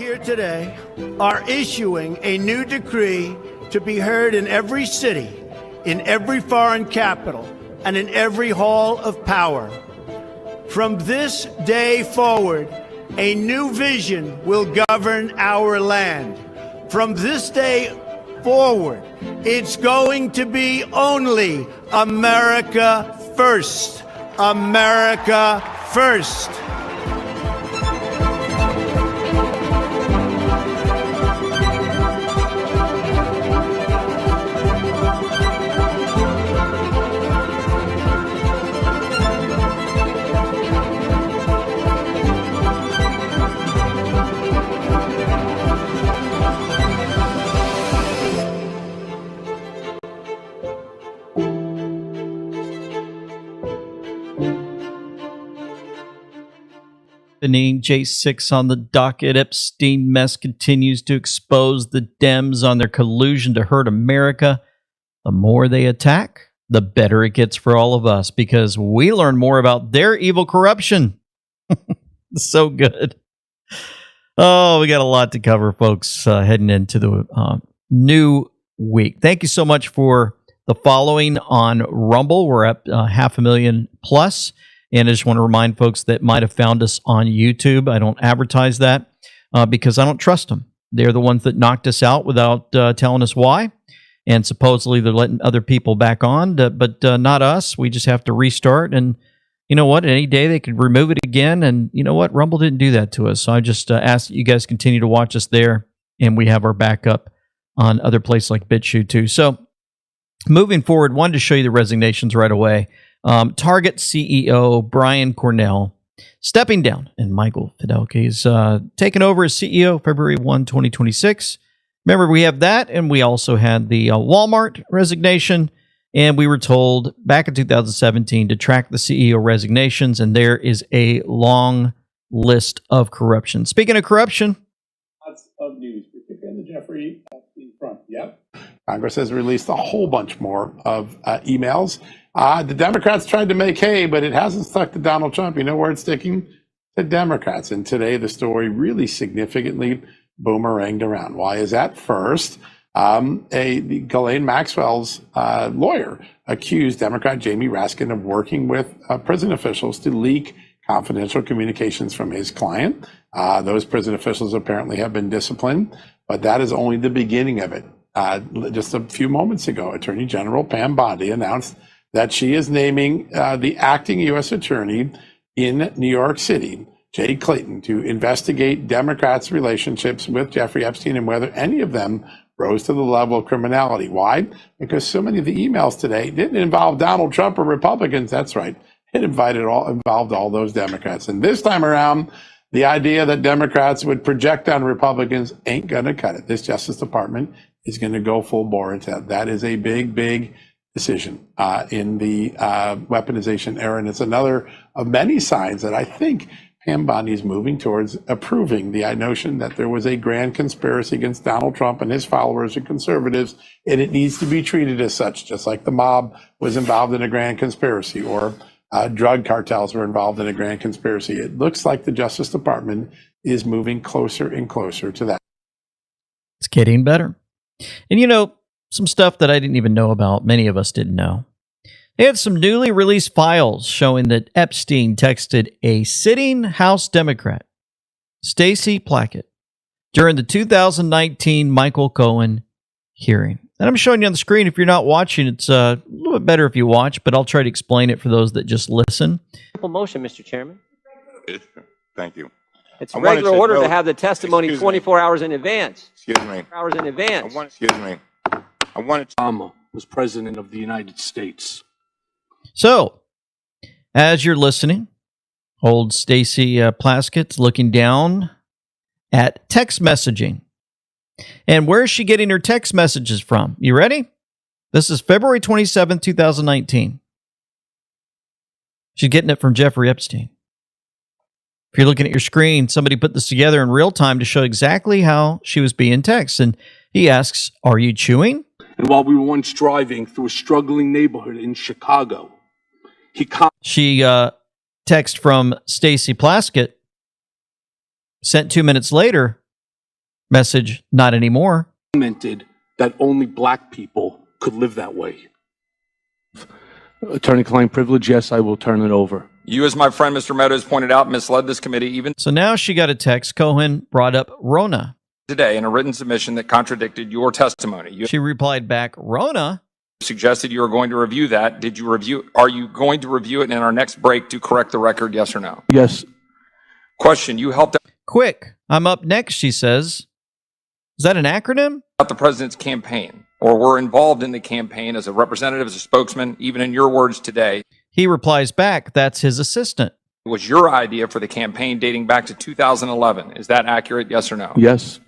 here today are issuing a new decree to be heard in every city, in every foreign capital, and in every hall of power. From this day forward, a new vision will govern our land. From this day forward, it's going to be only America first. America first. J6 on the docket. Epstein mess continues to expose the Dems on their collusion to hurt America. The more they attack, the better it gets for all of us, because we learn more about their evil corruption. So good. Oh, we got a lot to cover, folks, heading into the new week. Thank you so much for the following on Rumble. We're at 500,000 plus. And I just want to remind folks that might have found us on YouTube. I don't advertise that because I don't trust them. They're the ones that knocked us out without telling us why. And supposedly they're letting other people back on, but not us. We just have to restart. And you know what? Any day they could remove it again. And you know what? Rumble didn't do that to us. So I just ask that you guys continue to watch us there. And we have our backup on other places like BitChute too. So moving forward, wanted to show you the resignations right away. Target CEO Brian Cornell stepping down, and Michael Fidelke is taking over as CEO February 1, 2026. Remember, we have that, and we also had the Walmart resignation, and we were told back in 2017 to track the CEO resignations, and there is a long list of corruption. Speaking of corruption, lots of news, particularly on the Jeffrey Epstein front. Yep. Congress has released a whole bunch more of emails. The Democrats tried to make hay, but it hasn't stuck to Donald Trump. You know where it's sticking? The Democrats. And today the story really significantly boomeranged around. Why is that? First, Ghislaine Maxwell's lawyer accused Democrat Jamie Raskin of working with prison officials to leak confidential communications from his client. Those prison officials apparently have been disciplined, but that is only the beginning of it. Just a few moments ago, Attorney General Pam Bondi announced that she is naming the acting U.S. attorney in New York City, Jay Clayton, to investigate Democrats' relationships with Jeffrey Epstein and whether any of them rose to the level of criminality. Why? Because so many of the emails today didn't involve Donald Trump or Republicans. That's right. It involved all those Democrats. And this time around, the idea that Democrats would project on Republicans ain't going to cut it. This Justice Department is going to go full bore into that. That is a big, big decision in the weaponization era. And it's another of many signs that I think Pam Bondi is moving towards approving the notion that there was a grand conspiracy against Donald Trump and his followers and conservatives, and it needs to be treated as such, just like the mob was involved in a grand conspiracy or drug cartels were involved in a grand conspiracy. It looks like the Justice Department is moving closer and closer to that. It's getting better. And you know, some stuff that I didn't even know about, many of us didn't know. They had some newly released files showing that Epstein texted a sitting House Democrat, Stacey Plackett, during the 2019 Michael Cohen hearing. And I'm showing you on the screen. If you're not watching, it's a little bit better if you watch, but I'll try to explain it for those that just listen. Simple motion, Mr. Chairman. Thank you. It's regular order to have the testimony 24 hours in advance. Excuse me. Hours in advance. I wanted Obama was president of the United States. So, as you're listening, old Stacey Plaskett's looking down at text messaging. And where is she getting her text messages from? You ready? This is February 27, 2019. She's getting it from Jeffrey Epstein. If you're looking at your screen, somebody put this together in real time to show exactly how she was being texted. And he asks, "Are you chewing?" And while we were once driving through a struggling neighborhood in Chicago, she text from Stacey Plaskett, sent 2 minutes later, Message, not anymore. Commented that only black people could live that way. Attorney-client privilege, yes, I will turn it over. You, as my friend Mr. Meadows pointed out, misled this committee even So now she got a text. Cohen brought up Rona. today in a written submission that contradicted your testimony. You She replied back, Rona? suggested you were going to review that. Did you review? Are you going to review it in our next break to correct the record, yes or no? Yes. Question, you helped Quick, I'm up next, she says. Is that an acronym? out the president's campaign or were involved in the campaign as a representative, as a spokesman, even in your words today. He replies back, that's his assistant. It was your idea for the campaign dating back to 2011. Is that accurate, yes or no? Yes.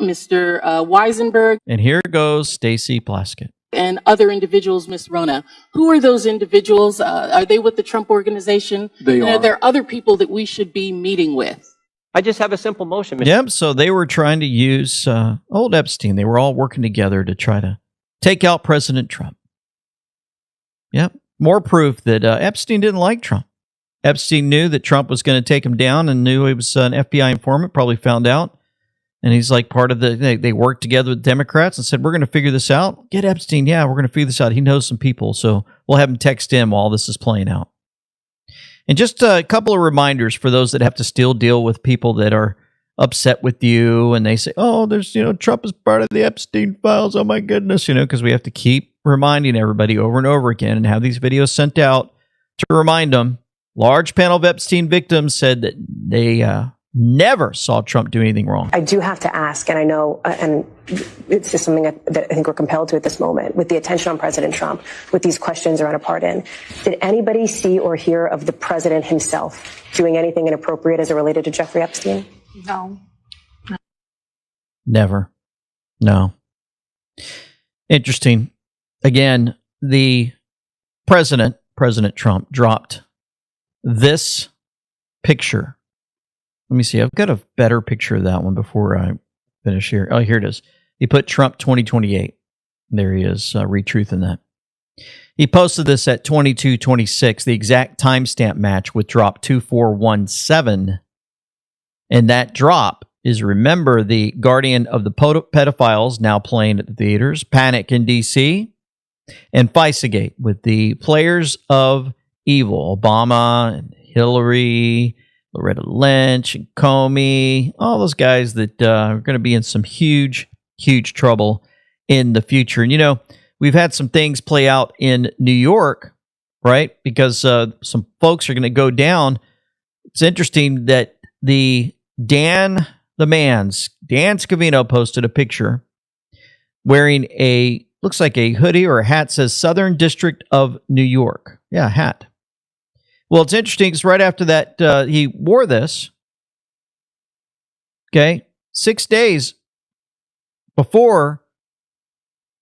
Mr. Weisenberg And here goes Stacey Plaskett. and other individuals, Ms. Rona. Who are those individuals? Are they with the Trump organization? They and are. are there other people that we should be meeting with? I just have a simple motion, Mr. Yep, so they were trying to use old Epstein. They were all working together to try to take out President Trump. Yep, more proof that Epstein didn't like Trump. Epstein knew that Trump was going to take him down and knew he was an FBI informant, probably found out. And he's like part of they worked together with Democrats and said, we're going to figure this out. Get Epstein. Yeah, we're going to figure this out. He knows some people, so we'll have him text him while this is playing out. And just a couple of reminders for those that have to still deal with people that are upset with you and they say, oh, there's, Trump is part of the Epstein files. Oh my goodness, because we have to keep reminding everybody over and over again and have these videos sent out to remind them. Large panel of Epstein victims said that they never saw Trump do anything wrong. I do have to ask, and I know, and it's just something that I think we're compelled to at this moment, with the attention on President Trump, with these questions around a pardon. Did anybody see or hear of the president himself doing anything inappropriate as it related to Jeffrey Epstein? No. Never. No. Interesting. Again, the President Trump, dropped this picture. Let me see. I've got a better picture of that one before I finish here. Oh, here it is. He put Trump 2028. There he is, retruthing that. He posted this at 22:26, the exact timestamp match with drop 2417. And that drop is, remember, the Guardian of the Pedophiles, now playing at the theaters, Panic in D.C., and FISAgate with the players of evil, Obama and Hillary, Loretta Lynch and Comey, all those guys that are going to be in some huge, huge trouble in the future. And, we've had some things play out in New York, right? Because some folks are going to go down. It's interesting that Dan Scavino posted a picture wearing looks like a hoodie or a hat, says Southern District of New York. Yeah, hat. Well, it's interesting because right after that, he wore this. Okay. 6 days before,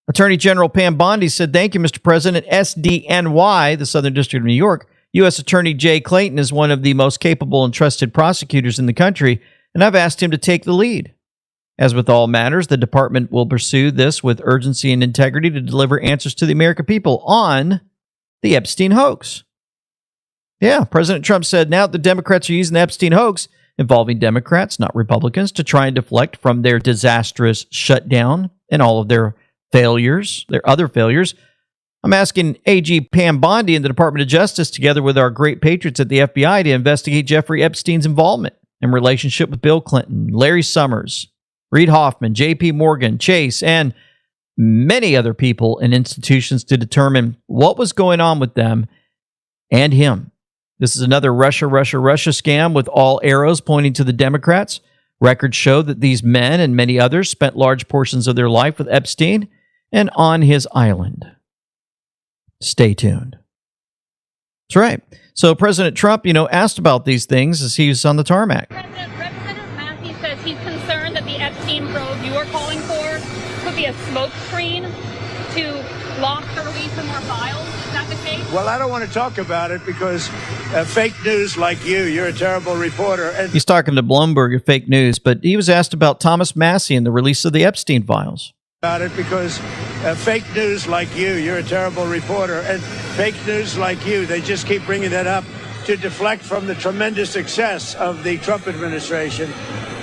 Attorney General Pam Bondi said, thank you, Mr. President. SDNY, the Southern District of New York, U.S. Attorney Jay Clayton is one of the most capable and trusted prosecutors in the country, and I've asked him to take the lead. As with all matters, the department will pursue this with urgency and integrity to deliver answers to the American people on the Epstein hoax. Yeah, President Trump said now the Democrats are using the Epstein hoax, involving Democrats, not Republicans, to try and deflect from their disastrous shutdown and all of their failures, their other failures. I'm asking AG Pam Bondi and the Department of Justice, together with our great patriots at the FBI, to investigate Jeffrey Epstein's involvement and relationship with Bill Clinton, Larry Summers, Reid Hoffman, J.P. Morgan, Chase, and many other people and institutions to determine what was going on with them and him. This is another Russia scam with all arrows pointing to the Democrats. Records show that these men and many others spent large portions of their life with Epstein and on his island. Stay tuned. That's right. So President Trump, asked about these things as he was on the tarmac. Representative Massey says he's concerned that the Epstein probe you are calling for could be a smokescreen to block the release of more files. Is that the case? Well, I don't want to talk about it because fake news like you're a terrible reporter. And he's talking to Bloomberg of fake news, but he was asked about Thomas Massey and the release of the Epstein files. About it because fake news like you're a terrible reporter. And fake news like they just keep bringing that up to deflect from the tremendous success of the Trump administration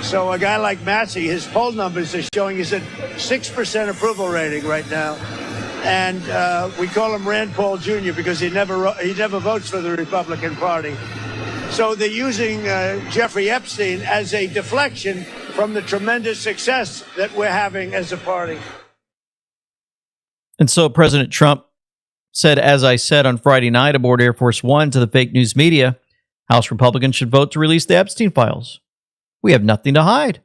So a guy like Massey, his poll numbers are showing he's at 6% approval rating right now. And we call him Rand Paul Jr. because he never votes for the Republican Party. So they're using Jeffrey Epstein as a deflection from the tremendous success that we're having as a party. And so President Trump said, as I said on Friday night aboard Air Force One to the fake news media, House Republicans should vote to release the Epstein files. We have nothing to hide.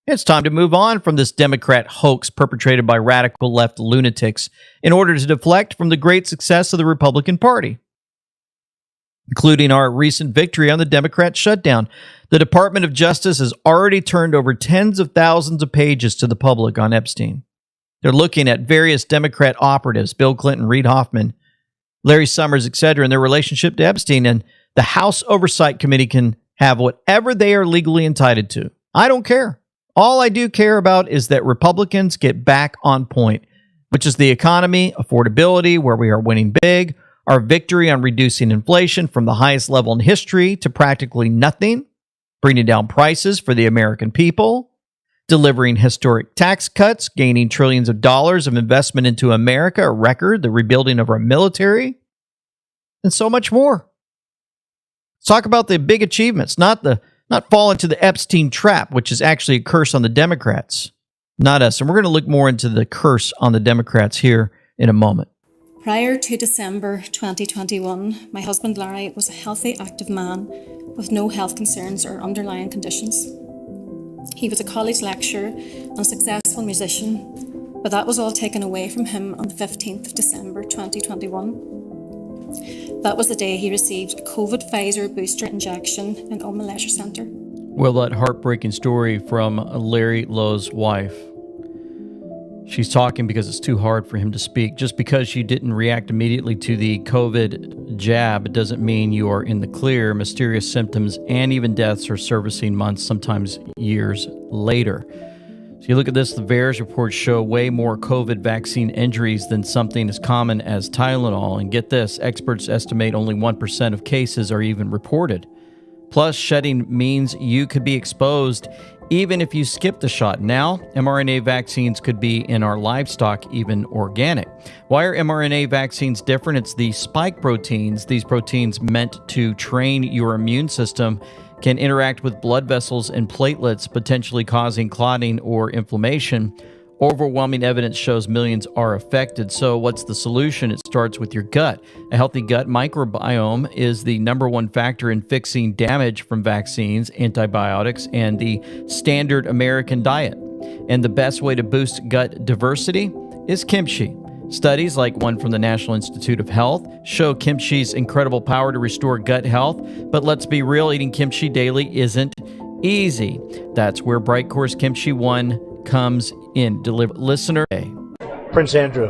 It's time to move on from this Democrat hoax perpetrated by radical left lunatics in order to deflect from the great success of the Republican Party, including our recent victory on the Democrat shutdown. The Department of Justice has already turned over tens of thousands of pages to the public on Epstein. They're looking at various Democrat operatives, Bill Clinton, Reid Hoffman, Larry Summers, etc., and their relationship to Epstein. And the House Oversight Committee can have whatever they are legally entitled to. I don't care. All I do care about is that Republicans get back on point, which is the economy, affordability, where we are winning big, our victory on reducing inflation from the highest level in history to practically nothing, bringing down prices for the American people, delivering historic tax cuts, gaining trillions of dollars of investment into America, a record, the rebuilding of our military, and so much more. Let's talk about the big achievements, not fall into the Epstein trap, which is actually a curse on the Democrats, not us. And we're going to look more into the curse on the Democrats here in a moment. Prior to December 2021, my husband Larry was a healthy, active man with no health concerns or underlying conditions. He was a college lecturer and successful musician, but that was all taken away from him on the 15th of December 2021. That was the day he received a COVID Pfizer booster injection in Oma Leisure Centre. Well, that heartbreaking story from Larry Lowe's wife. She's talking because it's too hard for him to speak. Just because she didn't react immediately to the COVID jab doesn't mean you are in the clear. Mysterious symptoms and even deaths are surfacing months, sometimes years later. So you look at this, the VAERS reports show way more COVID vaccine injuries than something as common as Tylenol. And get this, experts estimate only 1% of cases are even reported. Plus, shedding means you could be exposed even if you skip the shot. Now, mRNA vaccines could be in our livestock, even organic. Why are mRNA vaccines different? It's the spike proteins. These proteins meant to train your immune system can interact with blood vessels and platelets, potentially causing clotting or inflammation. Overwhelming evidence shows millions are affected. So what's the solution? It starts with your gut. A healthy gut microbiome is the number one factor in fixing damage from vaccines, antibiotics, and the standard American diet. And the best way to boost gut diversity is kimchi. Studies, like one from the National Institute of Health, show kimchi's incredible power to restore gut health. But let's be real, eating kimchi daily isn't easy. That's where Bright Course Kimchi 1 comes in. Listener A. Prince Andrew,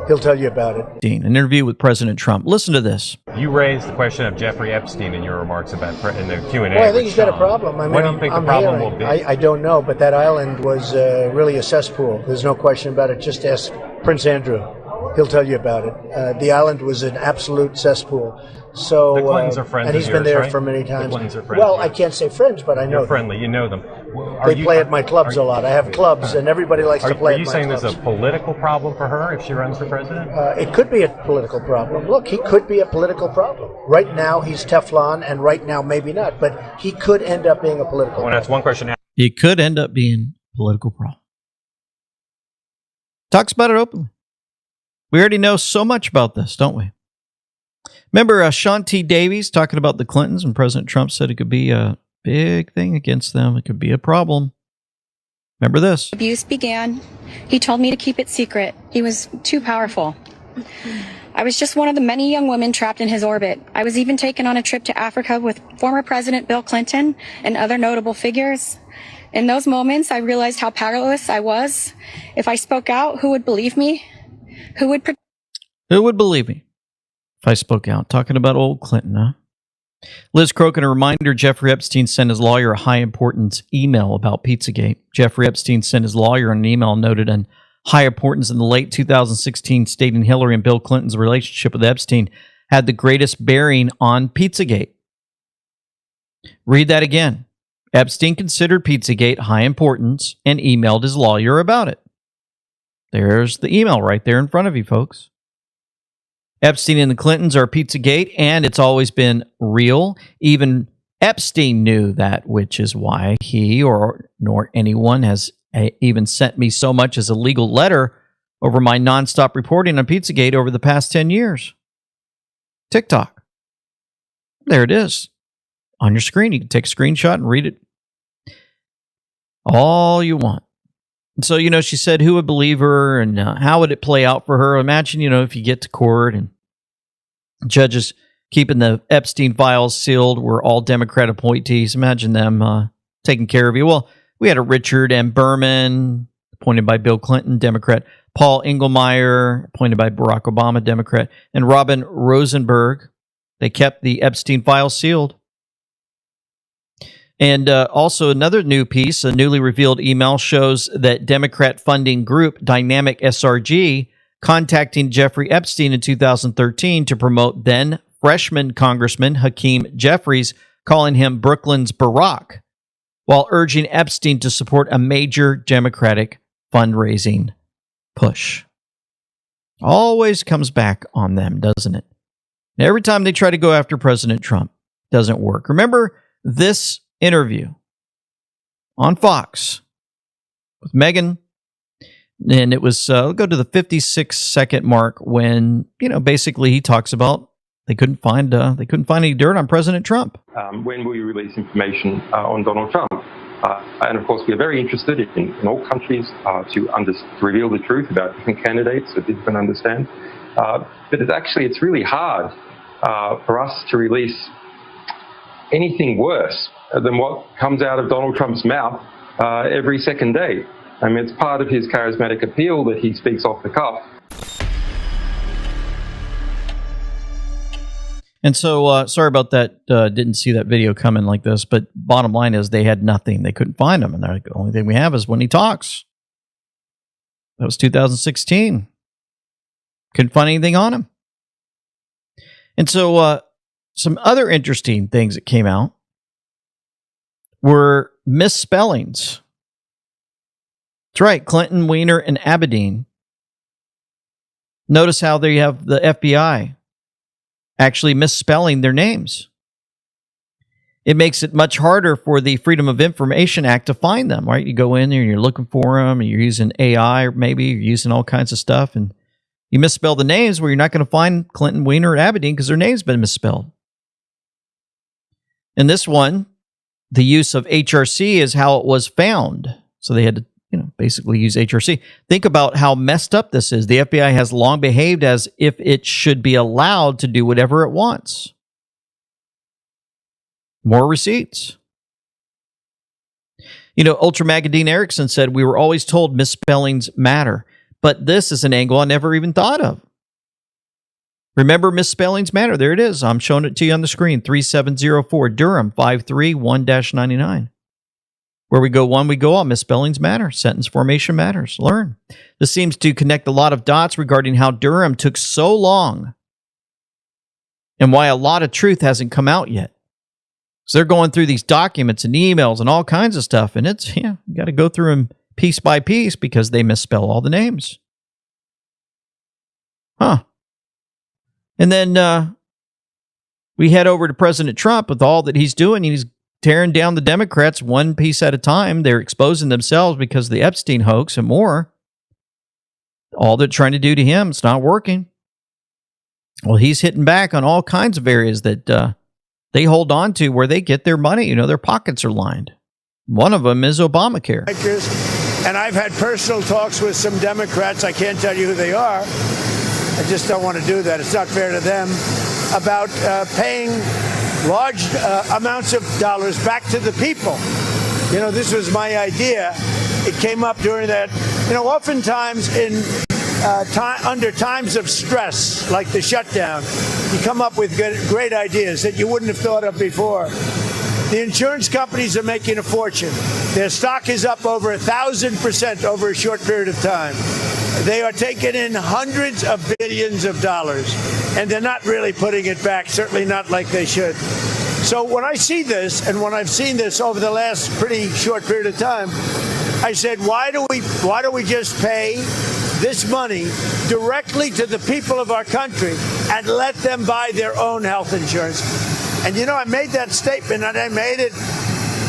he'll tell you about it. An interview with President Trump. Listen to this. You raised the question of Jeffrey Epstein in your remarks about in the Q&A. Well, I think he's got a problem. I mean, what do you think the problem will be? I don't know, but that island was really a cesspool. There's no question about it. Just ask Prince Andrew. He'll tell you about it. The island was an absolute cesspool. So, the Clintons are friends and he's of been yours, there right? for many times. The Clintons are friends. Well, I can't say friends, but I know You're them. friendly. You know them. They play at my clubs a lot. I have clubs, and everybody likes to play at my clubs. Are you saying there's a political problem for her if she runs for president? It could be a political problem. Look, he could be a political problem. Right now, he's Teflon, and right now, maybe not. But he could end up being a political problem. That's one question. He could end up being a political problem. Talks about it openly. We already know so much about this, don't we? Remember Sean T. Davies talking about the Clintons when President Trump said it could be a big thing against them. It could be a problem. Remember this. Abuse began. He told me to keep it secret. He was too powerful. I was just one of the many young women trapped in his orbit. I was even taken on a trip to Africa with former President Bill Clinton and other notable figures. In those moments, I realized how powerless I was. If I spoke out, who would believe me? Who would believe me if I spoke out? Talking about old Clinton, huh? Liz Crokin, a reminder, Jeffrey Epstein sent his lawyer a high-importance email about Pizzagate. Jeffrey Epstein sent his lawyer an email noted on high importance in the late 2016, stating Hillary and Bill Clinton's relationship with Epstein had the greatest bearing on Pizzagate. Read that again. Epstein considered Pizzagate high importance and emailed his lawyer about it. There's the email right there in front of you, folks. Epstein and the Clintons are Pizzagate, and it's always been real. Even Epstein knew that, which is why he nor anyone has even sent me so much as a legal letter over my nonstop reporting on Pizzagate over the past 10 years. TikTok. There it is. On your screen. You can take a screenshot and read it all you want. And so, she said who would believe her and how would it play out for her. Imagine, if you get to court and judges keeping the Epstein files sealed were all Democrat appointees. Imagine them taking care of you. Well, we had a Richard M. Berman, appointed by Bill Clinton, Democrat. Paul Engelmeyer, appointed by Barack Obama, Democrat. And Robin Rosenberg. They kept the Epstein files sealed. And also another new piece, a newly revealed email shows that Democrat funding group Dynamic SRG contacting Jeffrey Epstein in 2013 to promote then freshman Congressman Hakeem Jeffries, calling him Brooklyn's Barack, while urging Epstein to support a major Democratic fundraising push. Always comes back on them, doesn't it? And every time they try to go after President Trump, it doesn't work. Remember this interview on Fox with Megyn, and it was go to the 56-second mark when basically he talks about they couldn't find any dirt on President Trump. When will you release information on Donald Trump? And of course, we are very interested in all countries to reveal the truth about different candidates so people can understand. But it's really hard for us to release anything worse than what comes out of Donald Trump's mouth every second day. I mean, it's part of his charismatic appeal that he speaks off the cuff. And so, sorry about that. Didn't see that video coming like this. But bottom line is they had nothing. They couldn't find him. And the only thing we have is when he talks. That was 2016. Couldn't find anything on him. And so, some other interesting things that came out were misspellings. That's right, Clinton, Weiner, and Abedin. Notice how they have the FBI actually misspelling their names. It makes it much harder for the Freedom of Information Act to find them, right? You go in there and you're looking for them, and you're using AI, or maybe you're using all kinds of stuff, and you misspell the names where you're not going to find Clinton, Weiner, or Abedin because their name's been misspelled. In this one, the use of HRC is how it was found. So they had to, basically use HRC. Think about how messed up this is. The FBI has long behaved as if it should be allowed to do whatever it wants. More receipts. Ultra Magadine Erickson said, we were always told misspellings matter. But this is an angle I never even thought of. Remember, misspellings matter. There it is. I'm showing it to you on the screen. 3704 Durham 531-99. Where we go one, we go all. Misspellings matter. Sentence formation matters. Learn. This seems to connect a lot of dots regarding how Durham took so long and why a lot of truth hasn't come out yet. So they're going through these documents and emails and all kinds of stuff, and it's, you got to go through them piece by piece because they misspell all the names. And then we head over to President Trump with all that he's doing. He's tearing down the Democrats one piece at a time. They're exposing themselves because of the Epstein hoax and more. All they're trying to do to him, it's not working. Well, he's hitting back on all kinds of areas that they hold on to where they get their money. Their pockets are lined. One of them is Obamacare. And I've had personal talks with some Democrats. I can't tell you who they are. I just don't want to do that. It's not fair to them. About paying large amounts of dollars back to the people. This was my idea. It came up during that. Oftentimes under times of stress, like the shutdown, you come up with great ideas that you wouldn't have thought of before. The insurance companies are making a fortune. Their stock is up over 1,000% over a short period of time. They are taking in hundreds of billions of dollars, and they're not really putting it back, certainly not like they should. So when I see this, and when I've seen this over the last pretty short period of time, I said, why do we just pay this money directly to the people of our country and let them buy their own health insurance? And you know, I made that statement, and I made it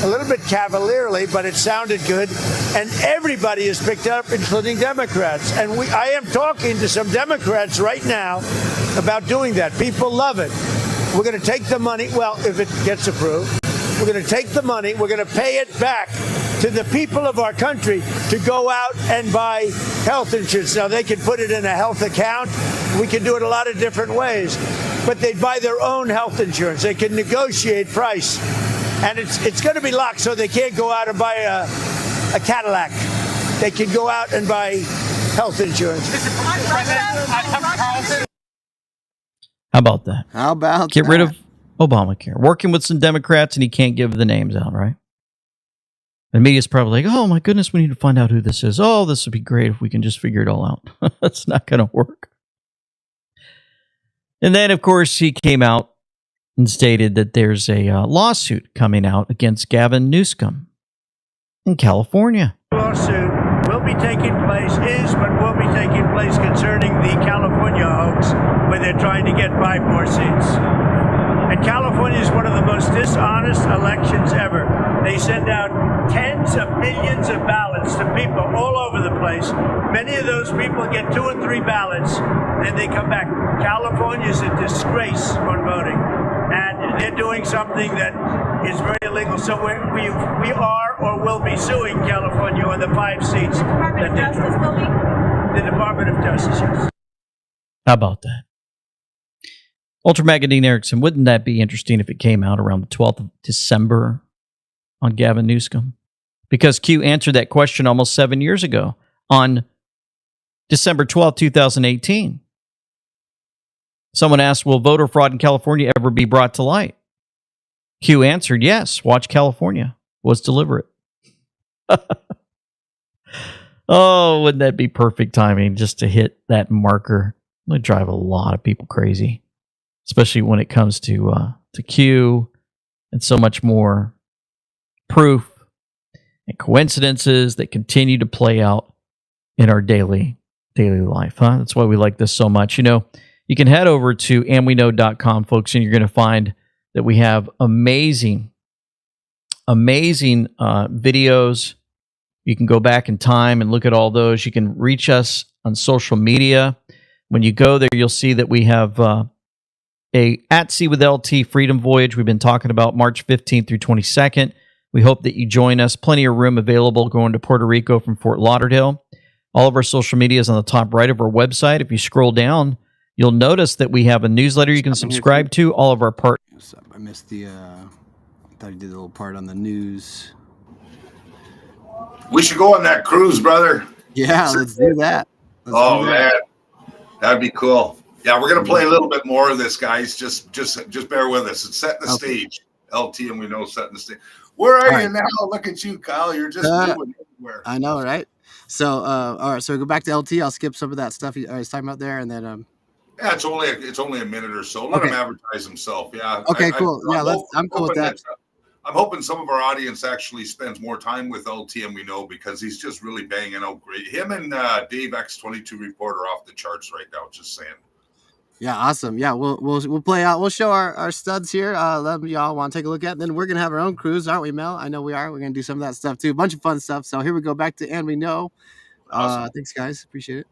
a little bit cavalierly, but it sounded good. And everybody has picked up, including Democrats. And I am talking to some Democrats right now about doing that. People love it. We're going to take the money. Well, if it gets approved, we're going to take the money. We're going to pay it back to the people of our country to go out and buy health insurance. Now, they can put it in a health account. We can do it a lot of different ways. But they buy their own health insurance. They can negotiate price. And it's going to be locked, so they can't go out and buy a Cadillac. They can go out and buy health insurance. How about that? How about Get rid of Obamacare. Working with some Democrats, and he can't give the names out, right? The media's probably like, oh my goodness, we need to find out who this is. Oh, this would be great if we can just figure it all out. That's not going to work. And then, of course, he came out and stated that there's a lawsuit coming out against Gavin Newsom in California. Lawsuit will be taking place, but will be taking place concerning the California hoax, where they're trying to get 5 more seats. And California is one of the most dishonest elections ever. They send out tens of millions of ballots to people all over the place. Many of those people get 2 or 3 ballots, and they come back. California is a disgrace on voting. And they're doing something that is very illegal. So we are or will be suing California on the 5 seats. The Department of Justice, yes. How about that? Ultra Magadine Erickson, wouldn't that be interesting if it came out around the 12th of December on Gavin Newsom? Because Q answered that question almost 7 years ago on December 12th, 2018. Someone asked, will voter fraud in California ever be brought to light? Q answered, yes. Watch California. Was deliberate. Oh, wouldn't that be perfect timing just to hit that marker? It would drive a lot of people crazy, especially when it comes to Q and so much more proof and coincidences that continue to play out in our daily life. That's why we like this so much. You know, you can head over to andweknow.com, folks, and you're going to find that we have amazing videos. You can go back in time and look at all those. You can reach us on social media. When you go there, you'll see that we have a At Sea with LT Freedom Voyage we've been talking about March 15th through 22nd. We hope that you join us. Plenty of room available going to Puerto Rico from Fort Lauderdale. All of our social media is on the top right of our website. If you scroll down, you'll notice that we have a newsletter you can subscribe to. All of our partners. I missed the, I thought he did a little part on the news. We should go on that cruise, brother. Yeah, let's do that. Man, that'd be cool. Yeah, we're gonna play a little bit more of this, guys. Just bear with us. It's setting the stage. LT and we know setting the stage. Where are you now? Look at you, Kyle. You're just moving everywhere. I know, right? So, all right. So we go back to LT. I'll skip some of that stuff he's talking about there, and then yeah, it's only a minute or so. Let him advertise himself. Yeah. Okay, cool. I'm cool with that. I'm hoping some of our audience actually spends more time with LT and we know, because he's just really banging out great. Him and Dave X22 Report are off the charts right now. Just saying. Yeah, awesome. Yeah, we'll play out. We'll show our studs here. Let y'all want to take a look at. Then we're gonna have our own cruise, aren't we, Mel? I know we are. We're gonna do some of that stuff too. A bunch of fun stuff. So here we go back to And We Know. Awesome. Thanks, guys. Appreciate it.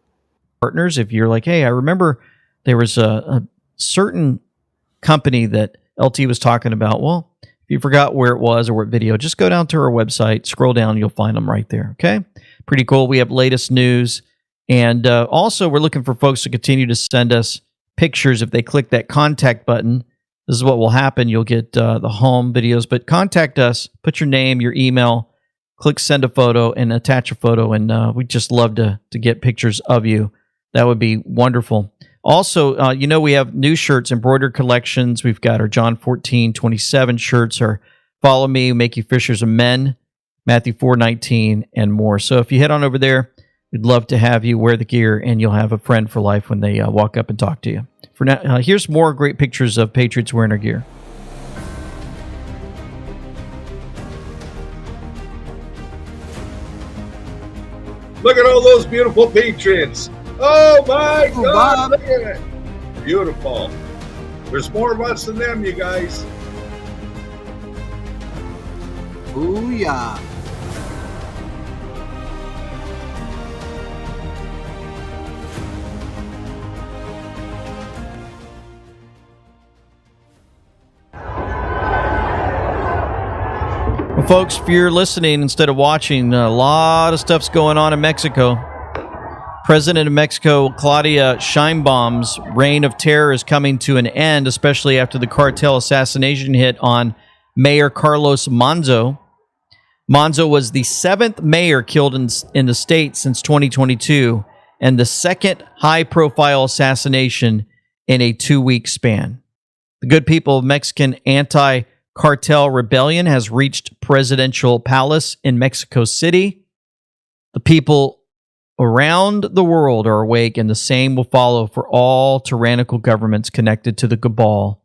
Partners, if you're like, hey, I remember there was a certain company that LT was talking about. Well, if you forgot where it was or what video, just go down to our website, scroll down, you'll find them right there. Okay, pretty cool. We have latest news, and also we're looking for folks to continue to send us pictures. If they click that contact button, this is what will happen. You'll get the home videos, but contact us, put your name, your email, click send a photo, and attach a photo, and we'd just love to get pictures of you. That would be wonderful. Also, we have new shirts, embroidered collections. We've got our John 14:27 shirts, our Follow Me, Make You Fishers of Men, Matthew 4:19, and more. So if you head on over there, we'd love to have you wear the gear, and you'll have a friend for life when they walk up and talk to you. For now, here's more great pictures of Patriots wearing our gear. Look at all those beautiful patrons. Oh my God, Bob. look at it. Beautiful. There's more of us than them, you guys. Booyah. Well, folks, if you're listening instead of watching, a lot of stuff's going on in Mexico. President of Mexico, Claudia Sheinbaum's reign of terror is coming to an end, especially after the cartel assassination hit on Mayor Carlos Manzo. Manzo was the 7th mayor killed in the state since 2022 and the second high-profile assassination in a 2-week span. The good people of Mexican anti-cartel rebellion has reached presidential palace in Mexico City. The people around the world are awake, and the same will follow for all tyrannical governments connected to the cabal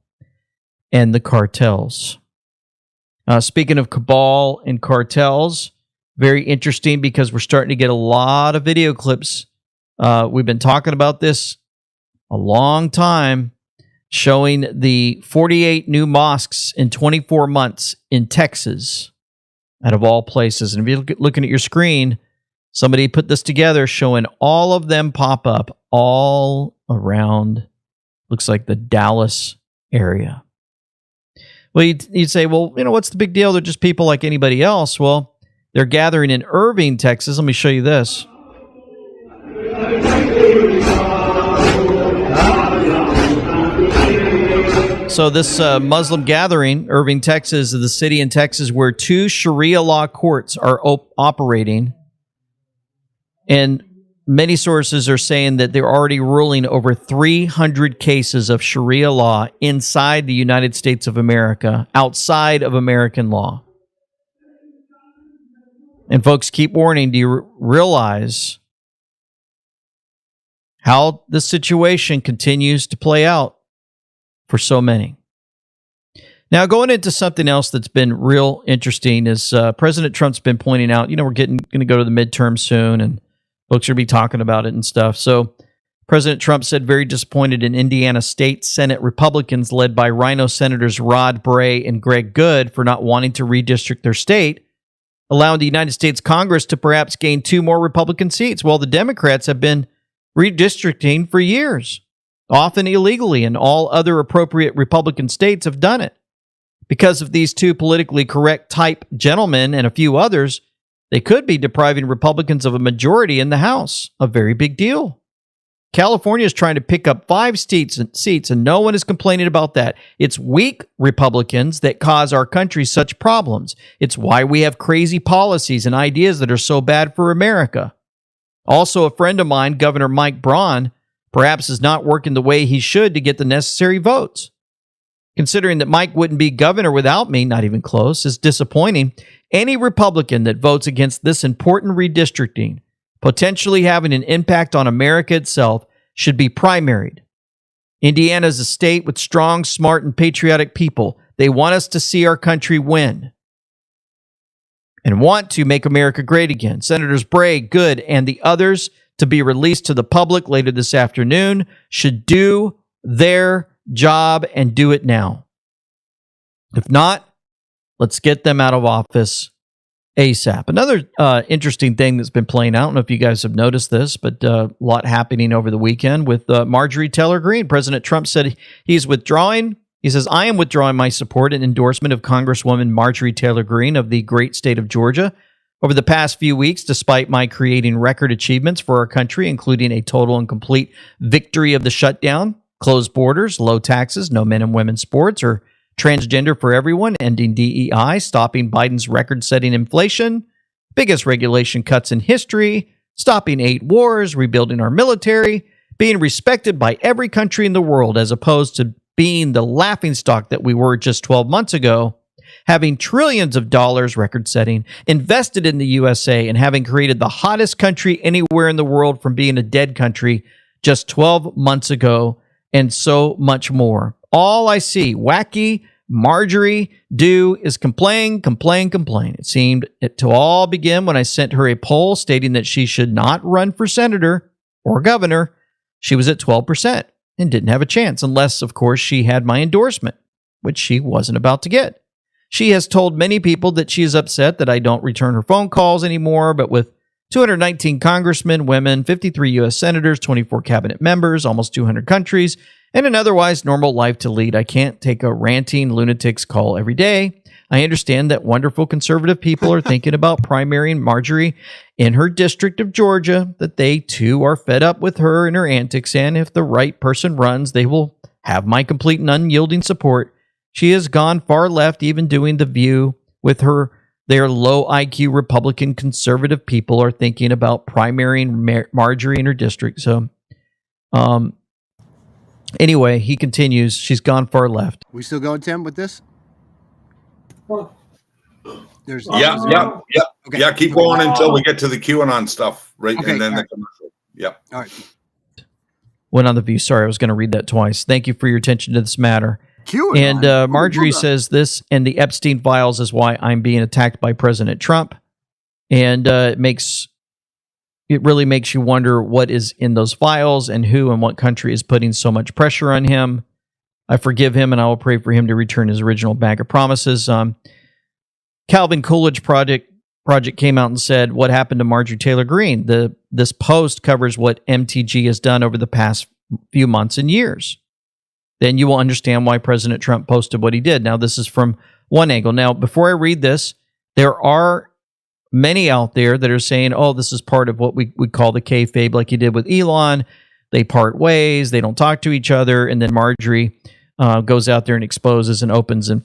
and the cartels. Speaking of cabal and cartels, very interesting because we're starting to get a lot of video clips. We've been talking about this a long time, showing the 48 new mosques in 24 months in Texas, out of all places. And if you're looking at your screen, somebody put this together showing all of them pop up all around, looks like the Dallas area. Well, you'd say, well, what's the big deal? They're just people like anybody else. Well, they're gathering in Irving, Texas. Let me show you this. So this Muslim gathering, Irving, Texas, is the city in Texas where 2 Sharia law courts are operating. And many sources are saying that they're already ruling over 300 cases of Sharia law inside the United States of America, outside of American law. And folks, keep warning, do you realize how the situation continues to play out for so many? Now, going into something else that's been real interesting is President Trump's been pointing out, we're going to go to the midterm soon, and folks will be talking about it and stuff. So President Trump said very disappointed in Indiana State Senate Republicans led by Rhino Senators Rod Bray and Greg Good for not wanting to redistrict their state, allowing the United States Congress to perhaps gain 2 more Republican seats, while the Democrats have been redistricting for years, often illegally, and all other appropriate Republican states have done it. Because of these 2 politically correct type gentlemen and a few others, they could be depriving Republicans of a majority in the House, a very big deal. California is trying to pick up 5 seats, and no one is complaining about that. It's weak Republicans that cause our country such problems. It's why we have crazy policies and ideas that are so bad for America. Also, a friend of mine, Governor Mike Braun, perhaps is not working the way he should to get the necessary votes. Considering that Mike wouldn't be governor without me, not even close, is disappointing. Any Republican that votes against this important redistricting, potentially having an impact on America itself, should be primaried. Indiana is a state with strong, smart, and patriotic people. They want us to see our country win and want to make America great again. Senators Bray, Good, and the others to be released to the public later this afternoon should do their job and do it now. If not, let's get them out of office ASAP. Another interesting thing that's been playing out, I don't know if you guys have noticed this, but a lot happening over the weekend with Marjorie Taylor Greene. President Trump said he's withdrawing. He says, I am withdrawing my support and endorsement of Congresswoman Marjorie Taylor Greene of the great state of Georgia. Over the past few weeks, despite my creating record achievements for our country, including a total and complete victory of the shutdown, closed borders, low taxes, no men and women sports, or transgender for everyone, ending DEI, stopping Biden's record-setting inflation, biggest regulation cuts in history, stopping 8 wars, rebuilding our military, being respected by every country in the world as opposed to being the laughingstock that we were just 12 months ago, having trillions of dollars, record-setting, invested in the USA, and having created the hottest country anywhere in the world from being a dead country just 12 months ago, and so much more. All I see, wacky, Marjorie do is complain. It seemed to all begin when I sent her a poll stating that she should not run for senator or governor. She was at 12% and didn't have a chance unless, of course, she had my endorsement, which she wasn't about to get. She has told many people that she is upset that I don't return her phone calls anymore, but with 219 congressmen, women, 53 U.S. senators, 24 cabinet members, almost 200 countries, and an otherwise normal life to lead, I can't take a ranting lunatic's call every day. I understand that wonderful conservative people are thinking about primarying Marjorie in her district of Georgia, that they too are fed up with her and her antics, and if the right person runs, they will have my complete and unyielding support. She has gone far left, even doing The View with her. Their low IQ Republican conservative people are thinking about primarying Marjorie in her district. So, anyway, he continues. She's gone far left. We still going, Tim, with this? There's yeah. Okay. Yeah, keep going until we get to the QAnon stuff, right? Okay, and then the commercial. Yep. All right. Went on The View. Sorry, I was going to read that twice. Thank you for your attention to this matter. And Marjorie says this, and the Epstein files is why I'm being attacked by President Trump. And it really makes you wonder what is in those files and who and what country is putting so much pressure on him. I forgive him, and I will pray for him to return his original bag of promises. Calvin Coolidge Project came out and said, what happened to Marjorie Taylor Greene? This post covers what MTG has done over the past few months and years. Then you will understand why President Trump posted what he did. Now, this is from one angle. Now, before I read this, there are many out there that are saying, oh, this is part of what we would call the kayfabe, like he did with Elon. They part ways, they don't talk to each other, and then Marjorie goes out there and exposes and opens and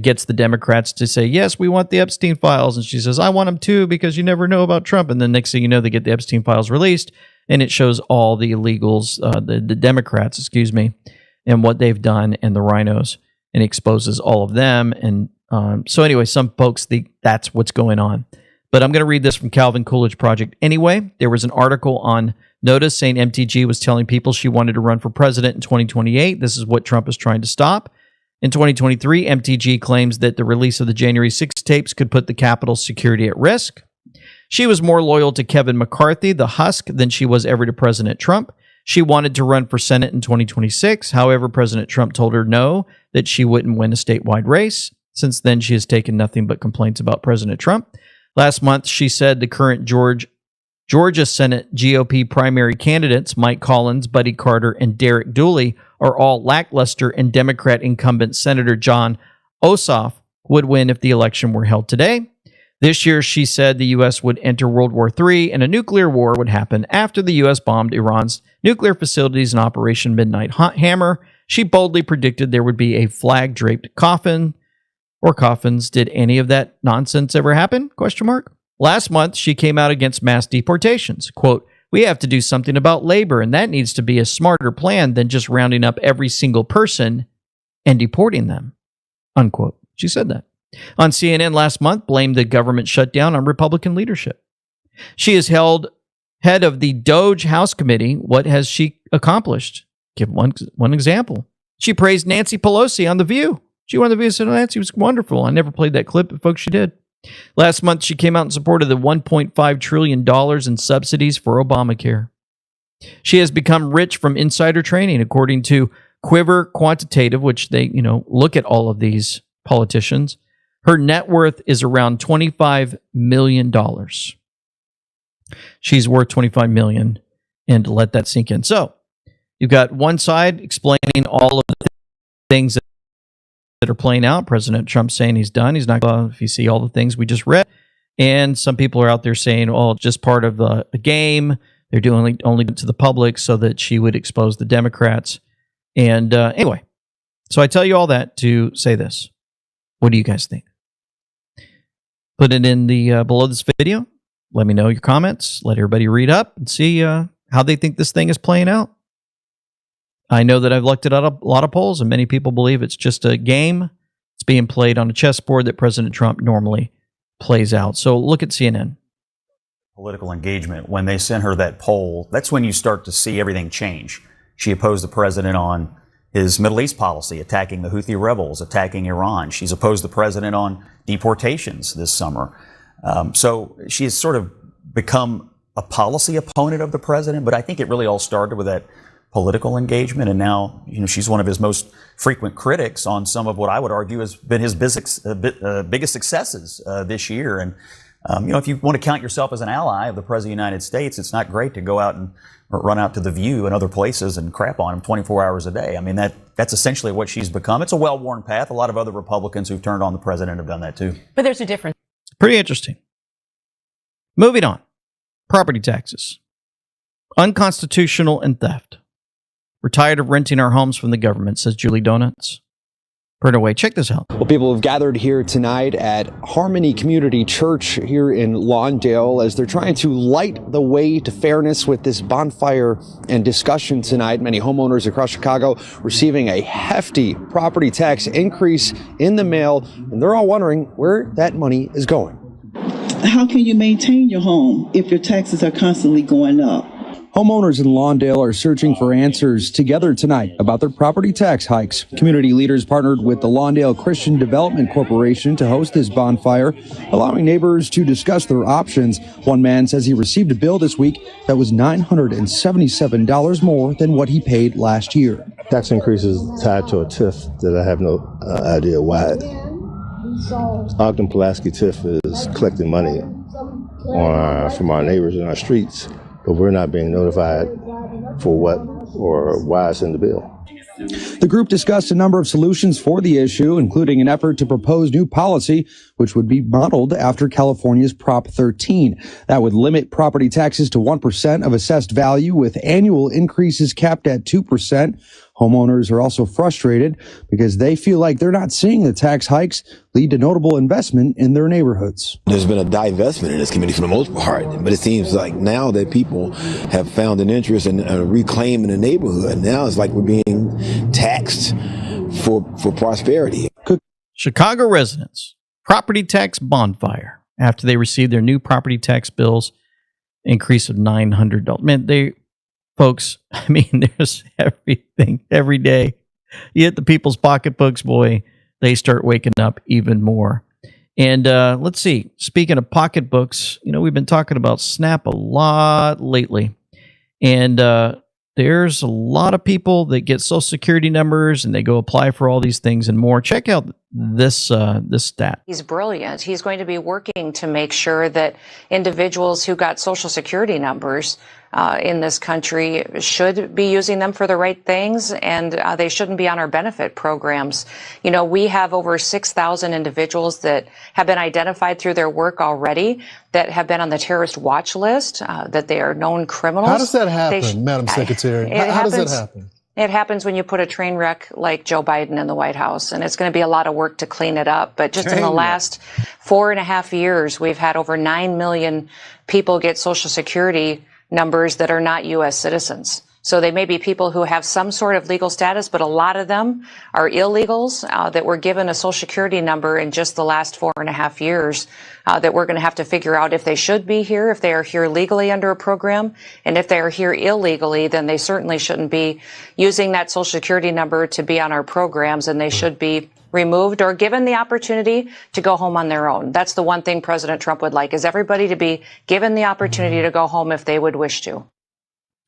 gets the Democrats to say, yes, we want the Epstein files. And she says, I want them too, because you never know about Trump. And then next thing you know, they get the Epstein files released, and it shows all the illegals, the Democrats, and what they've done, and the rhinos, and exposes all of them. And so anyway, some folks think that's what's going on. But I'm going to read this from Calvin Coolidge Project anyway. There was an article on Notice saying MTG was telling people she wanted to run for president in 2028. This is what Trump is trying to stop. In 2023, MTG claims that the release of the January 6 tapes could put the Capitol's security at risk. She was more loyal to Kevin McCarthy, the husk, than she was ever to President Trump. She wanted to run for Senate in 2026. However, President Trump told her no, that she wouldn't win a statewide race. Since then, she has taken nothing but complaints about President Trump. Last month, she said the current Georgia Senate GOP primary candidates, Mike Collins, Buddy Carter, and Derek Dooley, are all lackluster, and Democrat incumbent Senator John Ossoff would win if the election were held today. This year, she said the U.S. would enter World War III and a nuclear war would happen after the U.S. bombed Iran's nuclear facilities in Operation Midnight Hammer. She boldly predicted there would be a flag-draped coffin or coffins. Did any of that nonsense ever happen? ? Last month, she came out against mass deportations. Quote, we have to do something about labor, and that needs to be a smarter plan than just rounding up every single person and deporting them. Unquote. She said that. On CNN last month, blamed the government shutdown on Republican leadership. She is held head of the Doge House Committee. What has she accomplished? Give one example. She praised Nancy Pelosi on The View. She won The View and said, Nancy was wonderful. I never played that clip, but folks, she did. Last month, she came out in support of the $1.5 trillion in subsidies for Obamacare. She has become rich from insider trading, according to Quiver Quantitative, which they, look at all of these politicians. Her net worth is around $25 million. She's worth $25 million, and to let that sink in. So you've got one side explaining all of the things that are playing out. President Trump saying he's done. He's not going to, if you see all the things we just read. And some people are out there saying, oh, just part of the game. They're doing only to the public so that she would expose the Democrats. And anyway, so I tell you all that to say this. What do you guys think? Put it in the below this video. Let me know your comments. Let everybody read up and see how they think this thing is playing out. I know that I've looked at a lot of polls, and many people believe it's just a game. It's being played on a chessboard that President Trump normally plays out. So look at CNN. Political engagement. When they sent her that poll, that's when you start to see everything change. She opposed the president on his Middle East policy, attacking the Houthi rebels, attacking Iran. She's opposed the president on deportations this summer. So she has sort of become a policy opponent of the president, but I think it really all started with that political engagement, and now she's one of his most frequent critics on some of what I would argue has been his biggest successes this year. And if you want to count yourself as an ally of the President of the United States, it's not great to go out and run out to The View and other places and crap on him 24 hours a day. I mean, that's essentially what she's become. It's a well-worn path. A lot of other Republicans who've turned on the president have done that too. But there's a difference. Pretty interesting. Moving on. Property taxes. Unconstitutional and theft. We're tired of renting our homes from the government, says Julie Donuts. Put it away. Check this out. Well, people have gathered here tonight at Harmony Community Church here in Lawndale as they're trying to light the way to fairness with this bonfire and discussion tonight. Many homeowners across Chicago receiving a hefty property tax increase in the mail, and they're all wondering where that money is going. How can you maintain your home if your taxes are constantly going up? Homeowners in Lawndale are searching for answers together tonight about their property tax hikes. Community leaders partnered with the Lawndale Christian Development Corporation to host this bonfire, allowing neighbors to discuss their options. One man says he received a bill this week that was $977 more than what he paid last year. Tax increase is tied to a TIF that I have no idea why. Ogden-Pulaski TIF is collecting money from our neighbors in our streets, but we're not being notified for what or why it's in the bill. The group discussed a number of solutions for the issue, including an effort to propose new policy, which would be modeled after California's Prop 13. That would limit property taxes to 1% of assessed value, with annual increases capped at 2%. Homeowners are also frustrated because they feel like they're not seeing the tax hikes lead to notable investment in their neighborhoods. There's been a divestment in this community for the most part, but it seems like now that people have found an interest in reclaiming the neighborhood, now it's like we're being taxed for prosperity. Chicago residents, property tax bonfire after they received their new property tax bills, increase of $900. Man, folks, I mean, there's everything every day. You hit the people's pocketbooks, boy, they start waking up even more. And let's see, speaking of pocketbooks, we've been talking about SNAP a lot lately. And there's a lot of people that get Social Security numbers and they go apply for all these things and more. Check out this stat. He's brilliant. He's going to be working to make sure that individuals who got Social Security numbers in this country should be using them for the right things, and they shouldn't be on our benefit programs. We have over 6,000 individuals that have been identified through their work already that have been on the terrorist watch list, that they are known criminals. How does that happen, Madam Secretary? How does that happen? It happens when you put a train wreck like Joe Biden in the White House, and it's going to be a lot of work to clean it up. But just in the last 4.5 years, we've had over 9 million people get Social Security numbers that are not U.S. citizens. So they may be people who have some sort of legal status, but a lot of them are illegals that were given a Social Security number in just the last 4.5 years that we're going to have to figure out if they should be here, if they are here legally under a program. And if they are here illegally, then they certainly shouldn't be using that Social Security number to be on our programs, and they should be removed or given the opportunity to go home on their own. That's the one thing President Trump would like, is everybody to be given the opportunity to go home if they would wish to.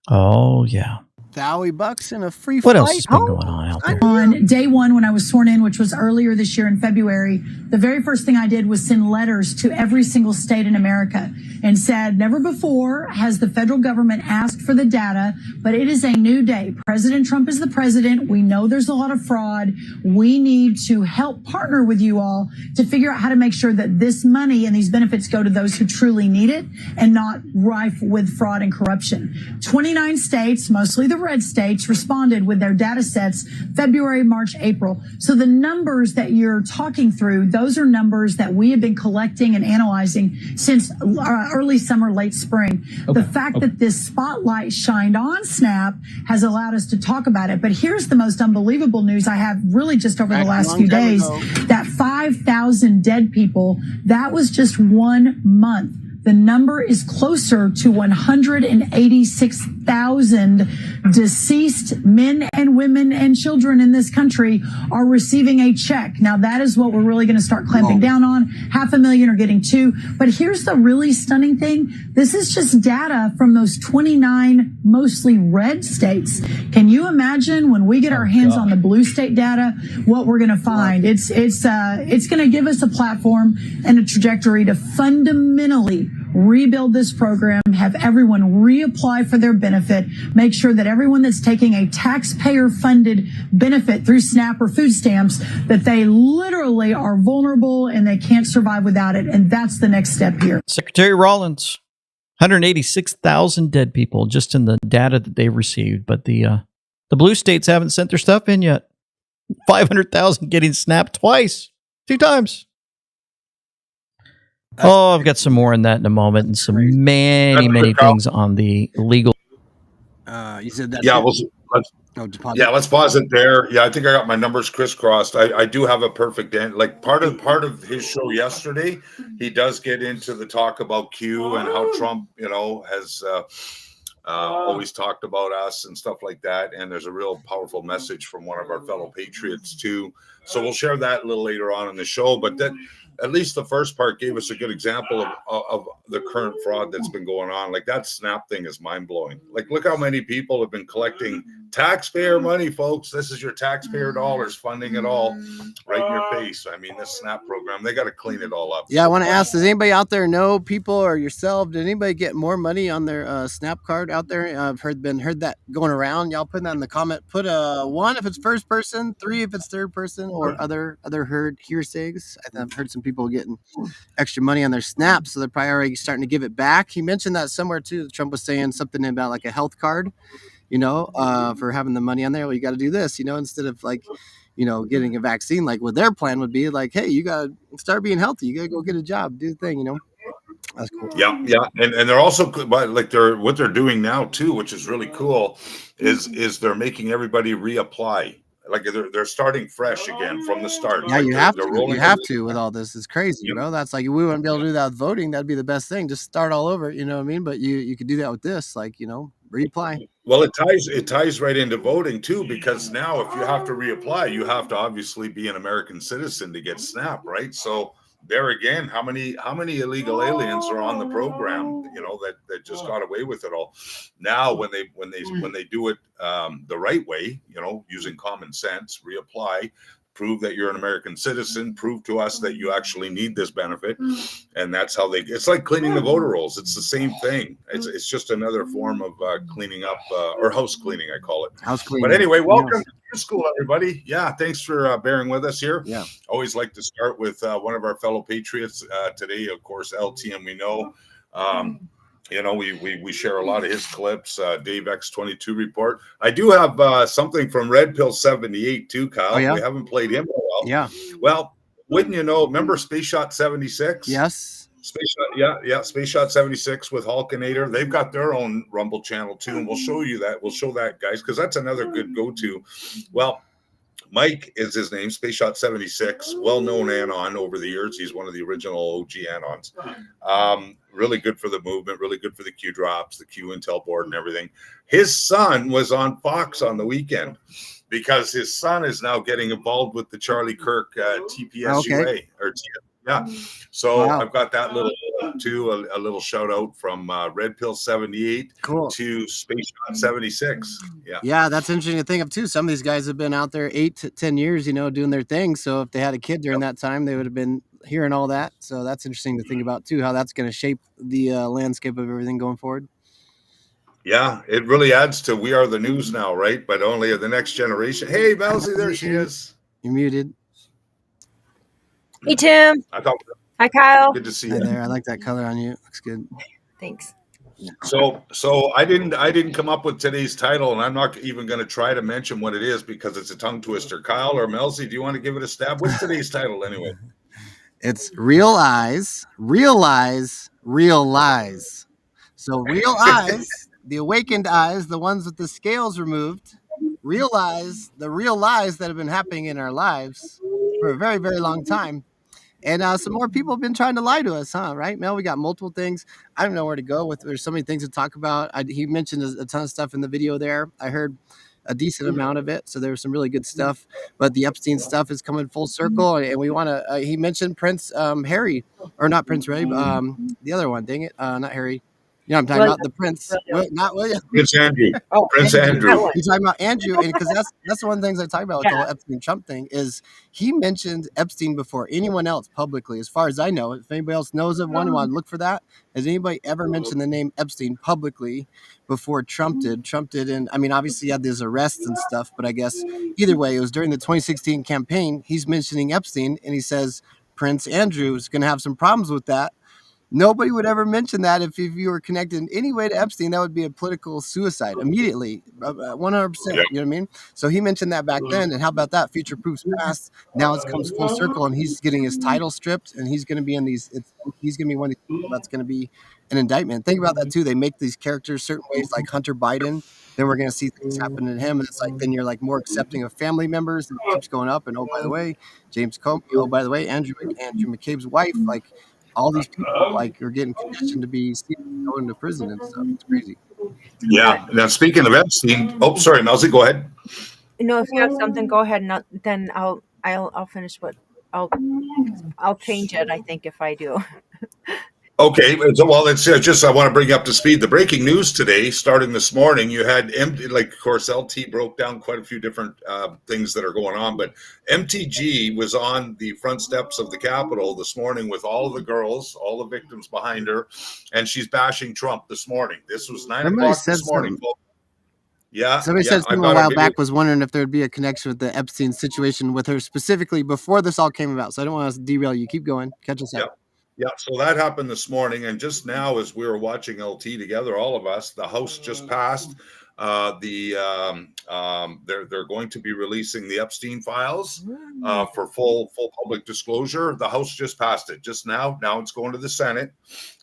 Oh, yeah. $1,000 and a free What flight else has been going on out there? On day one, when I was sworn in, which was earlier this year in February, the very first thing I did was send letters to every single state in America and said, never before has the federal government asked for the data, but it is a new day. President Trump is the president. We know there's a lot of fraud. We need to help partner with you all to figure out how to make sure that this money and these benefits go to those who truly need it and not rife with fraud and corruption. 29 states, mostly the red states, responded with their data sets February, March, April. So the numbers that you're talking through, those are numbers that we have been collecting and analyzing since early summer, late spring. The fact that this spotlight shined on SNAP has allowed us to talk about it. But here's the most unbelievable news I have really just over the last few days, that 5,000 dead people, that was just 1 month. the number is closer to 186,000 deceased men and women and children in this country are receiving a check. Now, that is what we're really going to start clamping down on. 500,000 are getting 2. But here's the really stunning thing. This is just data from those 29 mostly red states. Can you imagine when we get our hands on the blue state data, what we're going to find? It's going to give us a platform and a trajectory to fundamentally rebuild this program, have everyone reapply for their benefit, make sure that everyone that's taking a taxpayer-funded benefit through SNAP or food stamps, that they literally are vulnerable and they can't survive without it. And that's the next step here. Secretary Rollins, 186,000 dead people just in the data that they've received. But the blue states haven't sent their stuff in yet. 500,000 getting snapped twice, 2 times. Oh, I've got some more on that in a moment, and some many things on the legal. You said that. Yeah, let's pause it there. Yeah, I think I got my numbers crisscrossed. I do have a perfect end. Like part of his show yesterday, he does get into the talk about Q and how Trump, has always talked about us and stuff like that. And there's a real powerful message from one of our fellow patriots too. So we'll share that a little later on in the show. But that, at least the first part, gave us a good example of the current fraud that's been going on. Like that SNAP thing is mind blowing. Like, look how many people have been collecting taxpayer money, folks. This is your taxpayer dollars funding it all right in your face. I mean, this SNAP program, they got to clean it all up. Yeah, I want to ask, does anybody out there know, people or yourself, did anybody get more money on their SNAP card out there? I've heard that going around. Y'all put that in the comment. Put 1 if it's first person, 3 if it's third person, or other hearsays. I've heard some people getting extra money on their SNAP, so they're probably already starting to give it back. He mentioned that somewhere too. Trump was saying something about like a health card, for having the money on there. Well, you got to do this, instead of like, getting a vaccine. Like what their plan would be, like, hey, you got to start being healthy. You got to go get a job, do the thing, That's cool. Yeah, and they're also, but like what they're doing now too, which is really cool, is they're making everybody reapply. Like they're starting fresh again from the start. Yeah, like you have to. You have to with all this. It's crazy, Yep. bro. That's like, we wouldn't be able to do that with voting. That'd be the best thing. Just start all over. You know what I mean? But you could do that with this, like, reapply. Well, it ties right into voting too, because now if you have to reapply, you have to obviously be an American citizen to get SNAP, right? So there again, how many illegal aliens are on the program, that just got away with it all. Now when they do it the right way, using common sense, reapply, prove that you're an American citizen, prove to us that you actually need this benefit. And that's how it's like cleaning the voter rolls. It's the same thing. It's just another form of cleaning up, or house cleaning, I call it. House cleaning. But anyway, welcome to school, everybody. Yeah, thanks for bearing with us here. Yeah. Always like to start with one of our fellow patriots today, of course, LTM, we know. We share a lot of his clips, Dave X22 report. I do have something from Red Pill 78 too, Kyle. Oh, yeah? We haven't played him in a while. Yeah. Well, wouldn't you know, remember Space Shot 76? Yes. Space Shot 76 with Hulkinator. They've got their own Rumble channel too, and we'll show you that. We'll show that, guys, because that's another good go-to. Well, Mike is his name, Space Shot 76, well-known Anon over the years. He's one of the original OG Anons. Really good for the movement, really good for the Q drops, the Q Intel board and everything. His son was on Fox on the weekend because his son is now getting involved with the Charlie Kirk TPSUA. Okay. Yeah. So Wow. I've got that little too, a little shout out from Red Pill 78 Cool. to Space Shot 76. Yeah. Yeah, that's interesting to think of too. Some of these guys have been out there 8 to 10 years, doing their thing. So if they had a kid during that time, they would have been hearing all that. So that's interesting to think about too, how that's going to shape the landscape of everything going forward. Yeah, it really adds to we are the news now, right? But only the next generation. Hey, Melzie, there she is. You're muted. Hey, Tim. Hi, Kyle. Good to see Hi you. there. I like that color on you. Looks good. Thanks. So I didn't come up with today's title, and I'm not even going to try to mention what it is because it's a tongue twister. Kyle or Melzie, do you want to give it a stab? What's today's title anyway? It's real eyes, realize, realize. So real eyes, the awakened eyes, the ones with the scales removed, realize the real lies that have been happening in our lives for a very, very long time. And some more people have been trying to lie to us, huh? Right, Mel? We got multiple things. I don't know where to go with. There's so many things to talk about. He mentioned a ton of stuff in the video there. I heard a decent amount of it, so there was some really good stuff. But the Epstein stuff is coming full circle, and we want to. He mentioned Prince Harry, or not Prince Harry, the other one. Dang it, not Harry. You know, I'm talking about the Prince, not William. Prince Andrew. Oh, Prince Andrew. You're talking about Andrew, and because that's one of the things I talk about with the whole Epstein Trump thing is he mentioned Epstein before anyone else publicly, as far as I know. If anybody else knows of one, want to look for that. Has anybody ever mentioned the name Epstein publicly before Trump did? Trump did, and I mean, obviously, he had his arrests and stuff, but I guess either way, it was during the 2016 campaign. He's mentioning Epstein, and he says Prince Andrew is going to have some problems with that. Nobody would ever mention that if you were connected in any way to Epstein. That would be a political suicide immediately, 100%. You know what I mean? So he mentioned that back then. And how about that? Future proofs past. Now it comes full circle, and he's getting his title stripped, and he's going to be in these. He's going to be one of these people that's going to be an indictment. Think about that too. They make these characters certain ways, like Hunter Biden. Then we're going to see things happen to him, and it's like then you're like more accepting of family members, and it keeps going up. And oh, by the way, James Comey. Oh, by the way, Andrew McCabe's wife, like. All these people like are getting conditioned to be going to prison and stuff. It's crazy. Yeah. Now speaking of Epstein, oh sorry, Melzie, go ahead. No, if you have something, go ahead. Not then I'll finish what I'll change it. I think if I do. Okay, well, it's just I want to bring you up to speed. The breaking news today, starting this morning, you had like, of course, LT broke down quite a few different things that are going on, but MTG was on the front steps of the Capitol this morning with all of the girls, all the victims behind her, and she's bashing Trump this morning. This was 9 o'clock this morning. Yeah, somebody said something a while back, was wondering if there'd be a connection with the Epstein situation with her specifically before this all came about. So I don't want to derail you. Keep going. Catch us up. Yeah, so that happened this morning, and just now as we were watching LT together, all of us, the House just passed they're going to be releasing the Epstein files for full public disclosure. The House just passed it just now. Now it's going to the Senate,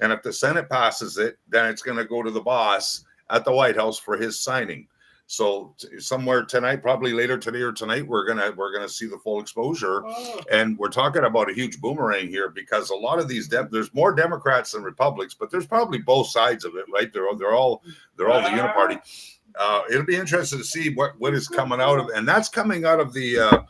and if the Senate passes it, then it's going to go to the boss at the White House for his signing. So somewhere tonight, probably later today or tonight, we're gonna see the full exposure, and we're talking about a huge boomerang here because a lot of these there's more Democrats than Republicans, but there's probably both sides of it, right? They're all the uniparty. It'll be interesting to see what is coming out of, and that's coming out of the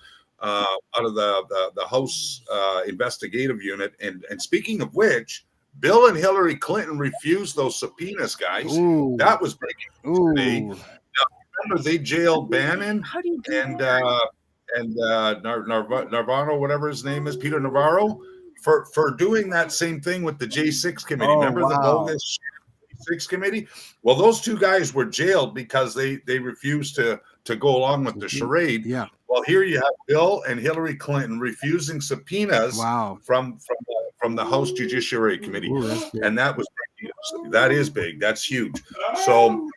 House investigative unit. And speaking of which, Bill and Hillary Clinton refused those subpoenas, guys. Ooh. That was breaking news today. Remember, they jailed Bannon and Navarro, whatever his name is, Peter Navarro, for doing that same thing with the J6 committee. Remember the bogus J6 committee? Well, those two guys were jailed because they refused to go along with the charade. Yeah. Well, here you have Bill and Hillary Clinton refusing subpoenas from the House Judiciary Committee. Ooh, and that was that is big. That's huge. So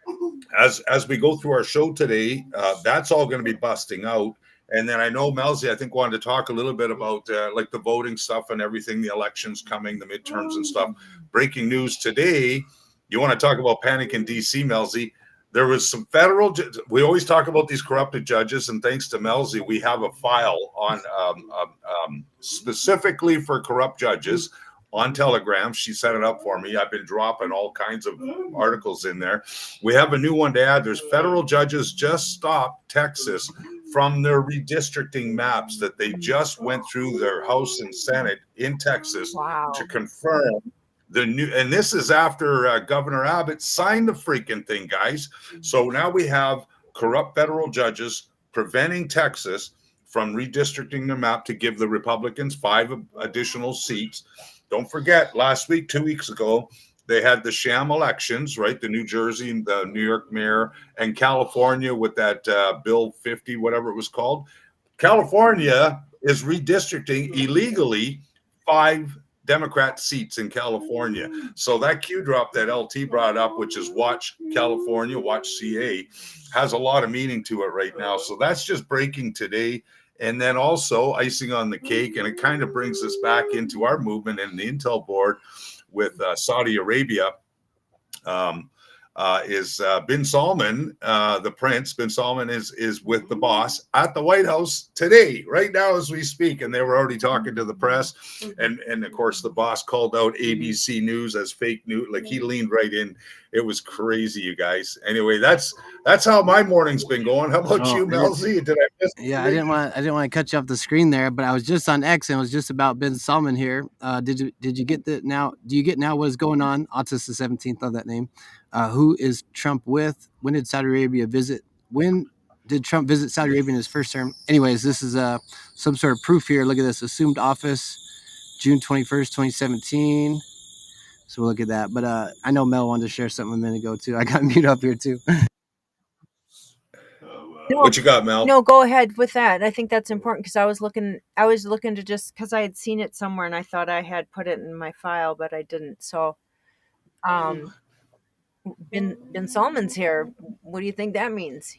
as we go through our show today, that's all going to be busting out. And then I know Melzie, I think, wanted to talk a little bit about like the voting stuff and everything, the elections coming, the midterms and stuff. Breaking news today, you want to talk about panic in D.C., Melzie. There was some federal, we always talk about these corrupted judges, and thanks to Melzie, we have a file on specifically for corrupt judges on Telegram. She set it up for me. I've been dropping all kinds of articles in there. We have a new one to add. There's federal judges just stopped Texas from their redistricting maps that they just went through their House and Senate in Texas to confirm the new, and this is after Governor Abbott signed the freaking thing, guys. So now we have corrupt federal judges preventing Texas from redistricting their map to give the Republicans 5 additional seats. Don't forget, last week, 2 weeks ago, they had the sham elections, right? The New Jersey and the New York mayor, and California with that Bill 50, whatever it was called. California is redistricting illegally 5 Democrat seats in California. So that Q drop that LT brought up, which is Watch California, Watch CA, has a lot of meaning to it right now. So that's just breaking today. And then also icing on the cake, and it kind of brings us back into our movement and the Intel board with Saudi Arabia. is bin Salman, the prince. Bin Salman is with the boss at the White House today, right now as we speak, and they were already talking to the press, and of course the boss called out ABC News as fake news. Like, he leaned right in. It was crazy, you guys. Anyway, that's how my morning's been going. How about you, Melzie? Did I miss? Yeah, I didn't want to cut you off the screen there, but I was just on X and it was just about bin Salman here. Did you get the now? Do you get now what is going on? August the 17th, of that name. Who is Trump with? When did Saudi Arabia visit? When did Trump visit Saudi Arabia in his first term? Anyways, this is some sort of proof here. Look at this. Assumed office, June 21st, 2017. So we'll look at that. But I know Mel wanted to share something a minute ago too. I got mute up here too. No, What you got, Mel? No, go ahead with that. I think that's important because I was looking to just because I had seen it somewhere and I thought I had put it in my file, but I didn't. So, bin Salman's here. What do you think that means?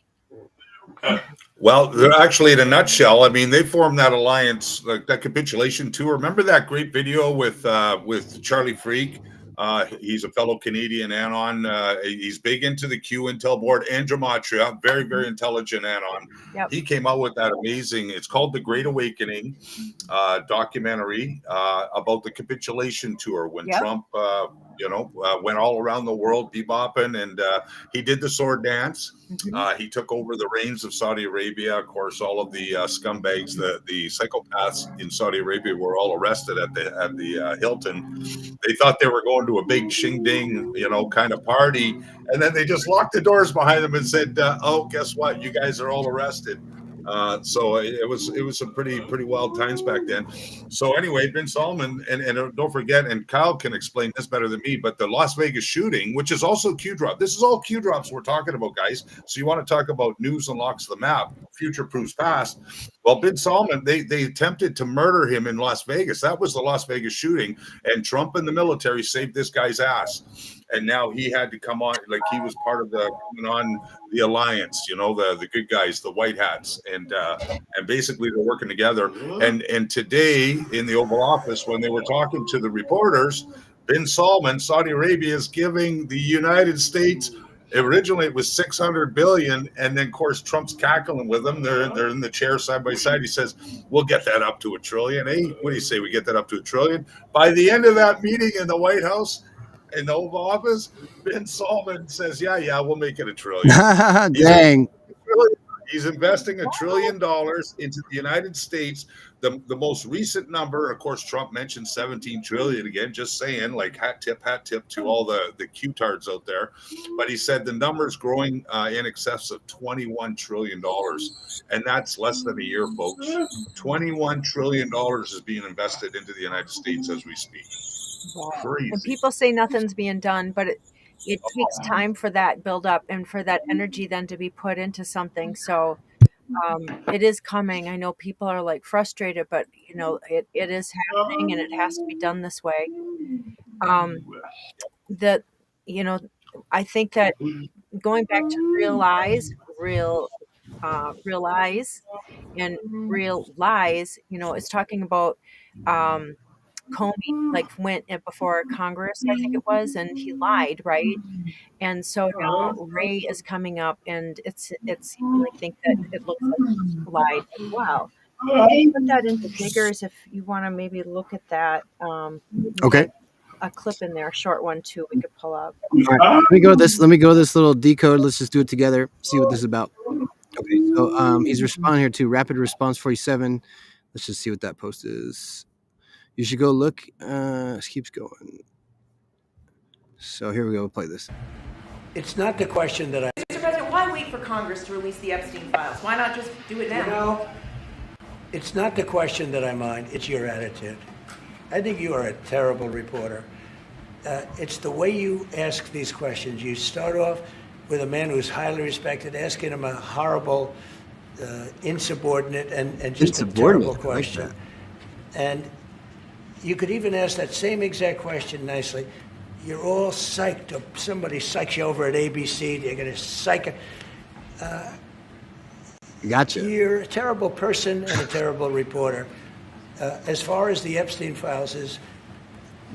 Well, they're actually, in a nutshell, I mean, they formed that alliance, like that capitulation tour. Remember that great video with Charlie Freak? He's a fellow Canadian anon. He's big into the Q Intel board and gematria, very, very intelligent anon. Yep. He came out with that amazing, it's called The Great Awakening documentary about the capitulation tour when Trump, went all around the world bebopping, and he did the sword dance. He took over the reins of Saudi Arabia. Of course, all of the scumbags, the psychopaths in Saudi Arabia were all arrested at the Hilton. They thought they were going to a big shing-ding, kind of party. And then they just locked the doors behind them and said, oh, guess what? You guys are all arrested. So it was some pretty wild times back then. So anyway, bin Salman, and don't forget, and Kyle can explain this better than me, but the Las Vegas shooting, which is also Q drop. This is all Q drops we're talking about, guys. So you want to talk about news unlocks the map, future proofs past. Well, bin Salman, they attempted to murder him in Las Vegas. That was the Las Vegas shooting, and Trump and the military saved this guy's ass. And now he had to come on, like he was part of the alliance, the good guys, the white hats, and basically they're working together. And today in the Oval Office, when they were talking to the reporters, bin Salman, Saudi Arabia is giving the United States. Originally, it was $600 billion, and then of course Trump's cackling with them. They're in the chair side by side. He says, "We'll get that up to $1 trillion." Hey, what do you say? We get that up to $1 trillion by the end of that meeting in the White House. In the Oval Office, bin Salman says, yeah, we'll make it $1 trillion. Dang. He's investing $1 trillion into the United States. The most recent number, of course, Trump mentioned 17 trillion again, just saying, like hat tip to all the Q-tards out there. But he said the number's growing in excess of $21 trillion. And that's less than a year, folks. $21 trillion is being invested into the United States as we speak. Crazy. And people say nothing's being done, but it takes time for that build up and for that energy then to be put into something. So it is coming. I know people are like frustrated, but it is happening and it has to be done this way. I think that going back to real lies and real lies, it's talking about Comey went before Congress, I think it was, and he lied, right? And so now Ray is coming up, and I think that it looks like he lied as well. Put that into figures if you want to maybe look at that. Okay. A clip in there, a short one too. We could pull up. All right, let me go this little decode. Let's just do it together. See what this is about. Okay. So he's responding here to Rapid Response 47. Let's just see what that post is. You should go look. It keeps going. So here we go. We'll play this. It's not the question that Mr. President, why wait for Congress to release the Epstein files? Why not just do it now? It's not the question that I mind. It's your attitude. I think you are a terrible reporter. It's the way you ask these questions. You start off with a man who's highly respected, asking him a horrible, insubordinate, and just a terrible question. And you could even ask that same exact question nicely. You're all psyched up. Somebody psychs you over at ABC. You're going to psych. Gotcha. You're a terrible person and a terrible reporter. As far as the Epstein files is,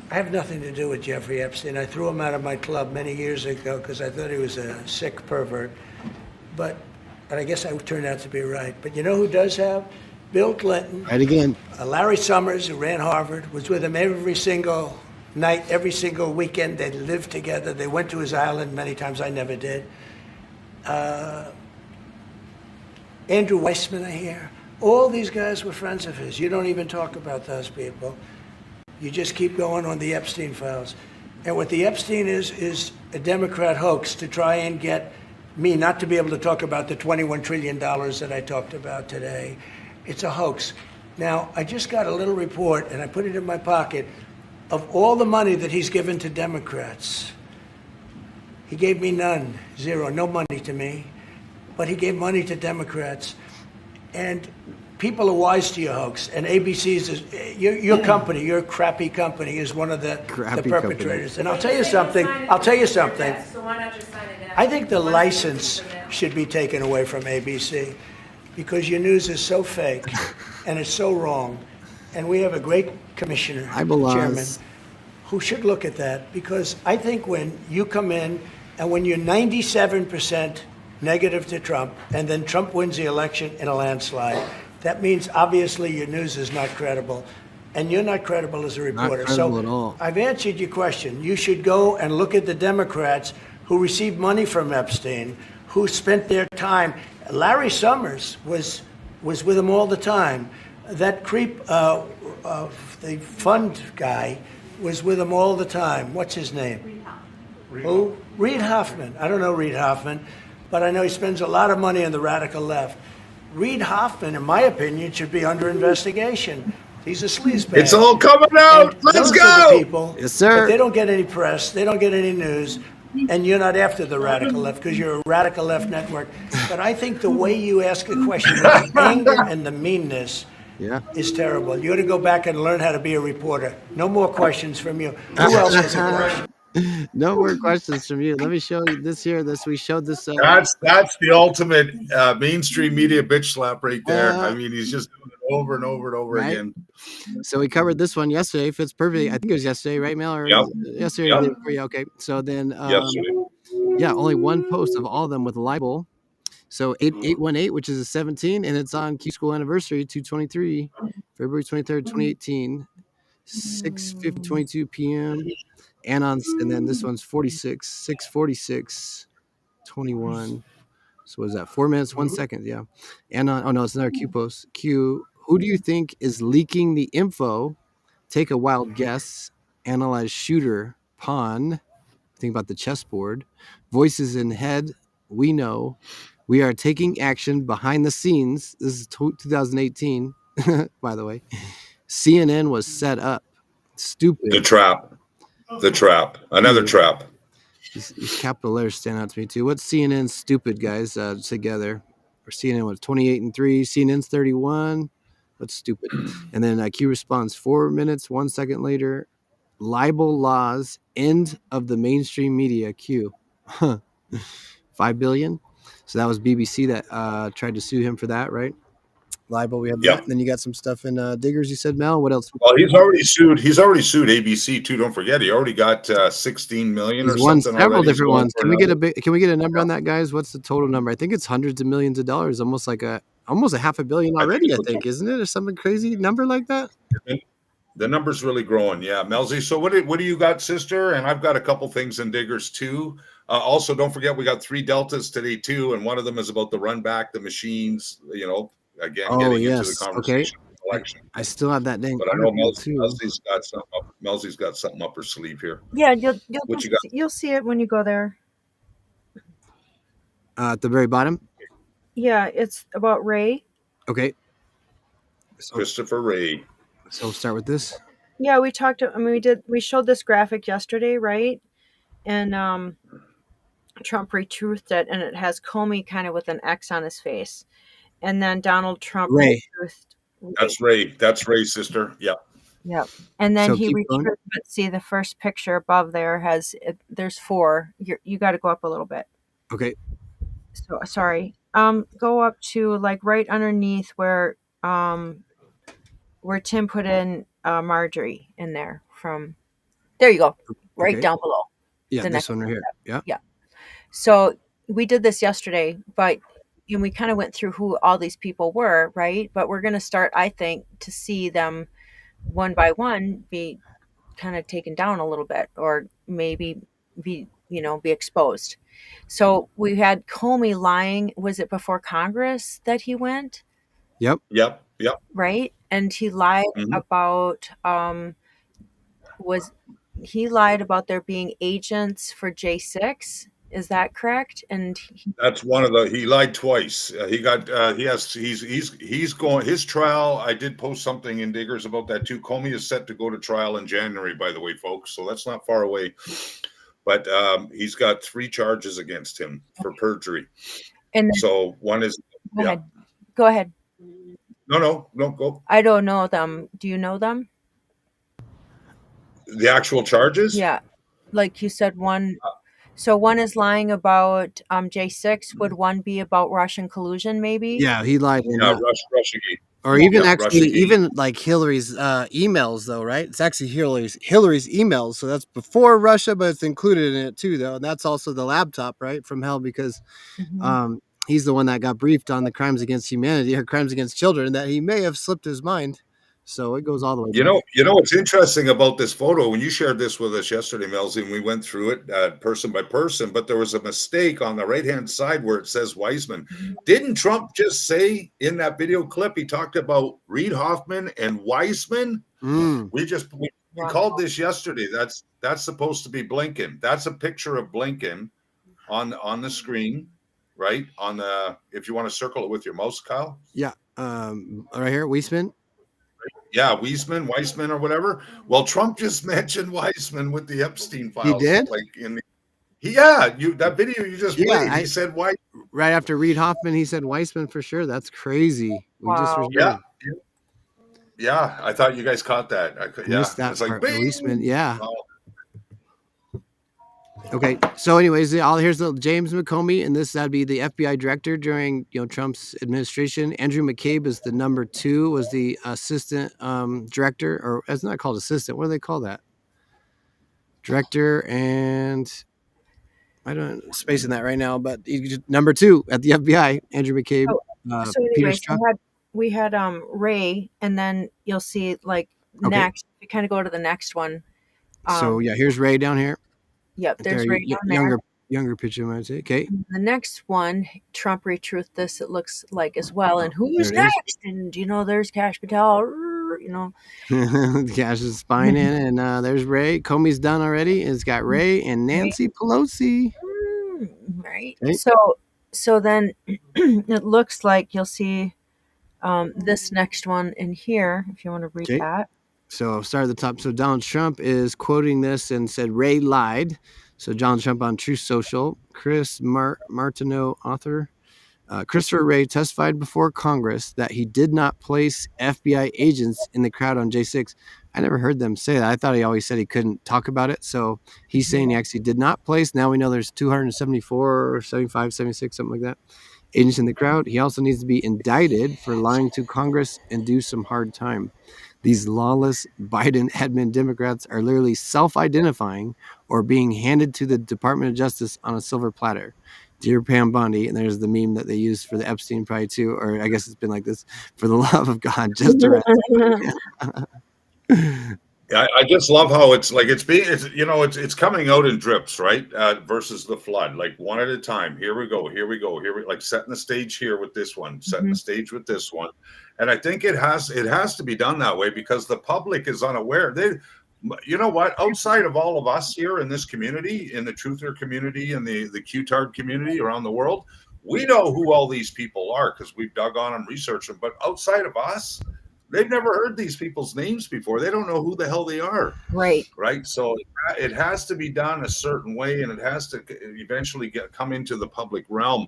I have nothing to do with Jeffrey Epstein. I threw him out of my club many years ago because I thought he was a sick pervert. But I guess I turned out to be right. But you know who does have? Bill Clinton. Right again. Larry Summers, who ran Harvard, was with him every single night, every single weekend. They lived together. They went to his island many times. I never did. Andrew Weissman, I hear. All these guys were friends of his. You don't even talk about those people. You just keep going on the Epstein files. And what the Epstein is a Democrat hoax to try and get me not to be able to talk about the $21 trillion that I talked about today. It's a hoax. Now, I just got a little report, and I put it in my pocket, of all the money that he's given to Democrats. He gave me none, zero, no money to me, but he gave money to Democrats. And people are wise to your hoax, and ABC's your company, your crappy company, is one of the perpetrators. And I'll tell you something. So why not just sign it now? I think the license should be taken away from ABC because your news is so fake and it's so wrong. And we have a great commissioner, chairman, who should look at that, because I think when you come in and when you're 97% negative to Trump, and then Trump wins the election in a landslide, that means obviously your news is not credible, and you're not credible as a reporter. Not credible at all. I've answered your question. You should go and look at the Democrats who received money from Epstein, who spent their time. Larry Summers was with him all the time. That creep, the fund guy, was with him all the time. What's his name? Who? Reid Hoffman. I don't know Reid Hoffman, but I know he spends a lot of money on the radical left. Reid Hoffman, in my opinion, should be under investigation. He's a sleazebag. It's all coming out. And Let's those go. are the people, yes, sir. But they don't get any press. They don't get any news. And you're not after the radical left because you're a radical left network. But I think the way you ask a question with the anger and the meanness is terrible. You ought to go back and learn how to be a reporter. No more questions from you. Who else has a question? No more questions from you. Let me show you this here. We showed this. That's the ultimate mainstream media bitch slap right there. I mean, he's just doing it over and over and over again. So we covered this one yesterday. Fits perfectly. I think it was yesterday, right, Mel? Or yesterday. Yep. Yeah, okay. So then, Yesterday. yeah, only one post of all of them with libel. So 8818, which is a 17, and it's on Q School Anniversary 223, February 23rd, 2018, 6:22 p.m. And then this one's 46, 6:46, 21. So what is that? 4 minutes, 1 second. Yeah. And on, oh no, it's another Q post. Q, who do you think is leaking the info? Take a wild guess. Analyze shooter, pawn. Think about the chessboard. Voices in head. We know. We are taking action behind the scenes. This is 2018, by the way. CNN was set up. Stupid. The trap. Another trap. These capital letters stand out to me too. What's CNN's stupid, guys, together? Or CNN was 28 and 3. CNN's 31. What's stupid? And then Q responds 4 minutes, 1 second later. Libel laws, end of the mainstream media. Q. 5 billion. So that was BBC that tried to sue him for that, right? Libel, we had that. And then you got some stuff in Diggers, you said, Mel. What else? Well, he's already sued ABC too. Don't forget, he already got 16 million or won something. Several different ones. Can we get a number on that, guys? What's the total number? I think it's hundreds of millions of dollars, almost a $500 million already. I think, isn't it, or something crazy number like that? The number's really growing. Yeah, Melzie. So what do you got, sister? And I've got a couple things in Diggers too. Also, don't forget we got 3 deltas today too, and one of them is about the run back, the machines. You know. Again, getting into the conversation election. I still have that dang. But I know Melzie's got something up. Melzie's got something up her sleeve here. Yeah, you'll see it when you go there. At the very bottom. Yeah, it's about Ray. Okay. So, Christopher Ray. So we'll start with this. Yeah, we talked. I mean, we showed this graphic yesterday, right? And Trump retruthed it, and it has Comey kind of with an X on his face. And then Donald Trump. Ray. That's Ray. That's Ray, sister. Yep. Yep. And then he retruthed. But see, the first picture above there there's 4. You got to go up a little bit. Okay. So sorry. Go up to like right underneath where Tim put in Marjorie in there from There you go. Right Okay. down below. Yeah, The this next one right here. Yeah. Yeah. So we did this yesterday, but and we kind of went through who all these people were, right? But we're going to start, I think, to see them one by one be kind of taken down a little bit, or maybe be exposed. So we had Comey lying. Was it before Congress that he went? Yep. Right? And he lied Mhm. about he lied about there being agents for J6. Is that correct? And That's one of the. He lied twice. He got. He's going. His trial. I did post something in Diggers about that too. Comey is set to go to trial in January, by the way, folks. So that's not far away. But he's got 3 charges against him for perjury. And then, so one is. Go ahead. No, go. I don't know them. Do you know them? The actual charges? Yeah. Like you said, one. So one is lying about J6. Would one be about Russian collusion, maybe? Yeah, he lied. Yeah, Russiagate. Or even Yeah, actually, Russiagate. even like Hillary's emails, though, right? It's actually Hillary's emails, so that's before Russia, but it's included in it too, though. And that's also the laptop, right, from hell, because he's the one that got briefed on the crimes against humanity or crimes against children that he may have slipped his mind. So it goes all the way. You know what's interesting about this photo, when you shared this with us yesterday, Melzie, and we went through it person by person, but there was a mistake on the right-hand side where it says Weissman. Didn't Trump just say in that video clip, he talked about Reid Hoffman and Weissman? We called this yesterday. That's supposed to be Blinken. That's a picture of Blinken on the screen, right? If you want to circle it with your mouse, Kyle. Yeah. Right here, Weissman. Yeah, Weissman or whatever. Well, Trump just mentioned Weissman with the Epstein files. He did? That video you just played. He said Weissman. Right after Reid Hoffman, he said Weissman for sure. That's crazy. Yeah, I thought you guys caught that. Missed that it's like part. Weissman, yeah. Okay, so anyways, here's the James McComey, and that'd be the FBI director during Trump's administration. Andrew McCabe is the number 2, was the assistant director, or it's not called assistant. What do they call that? Director, and I don't spacing that right now, but number 2 at the FBI, Andrew McCabe. So anyways, we had Ray, and then you'll see next. You kind of go to the next one. So yeah, here's Ray down here. Yep, there's Ray down there. Younger picture, I might say. Okay. The next one, Trump retruthed this, it looks like as well. And who's next? And there's Kash Patel. Kash is spying in, and there's Ray. Comey's done already. It's got Ray and Nancy Pelosi. Right. Okay. So then it looks like you'll see this next one in here, if you want to read that. So I'll start at the top. So Donald Trump is quoting this and said, Ray lied. So Donald Trump on Truth Social. Chris Martineau, author. Christopher Wray testified before Congress that he did not place FBI agents in the crowd on J6. I never heard them say that. I thought he always said he couldn't talk about it. So he's saying he actually did not place. Now we know there's 274 or 75, 76, something like that, agents in the crowd. He also needs to be indicted for lying to Congress and do some hard time. These lawless Biden admin Democrats are literally self-identifying or being handed to the Department of Justice on a silver platter. Dear Pam Bondi, and there's the meme that they used for the Epstein probably too, or I guess it's been like this, for the love of God, just arrest. I just love how it's coming out in drips, right? Versus the flood, like one at a time. Here we go, like setting the stage here with this one, setting the stage with this one. And I think it has to be done that way because the public is unaware. You know what? Outside of all of us here in this community, in the truther community and the Q-tard community around the world, we know who all these people are because we've dug on and researched them. But outside of us, they've never heard these people's names before. They don't know who the hell they are. Right. So it has to be done a certain way, and it has to eventually come into the public realm.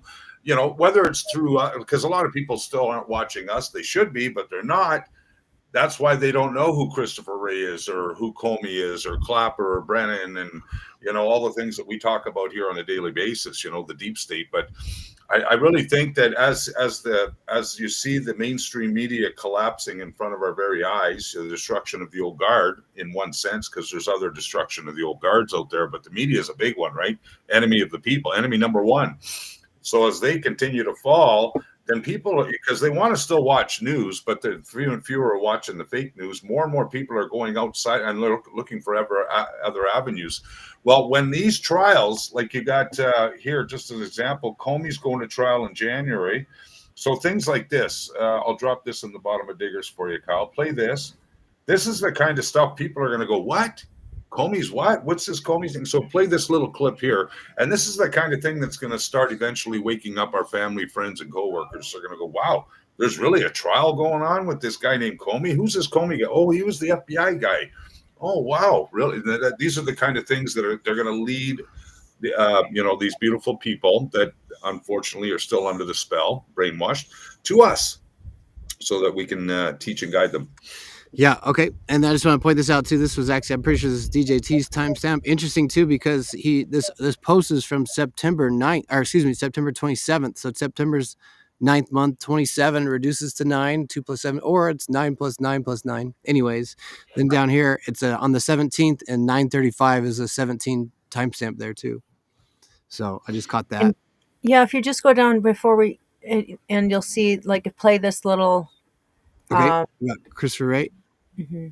Whether it's through, because a lot of people still aren't watching us. They should be, but they're not. That's why they don't know who Christopher Wray is or who Comey is or Clapper or Brennan and, all the things that we talk about here on a daily basis, the deep state. But I really think that as you see the mainstream media collapsing in front of our very eyes, the destruction of the old guard in one sense, because there's other destruction of the old guards out there, but the media is a big one, right? Enemy of the people, enemy number one. So as they continue to fall, then people, because they want to still watch news, but the fewer and fewer are watching the fake news. More and more people are going outside and looking for other avenues. Well, when these trials, like you got here, just as an example, Comey's going to trial in January. So things like this, I'll drop this in the bottom of Diggers for you, Kyle. Play this. This is the kind of stuff people are going to go, what? Comey's what? What's this Comey thing? So play this little clip here. And this is the kind of thing that's going to start eventually waking up our family, friends, and coworkers. They're going to go, wow, there's really a trial going on with this guy named Comey. Who's this Comey guy? Oh, he was the FBI guy. Oh, wow, really? These are the kind of things that they're going to lead, these beautiful people that unfortunately are still under the spell, brainwashed, to us so that we can teach and guide them. Yeah, okay. And I just want to point this out too. This was actually, I'm pretty sure this is DJT's timestamp. Interesting too, because this post is from September 27th. So September's 9th month, 27 reduces to 9, 2 plus 7, or it's 9 plus 9 plus 9. Anyways, then down here, it's on the 17th, and 9:35 is a 17 timestamp there too. So I just caught that. And, yeah, if you just go down and you'll see, like, play this little. Okay, we got Christopher Wray. Mm-hmm.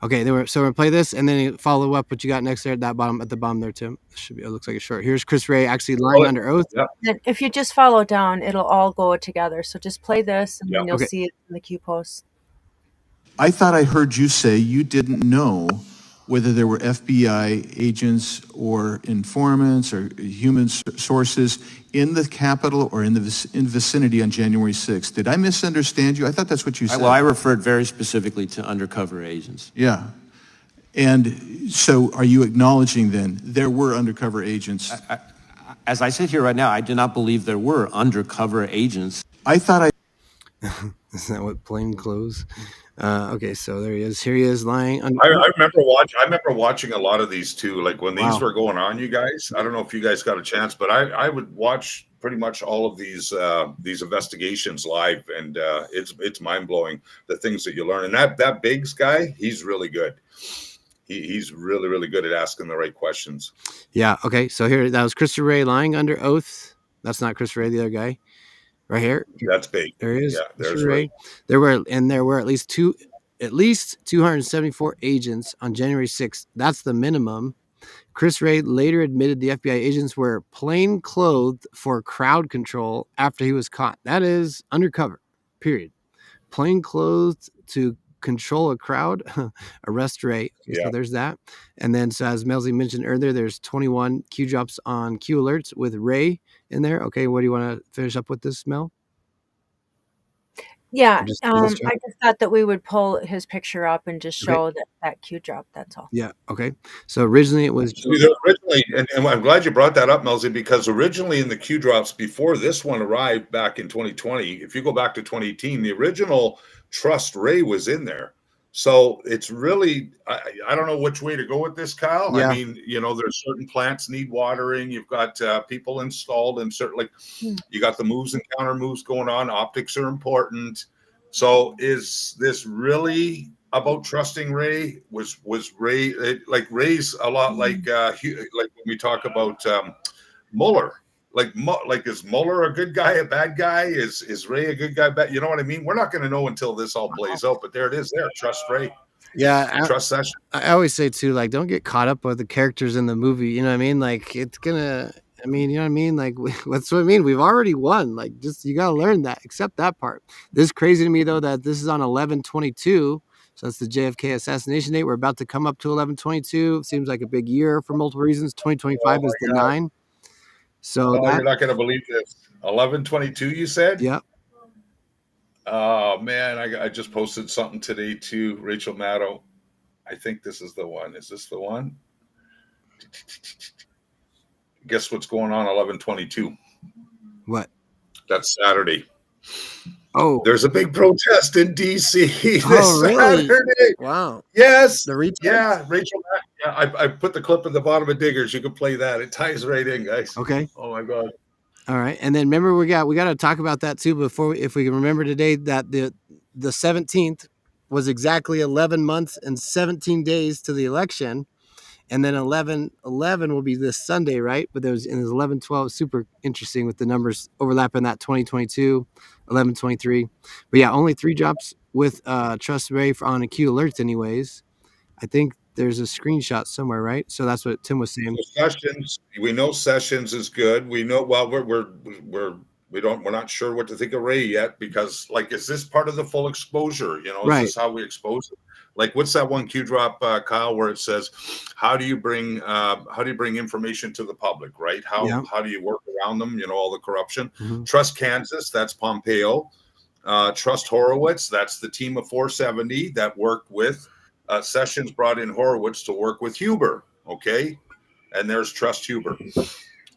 Okay, so we're gonna play this and then follow up what you got next there at the bottom there, Tim. It looks like a short. Here's Chris Wray actually lying under oath. Yeah. And if you just follow down, it'll all go together. So just play this, and then you'll see it in the Q post. I thought I heard you say you didn't know whether there were FBI agents or informants or human sources in the Capitol or in the vicinity on January 6th. Did I misunderstand you? I thought that's what you said. Well, I referred very specifically to undercover agents. Yeah. And so are you acknowledging then there were undercover agents? As I sit here right now, I do not believe there were undercover agents. I thought Isn't that what plain clothes? Okay, so there he is. Here he is lying. I remember watching a lot of these too. Like when these were going on, you guys. I don't know if you guys got a chance, but I would watch pretty much all of these investigations live, and it's mind blowing the things that you learn. And that Biggs guy, he's really good. He's really, really good at asking the right questions. Yeah. Okay. So here, that was Christopher Wray lying under oath. That's not Christopher Wray, the other guy. Right here. That's big. There he is. Yeah, there's Ray. There were at least 274 agents on January 6th. That's the minimum. Chris Wray later admitted the FBI agents were plain clothed for crowd control after he was caught. That is undercover. Period. Plain clothed to control a crowd. Arrest Ray. Okay, so there's that. And then, so as Melzie mentioned earlier, there's 21 Q drops on Q alerts with Ray in there. Okay, what do you want to finish up with this, Mel? Yeah, I just thought that we would pull his picture up and just show that Q drop. That's all. Yeah. Okay. So originally it was and I'm glad you brought that up, Melzie, because originally in the Q drops before this one arrived back in 2020, if you go back to 2018, the original Trust Ray was in there. So it's really, I don't know which way to go with this, Kyle. Yeah. I mean, there's certain plants need watering. You've got people installed in certain, you got the moves and counter moves going on. Optics are important. So is this really about trusting Ray? Was Ray, Ray's a lot like when we talk about Mueller. Like is Mueller a good guy, a bad guy? Is Ray a good guy? Bad? You know what I mean? We're not going to know until this all plays out. But there it is. There, trust Ray. Yeah, trust session. I always say too, like, don't get caught up with the characters in the movie. You know what I mean? Like, it's gonna. I mean, you know what I mean? Like, that's what I mean. We've already won. Like, just you gotta learn that. Accept that part. This is crazy to me though that this is on 11/22. So that's the JFK assassination date. We're about to come up to 11/22. Seems like a big year for multiple reasons. 2025 is the 9. So you're not going to believe this. 11/22, you said? Yep. Oh man, I just posted something today too, Rachel Maddow. I think this is the one. Is this the one? Guess what's going on 11/22? What? That's Saturday. Oh, there's a big protest in DC this really? Saturday. Wow. Yes. The yeah, Rachel. Yeah, I put the clip at the bottom of Diggers. You can play that. It ties right in, guys. Okay. Oh my God. All right, and then remember we got to talk about that too before if we can remember today that the 17th was exactly 11 months and 17 days to the election, and then 11/11 will be this Sunday, right? But there's 11/12 super interesting with the numbers overlapping that 2022, 11/23. But yeah, only 3 drops with Trust Ray on a Q alerts anyways. I think there's a screenshot somewhere, right? So that's what Tim was saying. So Sessions, we know Sessions is good. We know we're not sure what to think of Ray yet because is this part of the full exposure? Is this how we expose it? Like what's that one Q drop, Kyle, where it says, how do you bring information to the public, right? How do you work around them? All the corruption. Mm-hmm. Trust Kansas, that's Pompeo. Trust Horowitz, that's the team of 470 that worked with Sessions brought in Horowitz to work with Huber. Okay. And there's Trust Huber.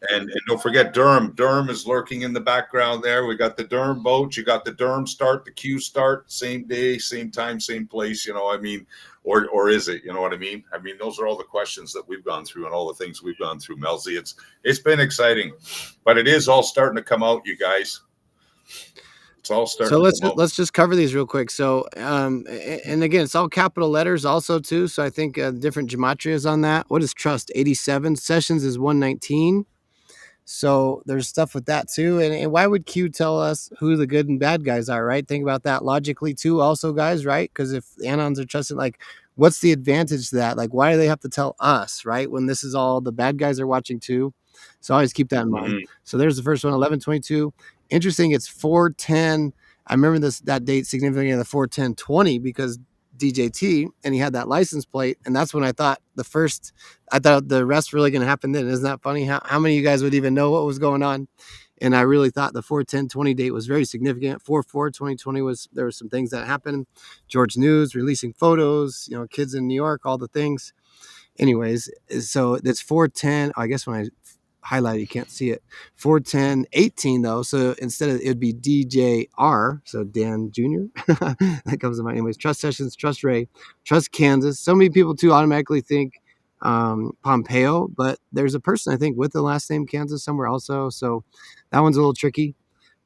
And don't forget Durham. Durham is lurking in the background there. We got the Durham vote. You got the Durham start, the Q start, same day, same time, same place. Or is it? You know what I mean? I mean, those are all the questions that we've gone through and all the things we've gone through, Melzie. It's been exciting, but it is all starting to come out, you guys. It's all starting. So let's just cover these real quick. So and again, it's all capital letters also too. So I think different gematrias on that. What is Trust? 87. Sessions is 119. So there's stuff with that too. And why would Q tell us who the good and bad guys are, right? Think about that logically too also, guys, right? Because if Anons are trusted, what's the advantage to that? Why do they have to tell us, right? When this is all the bad guys are watching too. So always keep that in mind. Mm-hmm. So there's the first one, 11/22. Interesting, it's 4/10. I remember that date significantly, the 4/10/20 because DJT, and he had that license plate, and that's when I thought the rest really going to happen then. Isn't that funny? How many of you guys would even know what was going on? And I really thought the 4/10/20 date was very significant. 4/4/2020 there were some things that happened. George News releasing photos, kids in New York, all the things. Anyways, so that's 4/10. I guess when I highlight, you can't see it. 4/10/18 though. So instead of it'd be DJR, so Dan Jr. That comes to mind. Anyways, Trust Sessions, Trust Ray, Trust Kansas. So many people too automatically think Pompeo, but there's a person I think with the last name Kansas somewhere also. So that one's a little tricky.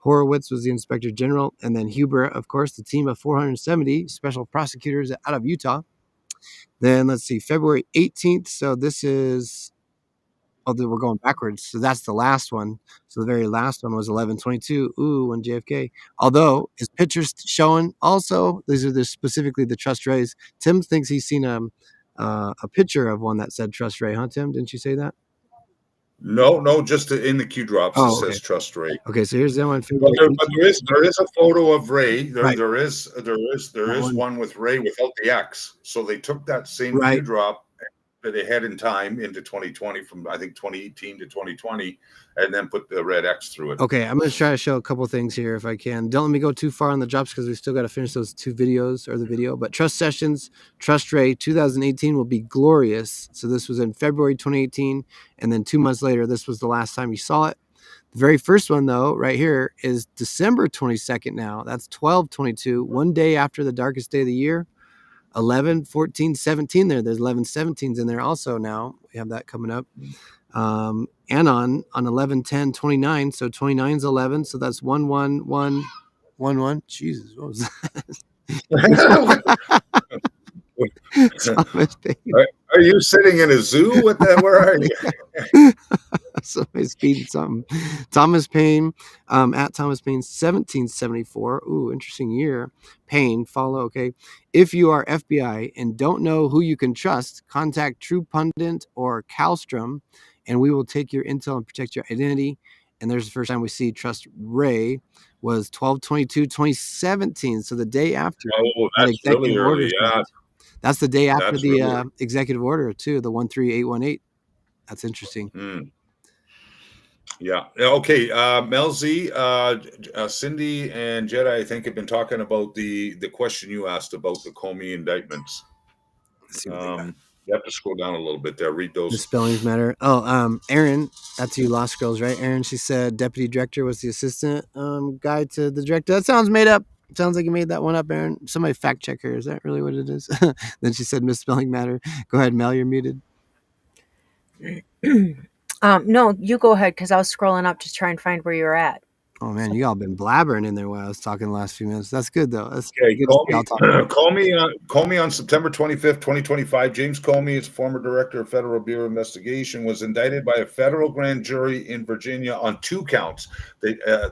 Horowitz was the inspector general, and then Huber, of course, the team of 470 special prosecutors out of Utah. Then let's see, February 18th. So this is. Oh, we're going backwards. So that's the last one. So the very last one was 11/22. Ooh, when JFK. Although his pictures showing also, these are specifically the Trust Rays. Tim thinks he's seen a picture of one that said Trust Ray, huh, Tim? Didn't you say that? No, just in the Q drops it says Trust Ray. Okay, so here's the one. But there is a photo of Ray. There is one with Ray without the X. So they took that same Q drop that they had in time into 2020 from I think 2018 to 2020, and then put the red X through it. Okay, I'm going to try to show a couple things here if I can. Don't let me go too far on the drops because we still got to finish those 2 videos or the video. But Trust Sessions, Trust Ray, 2018 will be glorious. So this was in February 2018, and then 2 months later, this was the last time you saw it. The very first one, though, right here is December 22nd now. That's 12/22, one day after the darkest day of the year. 11/14/17 there. There's 11/17s in there also now. We have that coming up. Anon on 11/10/29. So 29's 11. So that's 1/1/1/1/1. Jesus, what was that? Are you sitting in a zoo? Where are you? Somebody's feeding something. Thomas Paine, at Thomas Paine, 1774. Ooh, interesting year. Paine, follow. Okay. If you are FBI and don't know who you can trust, contact True Pundit or Calstrom, and we will take your intel and protect your identity. And there's the first time we see Trust Ray was 12/22/2017. So the day after. Oh, that's really early. Yeah. That's the day after the executive order too, the 13818. That's interesting. Yeah. Okay. Melzie, Cindy, and Jedi, I think, have been talking about the question you asked about the Comey indictments. You have to scroll down a little bit there. Read those. The spellings matter. Oh, Aaron, that's you, Lost Girls, right? Aaron, she said deputy director was the assistant guy to the director. That sounds made up. Sounds like you made that one up, Aaron. Somebody fact check her. Is that really what it is? Then she said misspelling matter. Go ahead, Mel, you're muted. No, you go ahead because I was scrolling up to try and find where you're at. Oh man, you all been blabbering in there while I was talking the last few minutes. That's good though. That's Okay, good to see y'all talking. call me on September 25th, 2025. James Comey, is former director of Federal Bureau of Investigation, was indicted by a federal grand jury in Virginia on 2 counts. I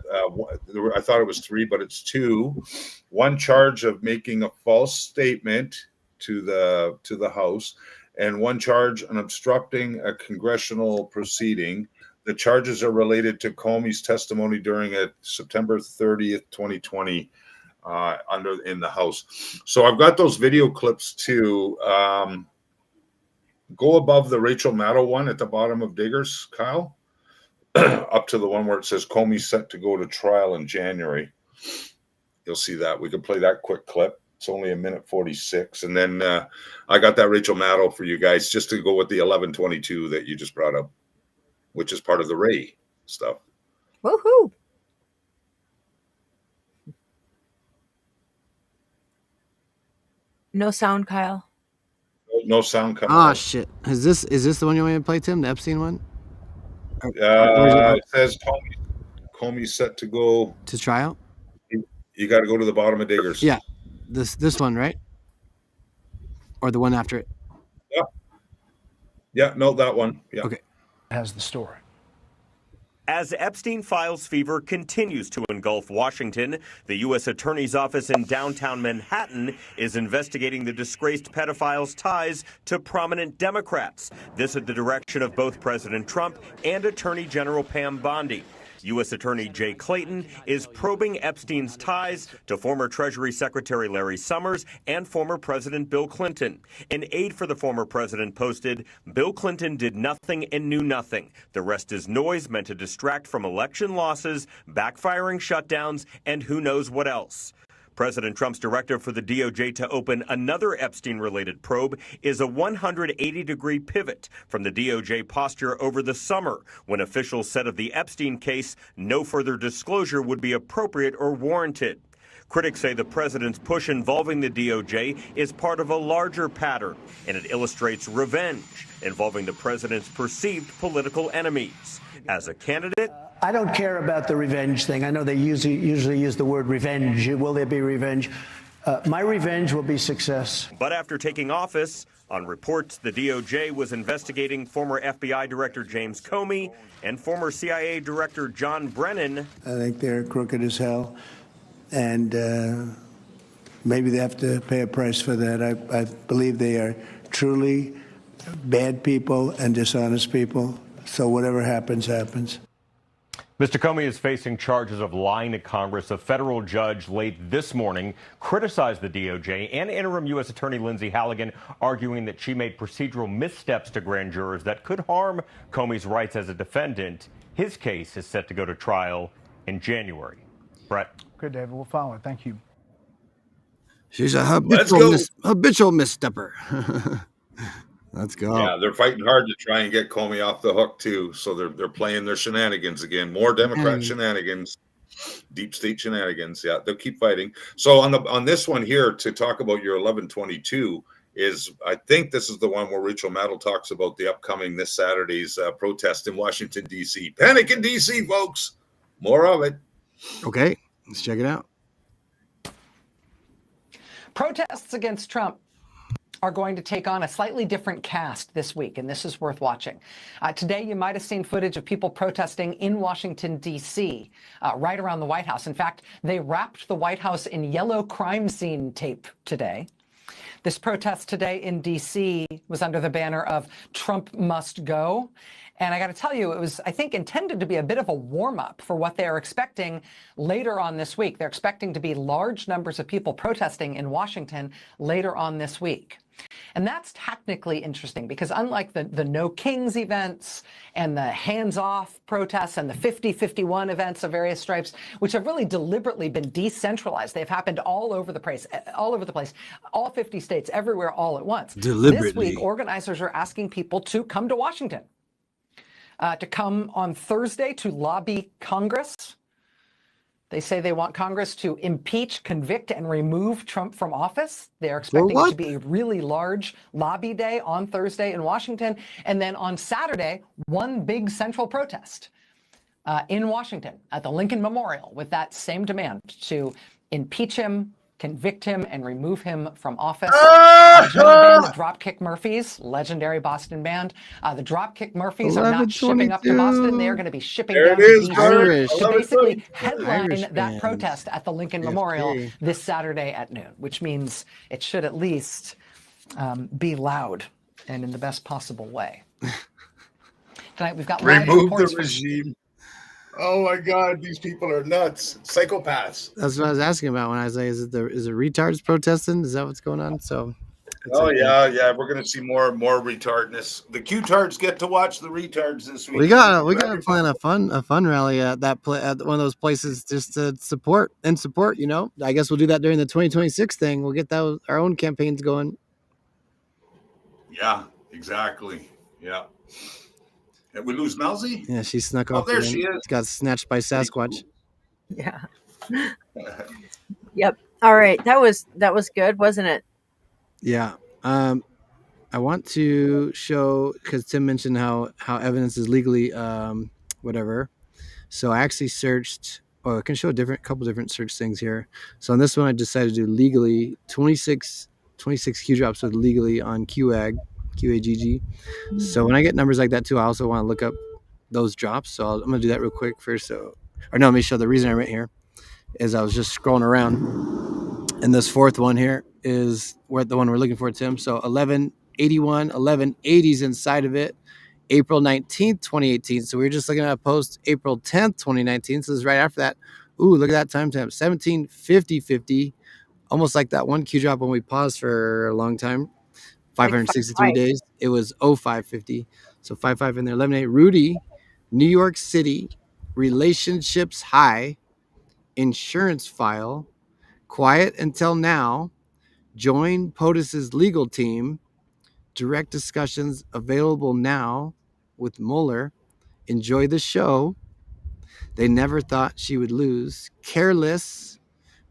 thought it was 3, but it's 2. One charge of making a false statement to the House, and one charge on obstructing a congressional proceeding. The charges are related to Comey's testimony during a September 30th, 2020 in the House. So I've got those video clips too. Go above the Rachel Maddow one at the bottom of Diggers, Kyle, up to the one where it says Comey's set to go to trial in January. You'll see that. We can play that quick clip. It's only 1:46. And then I got that Rachel Maddow for you guys just to go with the 1122 that you just brought up, which is part of the Ray stuff. Woohoo! No sound, Kyle. No sound coming. Oh shit! Is this the one you want me to play, Tim? The Epstein one? It says Comey's set to go to trial. You got to go to the bottom of Diggers. Yeah, this one, right? Or the one after it? Yeah, no, that one. Yeah. Okay. Has the story. As Epstein files fever continues to engulf Washington, the U.S. Attorney's Office in downtown Manhattan is investigating the disgraced pedophile's ties to prominent Democrats. This at the direction of both President Trump and Attorney General Pam Bondi. U.S. Attorney Jay Clayton is probing Epstein's ties to former Treasury Secretary Larry Summers and former President Bill Clinton. An aide for the former president posted, "Bill Clinton did nothing and knew nothing. The rest is noise meant to distract from election losses, backfiring shutdowns, and who knows what else." President Trump's directive for the DOJ to open another Epstein-related probe is a 180-degree pivot from the DOJ posture over the summer, when officials said of the Epstein case, no further disclosure would be appropriate or warranted. Critics say the president's push involving the DOJ is part of a larger pattern, and it illustrates revenge involving the president's perceived political enemies. As a candidate, I don't care about the revenge thing. I know they usually use the word revenge. Will there be revenge? My revenge will be success. But after taking office, on reports the DOJ was investigating former FBI Director James Comey and former CIA Director John Brennan. I think they're crooked as hell, and maybe they have to pay a price for that. I believe they are truly bad people and dishonest people, so whatever happens, happens. Mr. Comey is facing charges of lying to Congress. A federal judge late this morning criticized the DOJ and interim U.S. Attorney Lindsay Halligan, arguing that she made procedural missteps to grand jurors that could harm Comey's rights as a defendant. His case is set to go to trial in January. Brett. Good, David. We'll follow it. Thank you. She's a habitual misstepper. Let's go. Yeah, they're fighting hard to try and get Comey off the hook too. So they're playing their shenanigans again. More Democrat shenanigans, deep state shenanigans. Yeah, they'll keep fighting. So on this one here, to talk about your 1122 is, I think this is the one where Rachel Maddow talks about the upcoming this Saturday's protest in Washington D.C. Panic in D.C., folks. More of it. Okay, let's check it out. Protests against Trump are going to take on a slightly different cast this week, and this is worth watching. Today, you might have seen footage of people protesting in Washington, D.C., right around the White House. In fact, they wrapped the White House in yellow crime scene tape today. This protest today in D.C. was under the banner of Trump Must Go. And I got to tell you, it was, I think, intended to be a bit of a warm-up for what they are expecting later on this week. They're expecting to be large numbers of people protesting in Washington later on this week. And that's technically interesting because unlike the No Kings events and the hands-off protests and the 50-51 events of various stripes, which have really deliberately been decentralized, they've happened all over the place, all 50 states, everywhere, all at once. Deliberately. This week, organizers are asking people to come to Washington, to come on Thursday to lobby Congress. They say they want Congress to impeach, convict, and remove Trump from office. They're expecting it to be a really large lobby day on Thursday in Washington. And then on Saturday, one big central protest in Washington at the Lincoln Memorial with that same demand to impeach him, convict him, and remove him from office. Do you know the band, the Dropkick Murphys, legendary Boston band? The Dropkick Murphys are not shipping up to Boston. They are going to be shipping down to D.C. to basically headline that protest at the Lincoln Memorial this Saturday at noon, which means it should at least be loud and in the best possible way. Tonight we've got live Remove reports the regime. Oh my God, these people are nuts, psychopaths. That's what I was asking about when I was like, is it retards protesting? Is that what's going on? So. Oh yeah, we're gonna see more retardness. The Q-tards get to watch the retards this week. We got to plan a fun rally at at one of those places just to support. You know, I guess we'll do that during the 2026 thing. We'll get our own campaigns going. Yeah, exactly. Yeah. Did we lose Melzie? Yeah, she snuck off. There she is. Got snatched by Sasquatch. Yeah. Yep. All right. That was good, wasn't it? Yeah. I want to show, because Tim mentioned how evidence is legally whatever. So I actually searched. I can show a couple different search things here. So on this one, I decided to do legally 26 Q drops with legally on QAGG. So when I get numbers like that too, I also want to look up those drops. So I'm going to do that real quick first. Let me show the reason I went here is I was just scrolling around, and this fourth one here is the one we're looking for, Tim. So 1181, 1180s inside of it, April 19th, 2018. So we were just looking at a post April 10th, 2019. So this is right after that. Ooh, look at that timestamp, 1750, almost like that one Q drop when we paused for a long time. 563 days. It was 0550. So 55 in there. 11-8. Rudy, New York City, relationships high, insurance file, quiet until now, join POTUS's legal team, direct discussions available now with Mueller, enjoy the show, they never thought she would lose, careless.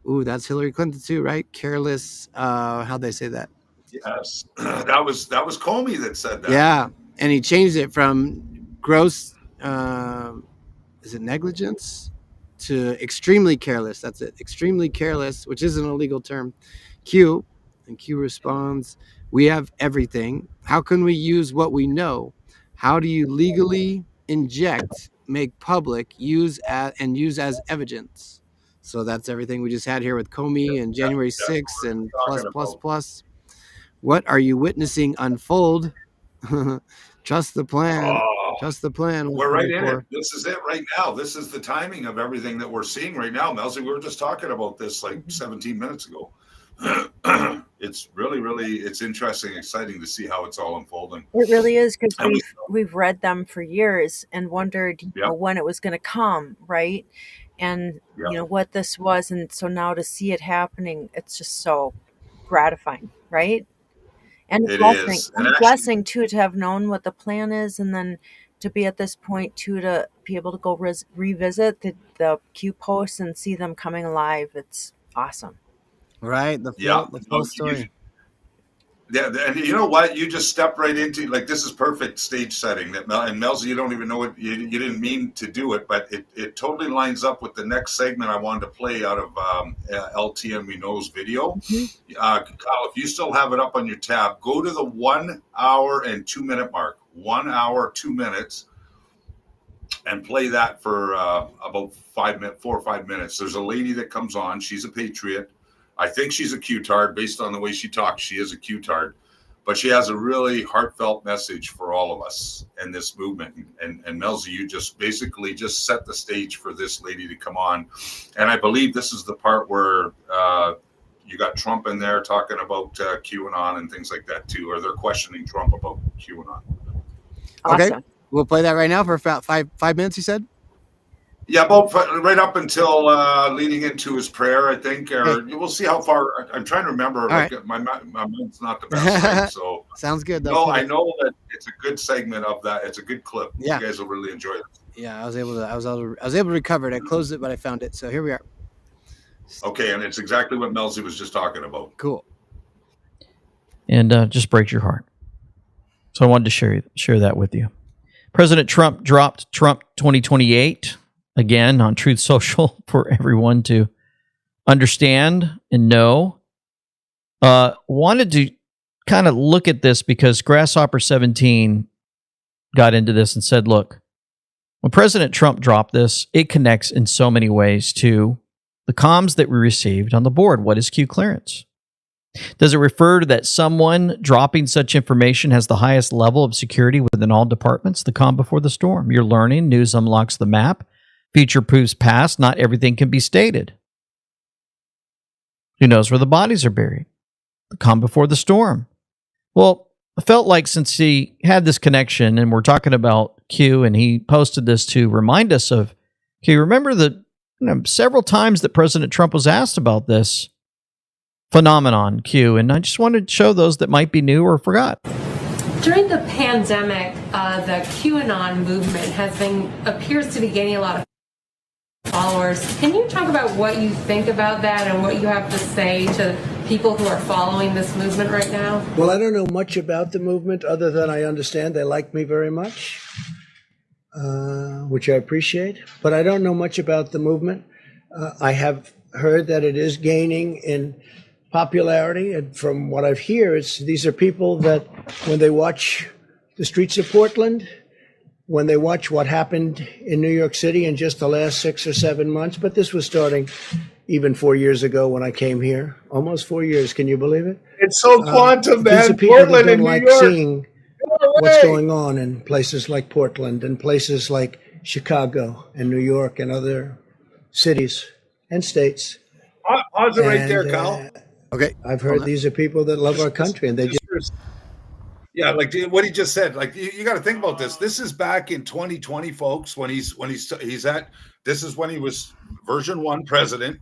Ooh, that's Hillary Clinton too, right? Careless. How'd they say that? Yes, that was Comey that said that. Yeah, and he changed it from gross, is it negligence, to extremely careless. That's it, extremely careless, which is an illegal term. Q, and Q responds, "We have everything. How can we use what we know? How do you legally inject, make public, use as evidence?" So that's everything we just had here with Comey and January 6th and plus. What are you witnessing unfold? Trust the plan. Trust the plan. We're right in it. This is it right now. This is the timing of everything that we're seeing right now. Melzie, we were just talking about this like 17 minutes ago. It's really, it's interesting, exciting to see how it's all unfolding. It really is, because we've read them for years and wondered when it was going to come, right? And what this was, and so now to see it happening, it's just so gratifying, right? And it blessing, is. and blessing too, to have known what the plan is, and then to be at this point too, to be able to go revisit the Q posts and see them coming alive. It's awesome. Right. The full story. Yeah, and you know what? You just stepped right into, like, this is perfect stage setting. And Melzie, you don't even know it. You didn't mean to do it, but it totally lines up with the next segment I wanted to play out of LT and We Know's video. Mm-hmm. Kyle, if you still have it up on your tab, go to the 1 hour and 2 minute mark. 1 hour, 2 minutes, and play that for about 4 or 5 minutes. There's a lady that comes on. She's a patriot. I think she's a Q-tard based on the way she talks. She is a Q-tard, but she has a really heartfelt message for all of us in this movement. And Melzie, you just basically just set the stage for this lady to come on. And I believe this is the part where you got Trump in there talking about QAnon and things like that too, or they're questioning Trump about QAnon. Okay, we'll play that right now for about five minutes, you said? Yeah, about right up until leading into his prayer, I think. Or we'll see how far. I'm trying to remember. My mind's not the best, right? So sounds good. No, I know that it's a good segment of that. It's a good clip. Yeah. You guys will really enjoy it. Yeah, I was able to recover it. I closed it, but I found it. So here we are. Okay, and it's exactly what Melzie was just talking about. Cool. And just breaks your heart. So I wanted to share that with you. President Trump dropped Trump 2028 again on Truth Social for everyone to understand and know. Wanted to kind of look at this because Grasshopper 17 got into this and said, look, when President Trump dropped this, it connects in so many ways to the comms that we received on the board. What is Q clearance? Does it refer to that someone dropping such information has the highest level of security within all departments? The calm before the storm. You're learning. News unlocks the map. Future proves past. Not everything can be stated. Who knows where the bodies are buried? The calm before the storm. Well, I felt like since he had this connection and we're talking about Q and he posted this to remind us of Q, remember the several times that President Trump was asked about this phenomenon, Q, and I just wanted to show those that might be new or forgot. During the pandemic, the QAnon movement appears to be gaining a lot of followers. Can you talk about what you think about that and what you have to say to people who are following this movement right now? Well, I don't know much about the movement other than I understand they like me very much, which I appreciate. But I don't know much about the movement. I have heard that it is gaining in popularity, and from what I've heard, these are people that when they watch the streets of Portland, when they watch what happened in New York City in just the last 6 or 7 months, but this was starting even 4 years ago when I came here. Almost 4 years, can you believe it? It's so quantum, man. These are people Portland that and don't New like York. seeing what's going on in places like Portland and places like Chicago and New York and other cities and states. Pause it right there, Kyle. Okay. I've heard these are people that love our country, and they just. Yeah, like what he just said. Like you got to think about this. This is back in 2020, folks. When he's at. This is when he was version 1 president,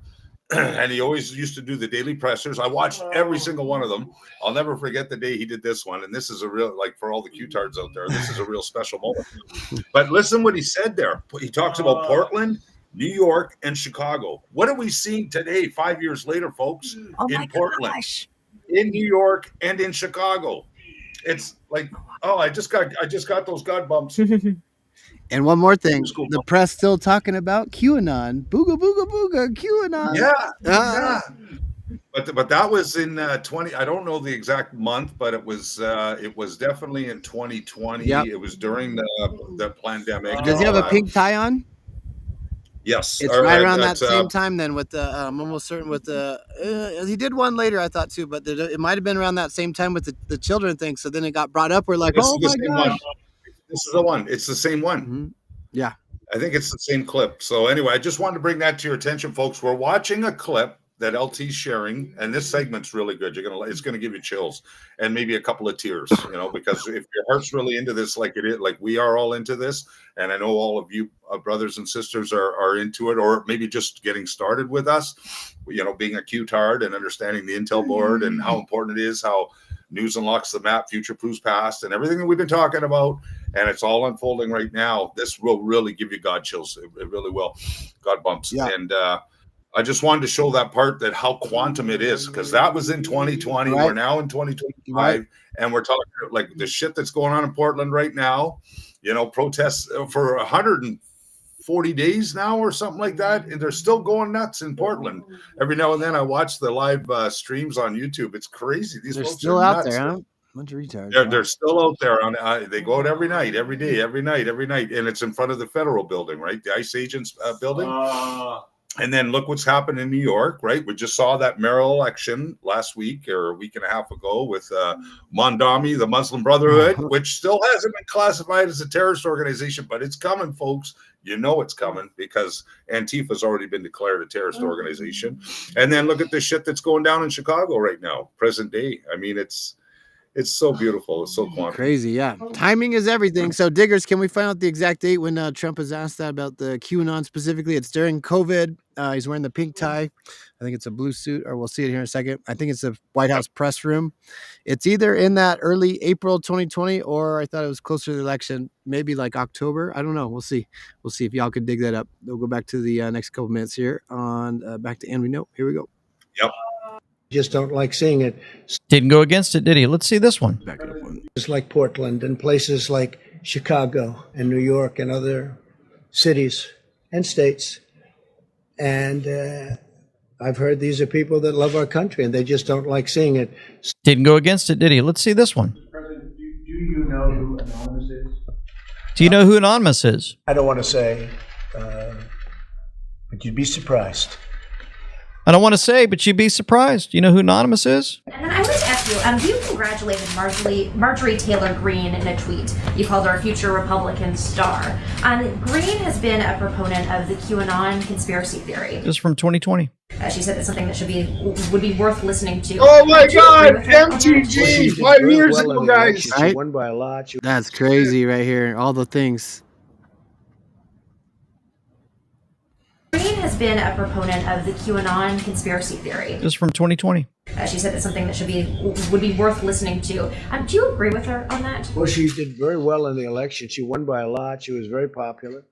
and he always used to do the daily pressers. I watched every single one of them. I'll never forget the day he did this one. And this is a real, like for all the Q-tards out there, this is a real special moment. But listen what he said there. He talks about Portland, New York, and Chicago. What are we seeing today, 5 years later, folks? In Portland, in New York, and in Chicago. It's like, oh, I just got those God bumps. And one more thing, the press still talking about QAnon. Booga, booga, booga, QAnon. Yeah. But that was in 20. I don't know the exact month, but it was definitely in 2020. Yep. It was during the pandemic. Does he have a pink tie on? Yes. It's right around that same time then with the, I'm almost certain with the, he did one later, I thought too, but it might have been around that same time with the children thing. So then it got brought up. We're like, oh my gosh. This is the one. It's the same one. Mm-hmm. Yeah. I think it's the same clip. So anyway, I just wanted to bring that to your attention, folks. We're watching a clip that LT's sharing, and this segment's really good. It's gonna give you chills and maybe a couple of tears, because if your heart's really into this, like it is, like we are all into this, and I know all of you brothers and sisters are into it, or maybe just getting started with us, being a Q-tard and understanding the Intel board and how important it is, how news unlocks the map, future proves past, and everything that we've been talking about, and it's all unfolding right now. This will really give you God chills. It really will. God bumps. Yeah. And I just wanted to show that part, that how quantum it is, because that was in 2020. Right. We're now in 2025, right. And we're talking like the shit that's going on in Portland right now. Protests for 140 days now or something like that, and they're still going nuts in Portland. Every now and then I watch the live streams on YouTube. It's crazy. These they're folks still are out nuts. there, huh? Bunch of retards. They're still out there. They go out every night, every day, every night, and it's in front of the federal building, right? The ICE agents building. And then look what's happened in New York, right? We just saw that mayoral election last week or a week and a half ago with Mondami, the Muslim Brotherhood, which still hasn't been classified as a terrorist organization, but it's coming, folks. It's coming because Antifa's already been declared a terrorist organization. And then look at the shit that's going down in Chicago right now, present day. I mean, it's so beautiful. It's so quantum. Crazy, yeah. Timing is everything. So, Diggers, can we find out the exact date when Trump was asked that about the QAnon specifically? It's during COVID. He's wearing the pink tie. I think it's a blue suit, or we'll see it here in a second. I think it's the White House press room. It's either in that early April 2020, or I thought it was closer to the election, maybe like October. I don't know. We'll see. We'll see if y'all could dig that up. We'll go back to the next couple minutes here on back to And We Know. Here we go. Yep. Just don't like seeing it. Didn't go against it, did he? Let's see this one. Just like Portland and places like Chicago and New York and other cities and states. And I've heard these are people that love our country and they just don't like seeing it. Didn't go against it, did he? Let's see this one. President, do you know who Anonymous is? Do you know who Anonymous is? I don't want to say, but you'd be surprised. I don't want to say, but you'd be surprised. You know who Anonymous is? And then I wanted to ask you, you congratulated Marjorie Taylor Greene in a tweet. You called her a future Republican star. Greene has been a proponent of the QAnon conspiracy theory. This is from 2020. She said it's something that would be worth listening to. Oh my God, MTG, 5 years ago, guys. She won by a lot. That's crazy right here. All the things. Greene has been a proponent of the QAnon conspiracy theory. This is from 2020. She said it's something that would be worth listening to. Do you agree with her on that? Well, she did very well in the election. She won by a lot. She was very popular.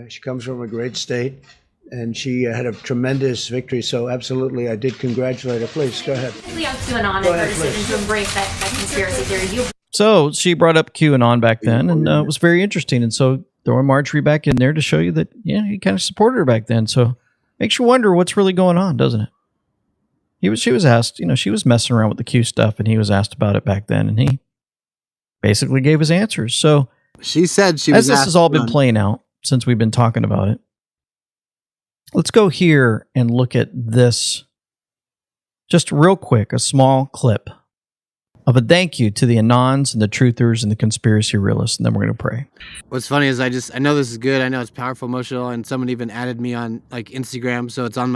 She comes from a great state, and she had a tremendous victory. So, absolutely, I did congratulate her. Please, go ahead. On QAnon and her decision to embrace that conspiracy theory. So she brought up QAnon back then, and it was very interesting. And so throwing Marjorie back in there to show you that, yeah, he kind of supported her back then. So makes you wonder what's really going on, doesn't it? She was asked, she was messing around with the Q stuff, and he was asked about it back then, and he basically gave his answers. So she said she was as this has all been playing out since we've been talking about it, let's go here and look at this just real quick, a small clip of a thank you to the Anons and the truthers and the conspiracy realists, and then we're going to pray. What's funny is I know this is good. I know it's powerful, emotional, and someone even added me on like Instagram, so it's on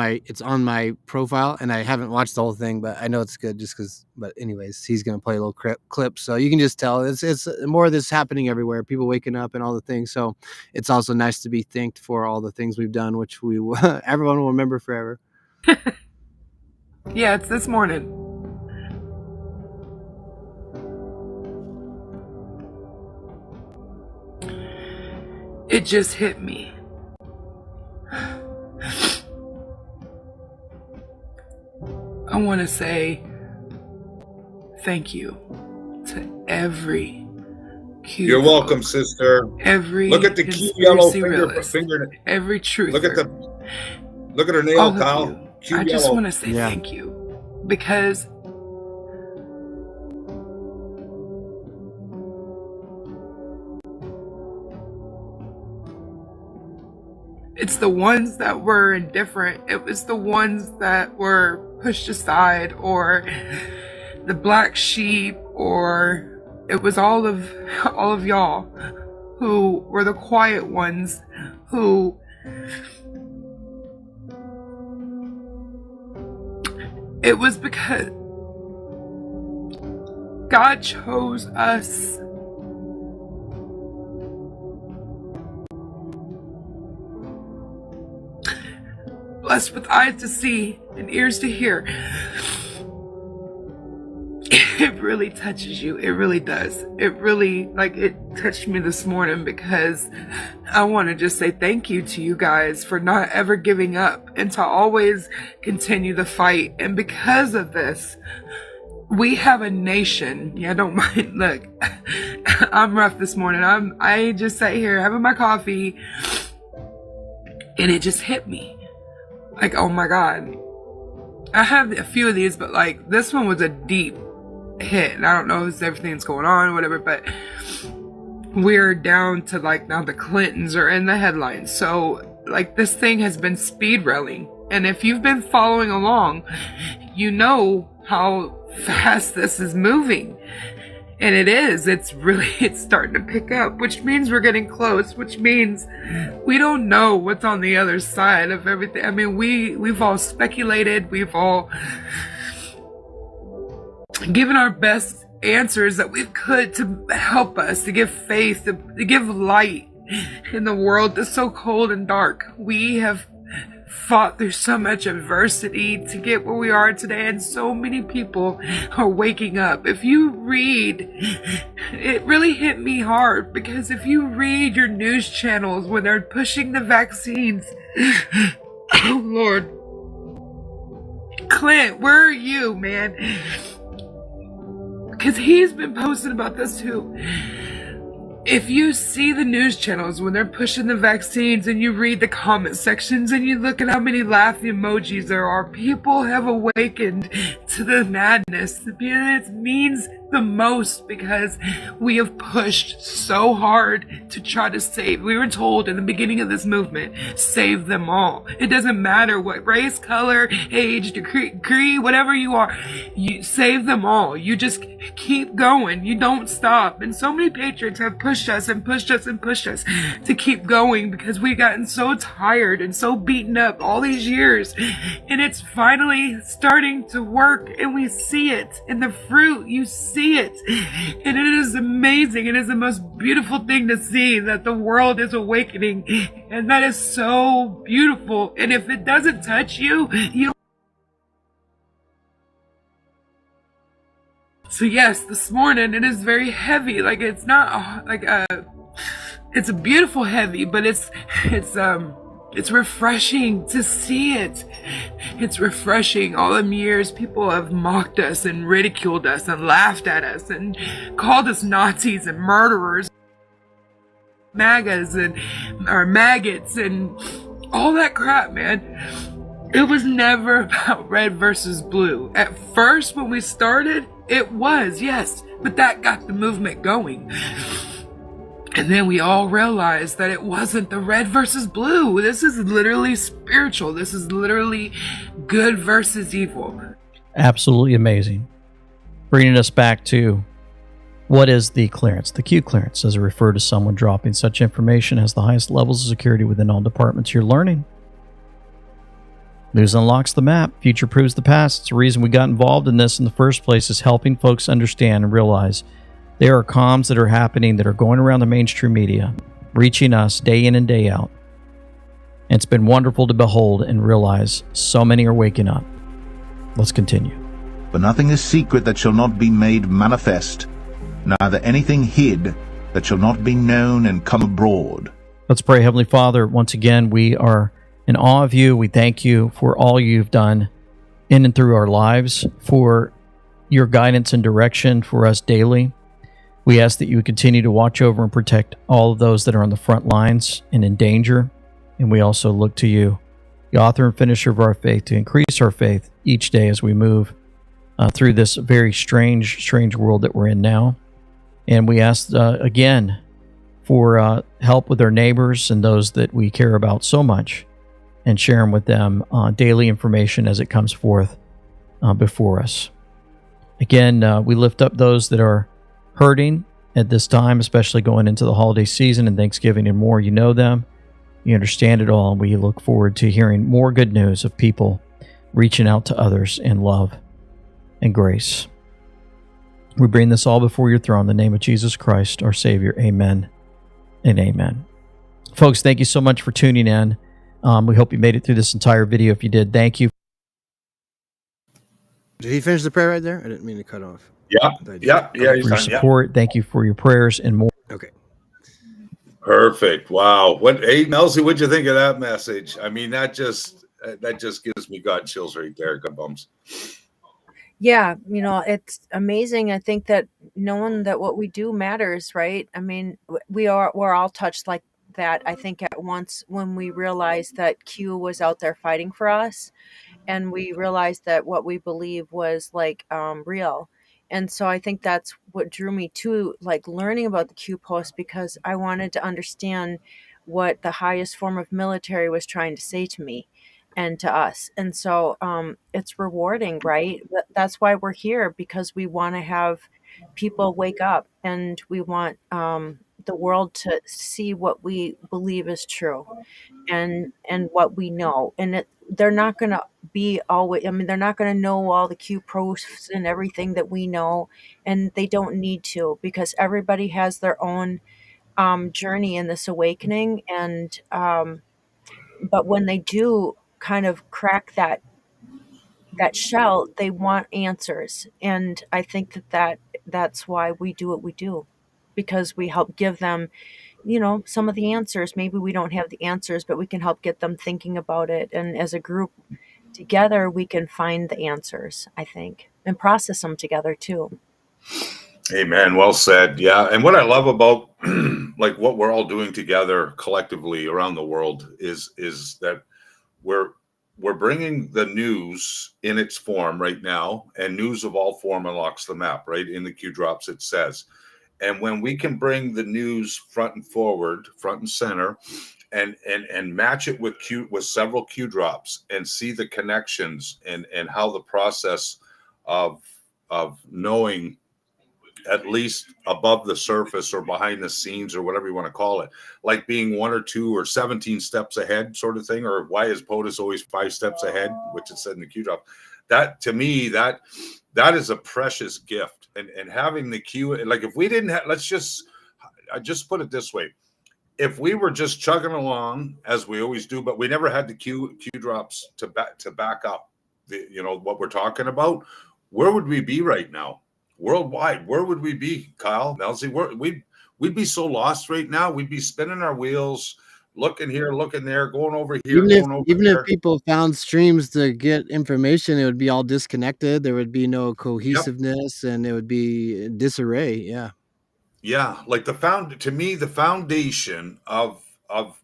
my profile, and I haven't watched the whole thing, but I know it's good just because. But anyways, he's going to play a little clip, so you can just tell it's more of this happening everywhere. People waking up and all the things. So it's also nice to be thanked for all the things we've done, which everyone will remember forever. Yeah, it's this morning. It just hit me. I want to say thank you to every Q. You're welcome, sister. Every look at the Q yellow finger. Every truth. Look at her nail, Kyle. I just want to say thank you because it's the ones that were indifferent. It was the ones that were pushed aside, or the black sheep, or it was all of y'all who were the quiet ones who it was because God chose us. Blessed with eyes to see and ears to hear. It really touches you. It really does. It really, it touched me this morning because I want to just say thank you to you guys for not ever giving up and to always continue the fight. And because of this, we have a nation. Yeah, don't mind. Look, I'm rough this morning. I just sat here having my coffee and it just hit me. Oh my God. I have a few of these, but this one was a deep hit. And I don't know if everything's going on or whatever, but we're down to now the Clintons are in the headlines. So this thing has been speed railing. And if you've been following along, you know how fast this is moving. And it is. It's starting to pick up, which means we're getting close, which means we don't know what's on the other side of everything. I mean, we've all speculated. We've all given our best answers that we could to help us, to give faith, to give light in the world that's so cold and dark. We have fought through so much adversity to get where we are today, and so many people are waking up. If you read, it really hit me hard, because if you read your news channels when they're pushing the vaccines, oh Lord, Clint, where are you, man? Because he's been posting about this too. If you see the news channels when they're pushing the vaccines and you read the comment sections and you look at how many laughing emojis there are, people have awakened to the madness. It means the most, because we have pushed so hard to try to save. We were told in the beginning of this movement, save them all. It doesn't matter what race, color, age, degree, whatever you are, you save them all. You just keep going. You don't stop. And so many patriots have pushed us and pushed us and pushed us to keep going, because we've gotten so tired and so beaten up all these years. And it's finally starting to work, and we see it in the fruit. You see it, and it is amazing. It is the most beautiful thing to see, that the world is awakening, and that is so beautiful. And if it doesn't touch you, you don't. So yes, this morning it is very heavy. Like, it's not it's a beautiful heavy, but it's refreshing to see it. It's refreshing. All them years, people have mocked us and ridiculed us and laughed at us and called us Nazis and murderers, MAGAs or maggots and all that crap, man. It was never about red versus blue. At first, when we started, it was, yes, but that got the movement going. And then we all realized that it wasn't the red versus blue. This is literally spiritual. This is literally good versus evil. Absolutely amazing. Bringing us back to, what is the clearance? The Q clearance does it refer to someone dropping such information as the highest levels of security within all departments you're learning. News unlocks the map. Future proves the past. It's the reason we got involved in this in the first place, is helping folks understand and realize there are comms that are happening that are going around the mainstream media, reaching us day in and day out. And it's been wonderful to behold and realize so many are waking up. Let's continue. For nothing is secret that shall not be made manifest, neither anything hid that shall not be known and come abroad. Let's pray. Heavenly Father, once again, we are in awe of you. We thank you for all you've done in and through our lives, for your guidance and direction for us daily. We ask that you would continue to watch over and protect all of those that are on the front lines and in danger. And we also look to you, the author and finisher of our faith, to increase our faith each day as we move through this very strange world that we're in now. And we ask again for help with our neighbors and those that we care about so much, and sharing with them daily information as it comes forth before us. Again, we lift up those that are hurting at this time, especially going into the holiday season and Thanksgiving and more. You know them. You understand it all. And we look forward to hearing more good news of people reaching out to others in love and grace. We bring this all before your throne in the name of Jesus Christ, our Savior. Amen and amen. Folks, thank you so much for tuning in. We hope you made it through this entire video. If you did, thank you. Did he finish the prayer right there? I didn't mean to cut off. Yeah. For your support. Thank you for your prayers and more. Okay. Perfect. Wow. Hey, Melzie, what'd you think of that message? I mean, that just gives me God chills right there. God bumps. Yeah, it's amazing. I think that knowing that what we do matters, right? I mean, we're all touched like that, I think, at once when we realized that Q was out there fighting for us, and we realized that what we believe was real. And so I think that's what drew me to learning about the Q post, because I wanted to understand what the highest form of military was trying to say to me and to us. And so it's rewarding, right? That's why we're here, because we want to have people wake up, and we want the world to see what we believe is true, and what we know. And they're not going to be always, they're not going to know all the Q posts and everything that we know, and they don't need to, because everybody has their own journey in this awakening. And But when they do kind of crack that shell, they want answers. And I think that's why we do what we do, because we help give them, some of the answers. Maybe we don't have the answers, but we can help get them thinking about it. And as a group together, we can find the answers, I think, and process them together too. Amen. Well said. Yeah. And what I love about like what we're all doing together collectively around the world is that we're bringing the news in its form right now, and news of all form unlocks the map, right? In the Q drops, it says. And when we can bring the news front and forward, front and center, and match it with several Q drops and see the connections and how the process of knowing at least above the surface or behind the scenes or whatever you want to call it, like being 1 or 2 or 17 steps ahead sort of thing, or why is POTUS always 5 steps ahead, which is said in the Q drop. That to me, that is a precious gift. And having the Q, like if we didn't have, I just put it this way. If we were just chugging along as we always do, but we never had the Q drops to back up what we're talking about, where would we be right now? Worldwide, where would we be, Kyle, Melzie? We'd be so lost right now. We'd be spinning our wheels, looking here, looking there, going over here, Even if people found streams to get information, it would be all disconnected. There would be no cohesiveness, and it would be disarray. Yeah. Yeah, like to me, the foundation of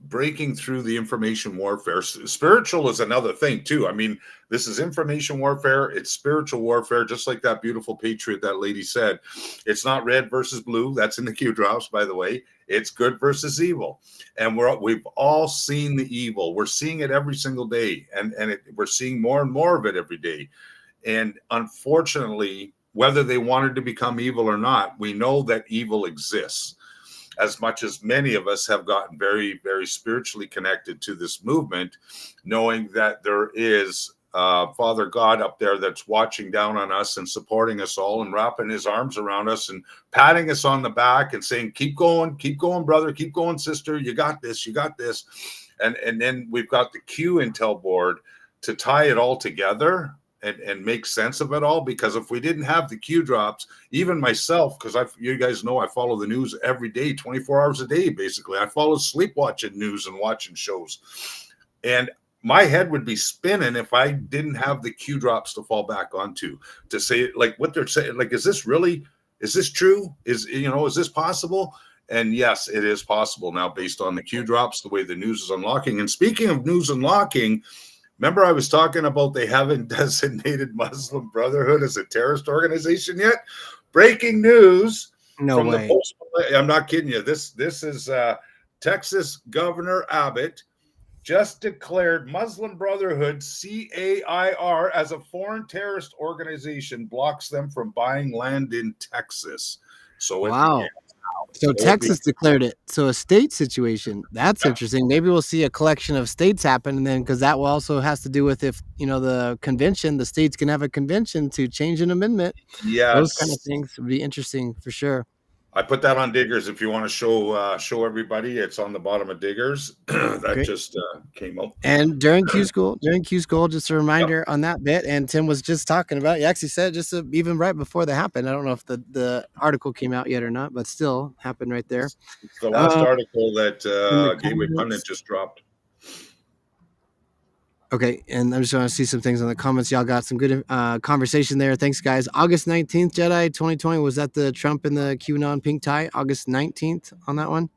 breaking through the information warfare. Spiritual is another thing too. I mean, this is information warfare. It's spiritual warfare, just like that beautiful patriot that lady said. It's not red versus blue. That's in the Q drops, by the way. It's good versus evil, and we've all seen the evil. We're seeing it every single day, and we're seeing more and more of it every day. And unfortunately, whether they wanted to become evil or not, we know that evil exists. As much as many of us have gotten very, very spiritually connected to this movement, knowing that there is Father God up there that's watching down on us and supporting us all and wrapping his arms around us and patting us on the back and saying, keep going, brother, keep going, sister, you got this, you got this. And then we've got the Q Intel board to tie it all together and make sense of it all. Because if we didn't have the Q drops, even myself, because you guys know I follow the news every day, 24 hours a day, basically. I fall asleep watching news and watching shows. And my head would be spinning if I didn't have the Q drops to fall back onto, to say, like, what they're saying, like, is this true? Is this possible? And yes, it is possible now based on the Q drops, the way the news is unlocking. And speaking of news unlocking, remember I was talking about they haven't designated Muslim Brotherhood as a terrorist organization yet? Breaking news from the Post. I'm not kidding you. This is Texas Governor Abbott just declared Muslim Brotherhood, CAIR, as a foreign terrorist organization, blocks them from buying land in Texas. So wow. So Texas declared it. So a state situation. That's interesting. Maybe we'll see a collection of states happen, and then because that will also has to do with if the convention, the states can have a convention to change an amendment. Yeah, those kind of things would be interesting for sure. I put that on Diggers. If you want to show everybody, it's on the bottom of Diggers. That Great. Just came up. And during Q School, just a reminder on that bit. And Tim was just talking about. You actually said just even right before that happened. I don't know if the article came out yet or not, but still happened right there. It's the last article that Gateway Pundit just dropped. Okay, and I'm just going to see some things on the comments. Y'all got some good conversation there. Thanks, guys. August 19th, Jedi 2020. Was that the Trump and the QAnon pink tie? August 19th on that one?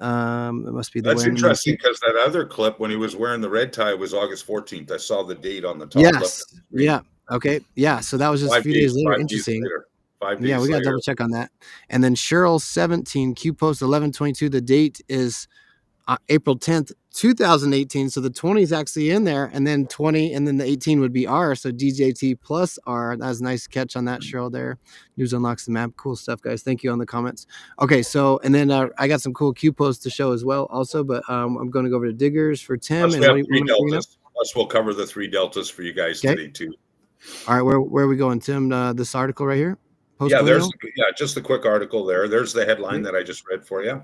It must be the That's interesting because that other clip when he was wearing the red tie was August 14th. I saw the date on the top left. Yeah. Okay. Yeah. So that was just a few days later. Interesting. 5 days yeah, we got to double check on that. And then Cheryl 17, Q post 11/22. The date is April 10th, 2018. So the 20 is actually in there, and then 20, and then the 18 would be R. So DJT plus R. That was a nice catch on that, Cheryl, there. News unlocks the map. Cool stuff, guys. Thank you on the comments. Okay, so, and then I got some cool Q posts to show as well also, but I'm going to go over to Diggers for Tim. And plus we'll cover the 3 deltas for you guys today, too. All right, where are we going, Tim? This article right here? Just the quick article there. There's the headline that I just read for you.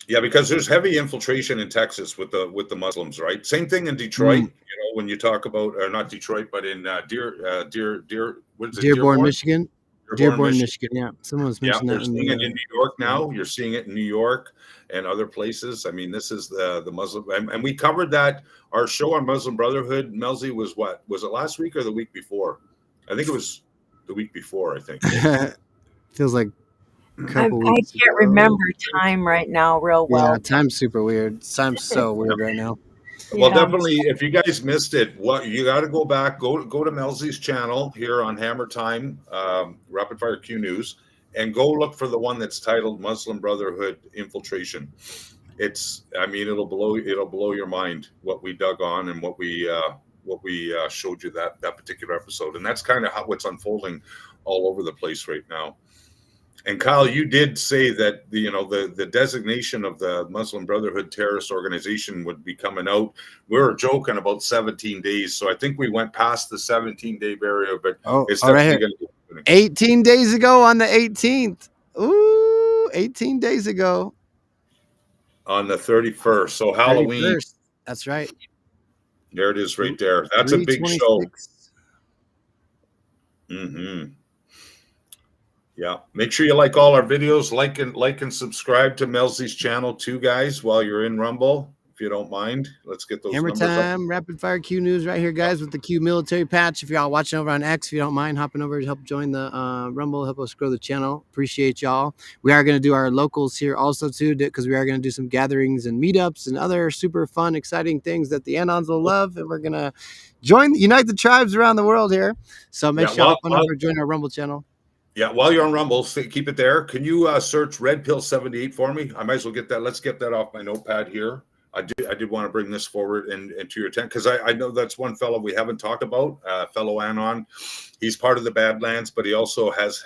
Yeah, because there's heavy infiltration in Texas with the Muslims, right? Same thing in Detroit. When you talk about not Detroit, but in what is it? Dearborn, Michigan. Dearborn, Dearborn, Michigan. Michigan. Yeah, someone's Yeah, mentioned we're that. seeing it in New York now. You're seeing it in New York and other places. I mean, this is the Muslim, and we covered that. Our show on Muslim Brotherhood, Melzie, was what? Was it last week or the week before? I think it was the week before, I think. Feels like a I couple weeks can't ago. remember time right now real well. Yeah, time's super weird. Time's so weird right now. Well, definitely, if you guys missed it, what you got to go back, go to Melzie's channel here on Hammer Time, Rapid Fire Q News, and go look for the one that's titled Muslim Brotherhood Infiltration. I mean, it'll blow your mind what we dug on and what we showed you that particular episode, and that's kind of what's unfolding all over the place right now. And Kyle, you did say that the designation of the Muslim Brotherhood terrorist organization would be coming out. We were joking about 17 days, so I think we went past the 17-day barrier. But it's right here. going to be 18 days ago on the 18th. Ooh, 18 days ago on the 31st. So Halloween. 31st. That's right. There it is, right there. That's a big show. Mm-hmm. Yeah, make sure you like all our videos, like and subscribe to Melzie's channel too, guys, while you're in Rumble, if you don't mind. Let's get those Hammer numbers Time, up. Rapid Fire Q News right here, guys, with the Q military patch. If y'all watching over on X, if you don't mind hopping over to help join the Rumble, help us grow the channel. Appreciate y'all. We are going to do our locals here also too, because we are going to do some gatherings and meetups and other super fun, exciting things that the Anons will love, and we're going to unite the tribes around the world here. So make sure you hop on over and join our Rumble channel. Yeah, while you're on Rumble, keep it there. Can you search Red Pill 78 for me? I might as well get that. Let's get that off my notepad here. I did want to bring this forward and to your attention, because I know that's one fellow we haven't talked about, fellow Anon. He's part of the Badlands, but he also has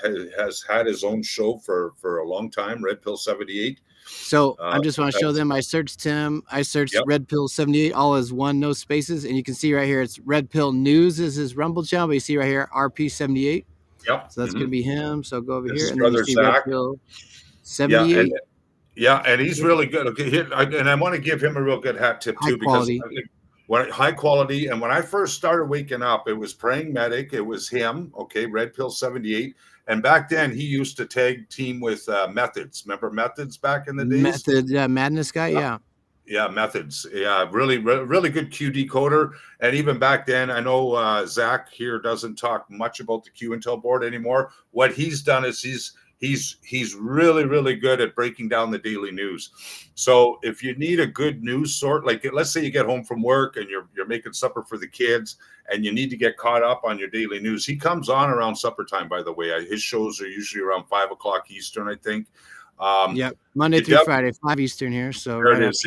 had his own show for a long time, Red Pill 78. So I just want to show them. I searched him. I searched Red Pill 78, all as one, no spaces. And you can see right here, it's Red Pill News is his Rumble channel. But you see right here, RP 78. Yep. So that's going to be him. So go over This here. is And then you Brother see Zach. Red Pill 78. And he's really good. Okay, and I want to give him a real good hat tip too, because high quality. And when I first started waking up, it was Praying Medic. It was him. Okay, Red Pill 78. And back then, he used to tag team with Methods. Remember Methods back in the days? Method, yeah, Madness guy, yeah. Yeah, Methods. Yeah, really good Q decoder. And even back then, I know Zach here doesn't talk much about the Q Intel board anymore. What he's done is he's really good at breaking down the daily news. So if you need a good news sort, like let's say you get home from work and you're making supper for the kids and you need to get caught up on your daily news, he comes on around supper time, by the way. His shows are usually around 5 o'clock Eastern, I think. Monday through Friday, 5 Eastern here. So there it is.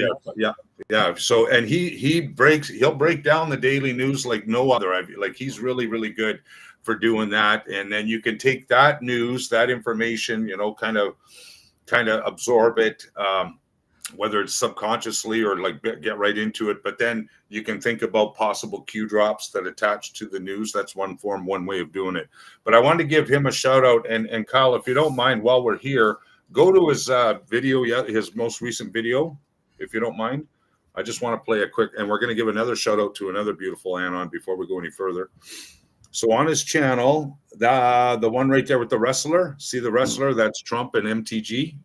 Yeah. So, and he'll break down the daily news like no other. Like he's really good for doing that. And then you can take that news, that information, kind of absorb it, whether it's subconsciously or like get right into it. But then you can think about possible Q drops that attach to the news. That's one way of doing it. But I wanted to give him a shout out. And Kyle, if you don't mind, while we're here, go to his video, his most recent video, if you don't mind. I just want to play a quick, and we're going to give another shout out to another beautiful Anon before we go any further. So on his channel, the one right there with the wrestler, see the wrestler? That's Trump and MTG.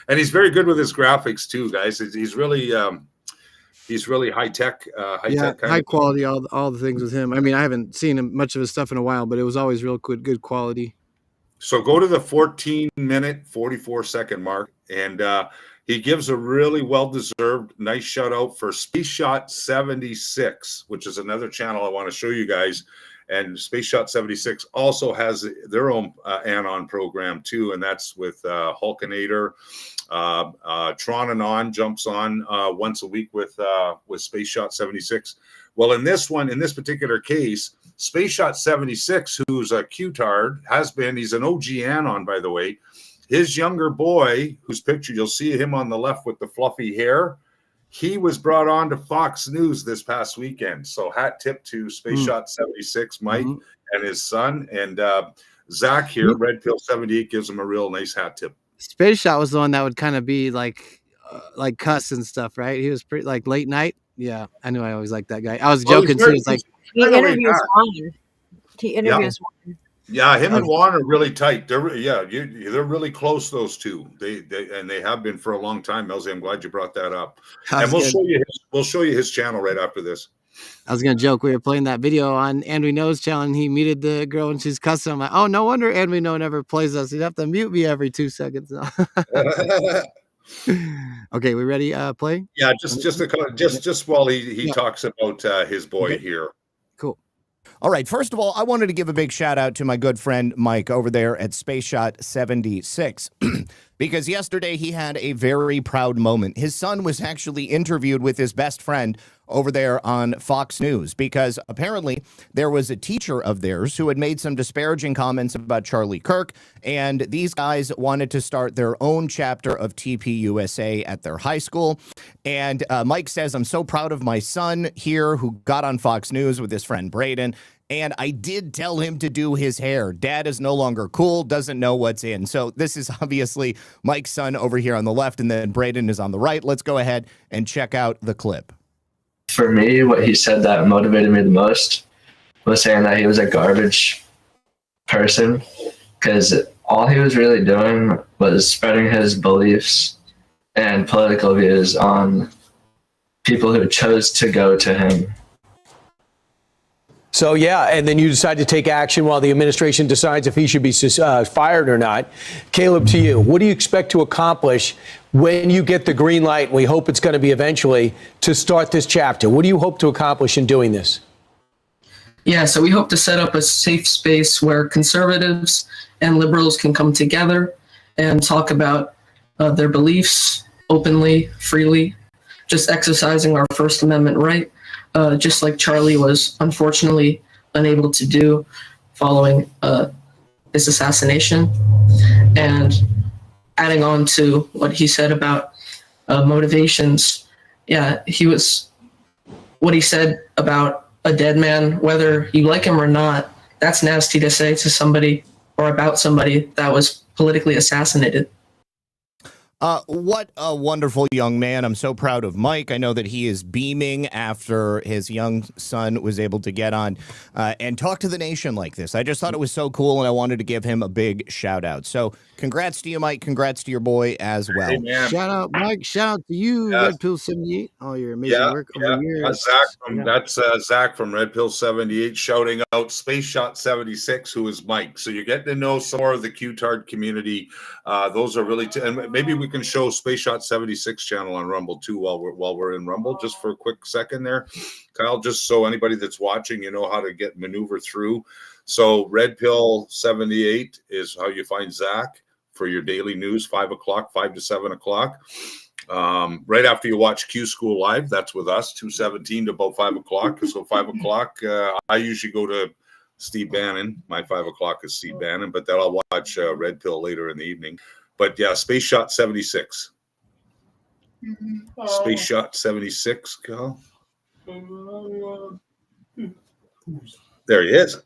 And he's very good with his graphics too, guys. He's really high tech. High quality. All the things with him. I mean, I haven't seen much of his stuff in a while, but it was always real good quality. So go to the 14-minute, 44-second mark, and he gives a really well-deserved nice shout-out for Space Shot 76, which is another channel I want to show you guys. And Space Shot 76 also has their own Anon program, too, and that's with Hulkinator. Tron Anon jumps on once a week with Space Shot 76. Well, in this particular case, Space Shot 76, who's a Q-tard, he's an OG Anon, by the way. His younger boy, whose picture you'll see him on the left with the fluffy hair, he was brought on to Fox News this past weekend. So hat tip to Space Shot 76, Mike, and his son. And Zach here, Red Pill 78, gives him a real nice hat tip. Space Shot was the one that would kind of be like like cuss and stuff, right? He was pretty like late night. Yeah, I knew I always liked that guy. I was Well, joking too. It's like He interviews Juan. He Yeah. interviews Juan. Yeah, him and Juan are really tight. They're really close. Those two. They have been for a long time. Melzie, I'm glad you brought that up. And we'll show you his channel right after this. I was gonna joke. We were playing that video on And We Know's channel, and he muted the girl, and she's cussing. I'm like, oh, no wonder And We Know never plays us. You'd have to mute me every 2 seconds. Okay, we ready? Play? Yeah, just while he talks about his boy here. Cool. All right. First of all, I wanted to give a big shout out to my good friend Mike over there at Space Shot 76 because yesterday he had a very proud moment. His son was actually interviewed with his best friend over there on Fox News because apparently there was a teacher of theirs who had made some disparaging comments about Charlie Kirk, and these guys wanted to start their own chapter of TPUSA at their high school. And Mike says, I'm so proud of my son here who got on Fox News with his friend Braden. And I did tell him to do his hair. Dad is no longer cool, doesn't know what's in. So this is obviously Mike's son over here on the left, and then Braden is on the right. Let's go ahead and check out the clip. For me, what he said that motivated me the most was saying that he was a garbage person, because all he was really doing was spreading his beliefs and political views on people who chose to go to him. So, yeah, and then you decide to take action while the administration decides if he should be fired or not. Caleb, to you, what do you expect to accomplish when you get the green light, and we hope it's going to be eventually, to start this chapter? What do you hope to accomplish in doing this? Yeah, so we hope to set up a safe space where conservatives and liberals can come together and talk about their beliefs openly, freely, just exercising our First Amendment right. Just like Charlie was unfortunately unable to do following his assassination. And adding on to what he said about motivations, yeah, what he said about a dead man, whether you like him or not, that's nasty to say to somebody or about somebody that was politically assassinated. What a wonderful young man. I'm so proud of Mike. I know that he is beaming after his young son was able to get on and talk to the nation like this. I just thought it was so cool, and I wanted to give him a big shout out. So congrats to you, Mike. Congrats to your boy as well. Hey, man. Shout out, Mike. Shout out to you, Red Pill 78. All your amazing work over years. That's Zach from Red Pill 78 shouting out Space Shot 76, who is Mike. So you're getting to know some more of the Q-Tard community. Those are really, and maybe we can show Space Shot 76 channel on Rumble too while we're in Rumble, just for a quick second there, Kyle, just so anybody that's watching, you know how to maneuver through. So Red Pill 78 is how you find Zach for your daily news, 5 to 7 o'clock. Right after you watch Q School Live, that's with us, 2:17 to about 5 o'clock. So 5 o'clock, I usually go to Steve Bannon. My 5 o'clock is Steve Bannon, but then I'll watch Red Pill later in the evening. But yeah, Space Shot 76. Space Shot 76, Kyle. There he is.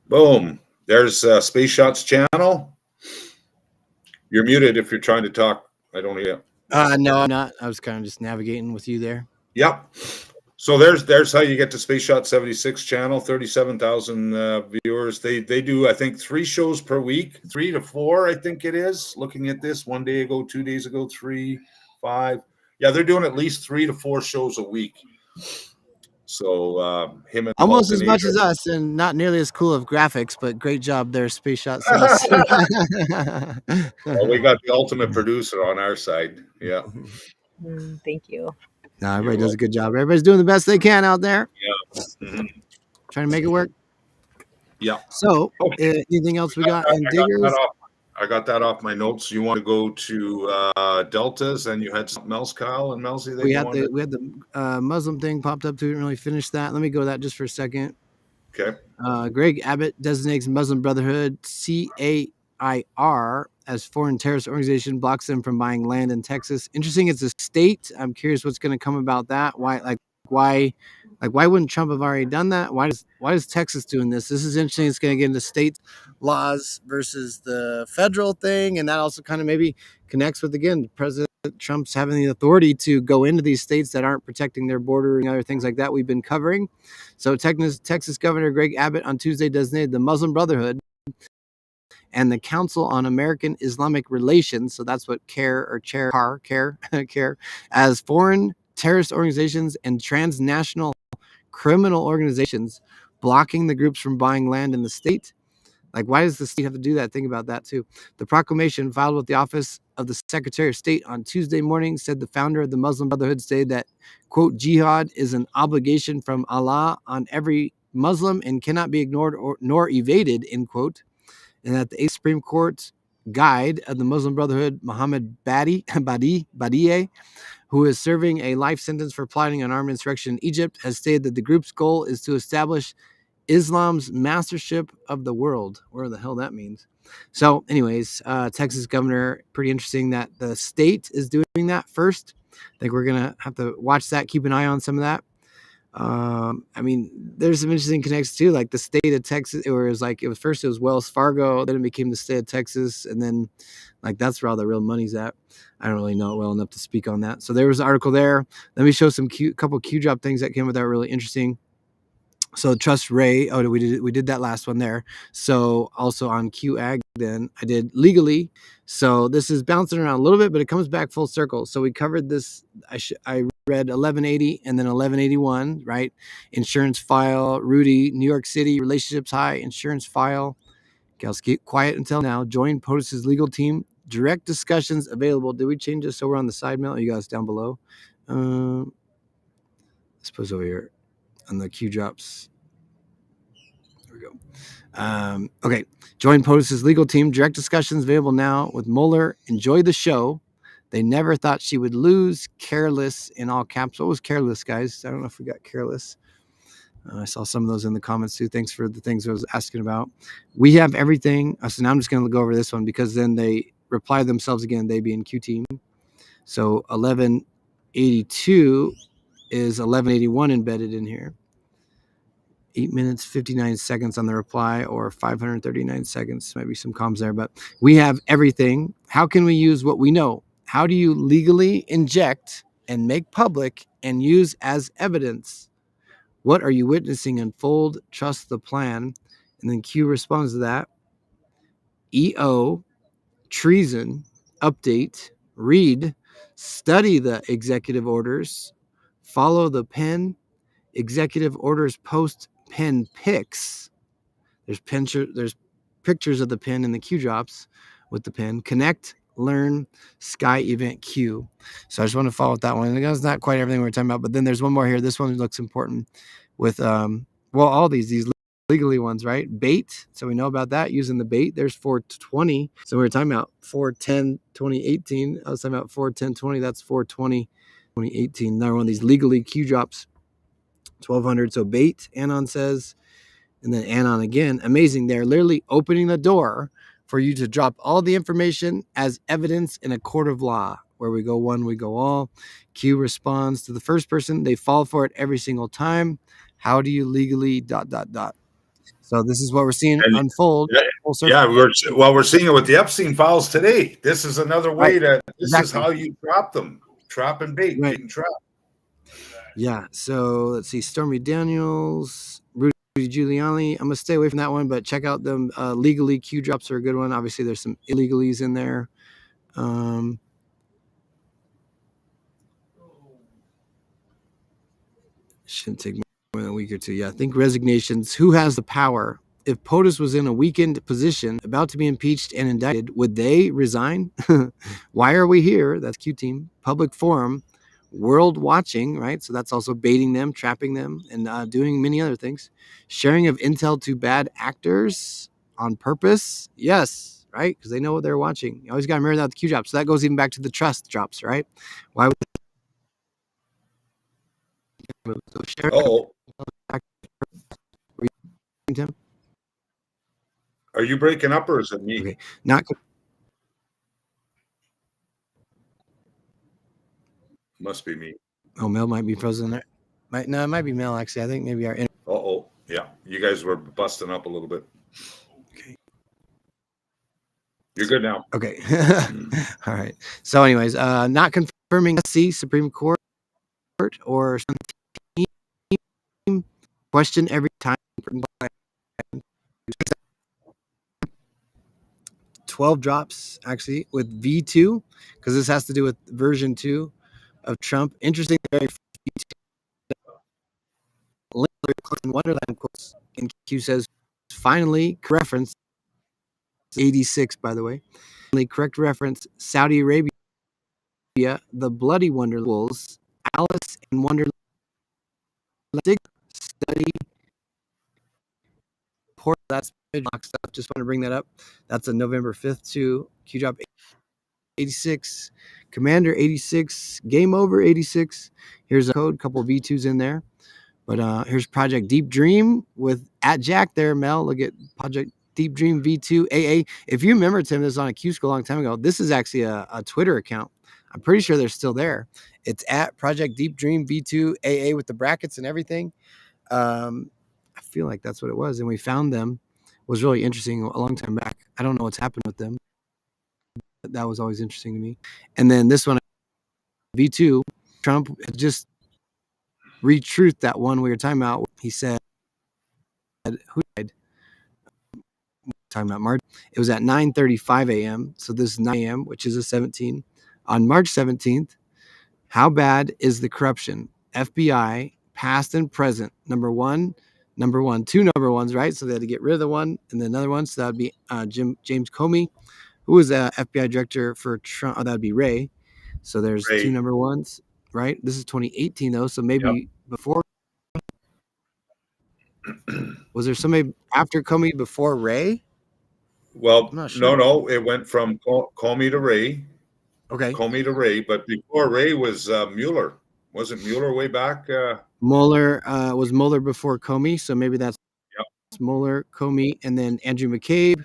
Boom. There's Space Shot's channel. You're muted if you're trying to talk. I don't hear you. No, I'm not. I was kind of just navigating with you there. Yep. So there's how you get to Space Shot 76 channel, 37,000 viewers. They do, I think, 3 shows per week, 3 to 4, I think it is. Looking at this, 1 day ago, 2 days ago, 3, 5. Yeah, they're doing at least 3 to 4 shows a week. So him and almost as much as us, and not nearly as cool of graphics, but great job there, Space Shot 76. Well, we got the ultimate producer on our side. Yeah. Thank you. No, everybody does a good job. Everybody's doing the best they can out there. Yeah. Mm-hmm. Trying to make it work. Yeah. So, anything else we got in Diggers? I got that off my notes. You want to go to Deltas, and you had something else, Kyle and Melzie? We had the Muslim thing popped up too. We didn't really finish that. Let me go to that just for a second. Okay. Greg Abbott designates Muslim Brotherhood CAIR as foreign terrorist organization, blocks them from buying land in Texas. Interesting. It's a state. I'm curious what's going to come about that. Why wouldn't Trump have already done that? Why is Texas doing this? This is interesting. It's going to get into state laws versus the federal thing, and that also kind of maybe connects with, again, President Trump's having the authority to go into these states that aren't protecting their border and other things like that we've been covering. So Texas Governor Greg Abbott on Tuesday designated the Muslim Brotherhood and the Council on American Islamic Relations, so that's what CARE, as foreign terrorist organizations and transnational criminal organizations, blocking the groups from buying land in the state. Like, why does the state have to do that? Think about that, too. The proclamation filed with the Office of the Secretary of State on Tuesday morning said the founder of the Muslim Brotherhood stated that, quote, jihad is an obligation from Allah on every Muslim and cannot be ignored nor evaded, end quote. And that the 8th Supreme Court guide of the Muslim Brotherhood, Mohammed Badie, who is serving a life sentence for plotting an armed insurrection in Egypt, has stated that the group's goal is to establish Islam's mastership of the world. Where the hell that means. So anyways, Texas governor, pretty interesting that the state is doing that first. I think we're going to have to watch that, keep an eye on some of that. I mean, there's some interesting connections too, like the state of Texas, it was first it was Wells Fargo, then it became the state of Texas, and then like that's where all the real money's at. I don't really know it well enough to speak on that. So there was an article there. Let me show some couple Q drop things that came with that were really interesting. So trust Ray. Oh, we did that last one there. So also on QAG, then I did legally. So this is bouncing around a little bit, but it comes back full circle. So we covered this. I read 1180 and then 1181, right? Insurance file, Rudy, New York City, relationships high, insurance file. Okay, I'll keep quiet until now. Join POTUS's legal team. Direct discussions available. Did we change this so we're on the side mail? You guys down below. Let's put over here on the Q drops. There we go. Okay. Join POTUS's legal team. Direct discussions available now with Mueller. Enjoy the show. They never thought she would lose. Careless in all caps. What was careless, guys? I don't know if we got careless. I saw some of those in the comments too. Thanks for the things I was asking about. We have everything. So now I'm just going to go over this one because then they reply themselves again, they being Q team. So 1182 is 1181 embedded in here. 8 minutes, 59 seconds on the reply, or 539 seconds. Might be some comms there, but we have everything. How can we use what we know? How do you legally inject and make public and use as evidence? What are you witnessing unfold? Trust the plan. And then Q responds to that. EO, treason, update, read, study the executive orders, follow the pen, executive orders post pen pics. There's pictures of the pen in the Q drops with the pen. Connect, learn, Sky event Q. So I just want to follow with that one. And that's not quite everything we're talking about, but then there's one more here. This one looks important with, all these legally ones, right? Bait. So we know about that using the bait. There's 420. So we were talking about 4/10/2018. I was talking about 4/10/20. That's 4/20/2018. Another one of these legally Q drops. 1200. So bait, Anon says, and then Anon again. Amazing. They're literally opening the door for you to drop all the information as evidence in a court of law. Where we go one, we go all. Q responds to the first person. They fall for it every single time. How do you legally ... So this is what we're seeing unfold. Yeah, we're seeing it with the Epstein files today. This is another way is how you drop them. Trap and bait, bait and trap. Yeah, so let's see. Stormy Daniels, Rudy Giuliani. I'm going to stay away from that one, but check out them. Legally, Q drops are a good one. Obviously, there's some illegalies in there. Shouldn't take more than a week or two. Yeah, I think resignations. Who has the power? If POTUS was in a weakened position, about to be impeached and indicted, would they resign? Why are we here? That's Q team. Public forum. World watching, right? So that's also baiting them, trapping them, and doing many other things. Sharing of intel to bad actors on purpose. Yes, right? Because they know what they're watching. You always got to remember that with the Q drops. So that goes even back to the trust drops, right? Why would Are you breaking up or is it me? Okay. Not Must be me. Oh, Mel might be frozen there. No, it might be Mel, actually. I think maybe our Yeah. You guys were busting up a little bit. Okay. You're good now. Okay. All right. So, anyways, not confirming SC Supreme Court or question every time. 12 drops actually with V2 because this has to do with version 2 of Trump. Interesting. Very Wonderland quotes in Q says finally reference 86 by the way. Finally correct reference Saudi Arabia, the bloody Wonderwolves, Alice in Wonderland study. That's stuff. Just want to bring that up. That's a November 5th to Q drop 86, Commander 86, Game Over 86. Here's a code, couple V2s in there. But here's Project Deep Dream with @Jack there, Mel. Look at Project Deep Dream V2 AA. If you remember, Tim, this was on a Q School a long time ago. This is actually a Twitter account. I'm pretty sure they're still there. It's at Project Deep Dream V2 AA with the brackets and everything. I feel like that's what it was. And we found them. It was really interesting a long time back. I don't know what's happened with them. But that was always interesting to me. And then this one, V2, Trump had just retruthed that one we were talking about. He said, who died? Talking about March. It was at 9:35 a.m. So this is 9 a.m., which is a 17. On March 17th, how bad is the corruption? FBI, past and present. Number one, two number ones, right? So they had to get rid of the one and then another one. So that would be James Comey, who was a FBI director for Trump. Oh, that would be Ray. So there's Ray. two number ones, right? This is 2018 though. So maybe before. Was there somebody after Comey before Ray? Well, sure. no, it went from Comey to Ray. Okay. Comey to Ray, but before Ray was Mueller. Wasn't Mueller way back? Mueller was Mueller before Comey, so maybe that's Mueller, Comey, and then Andrew McCabe,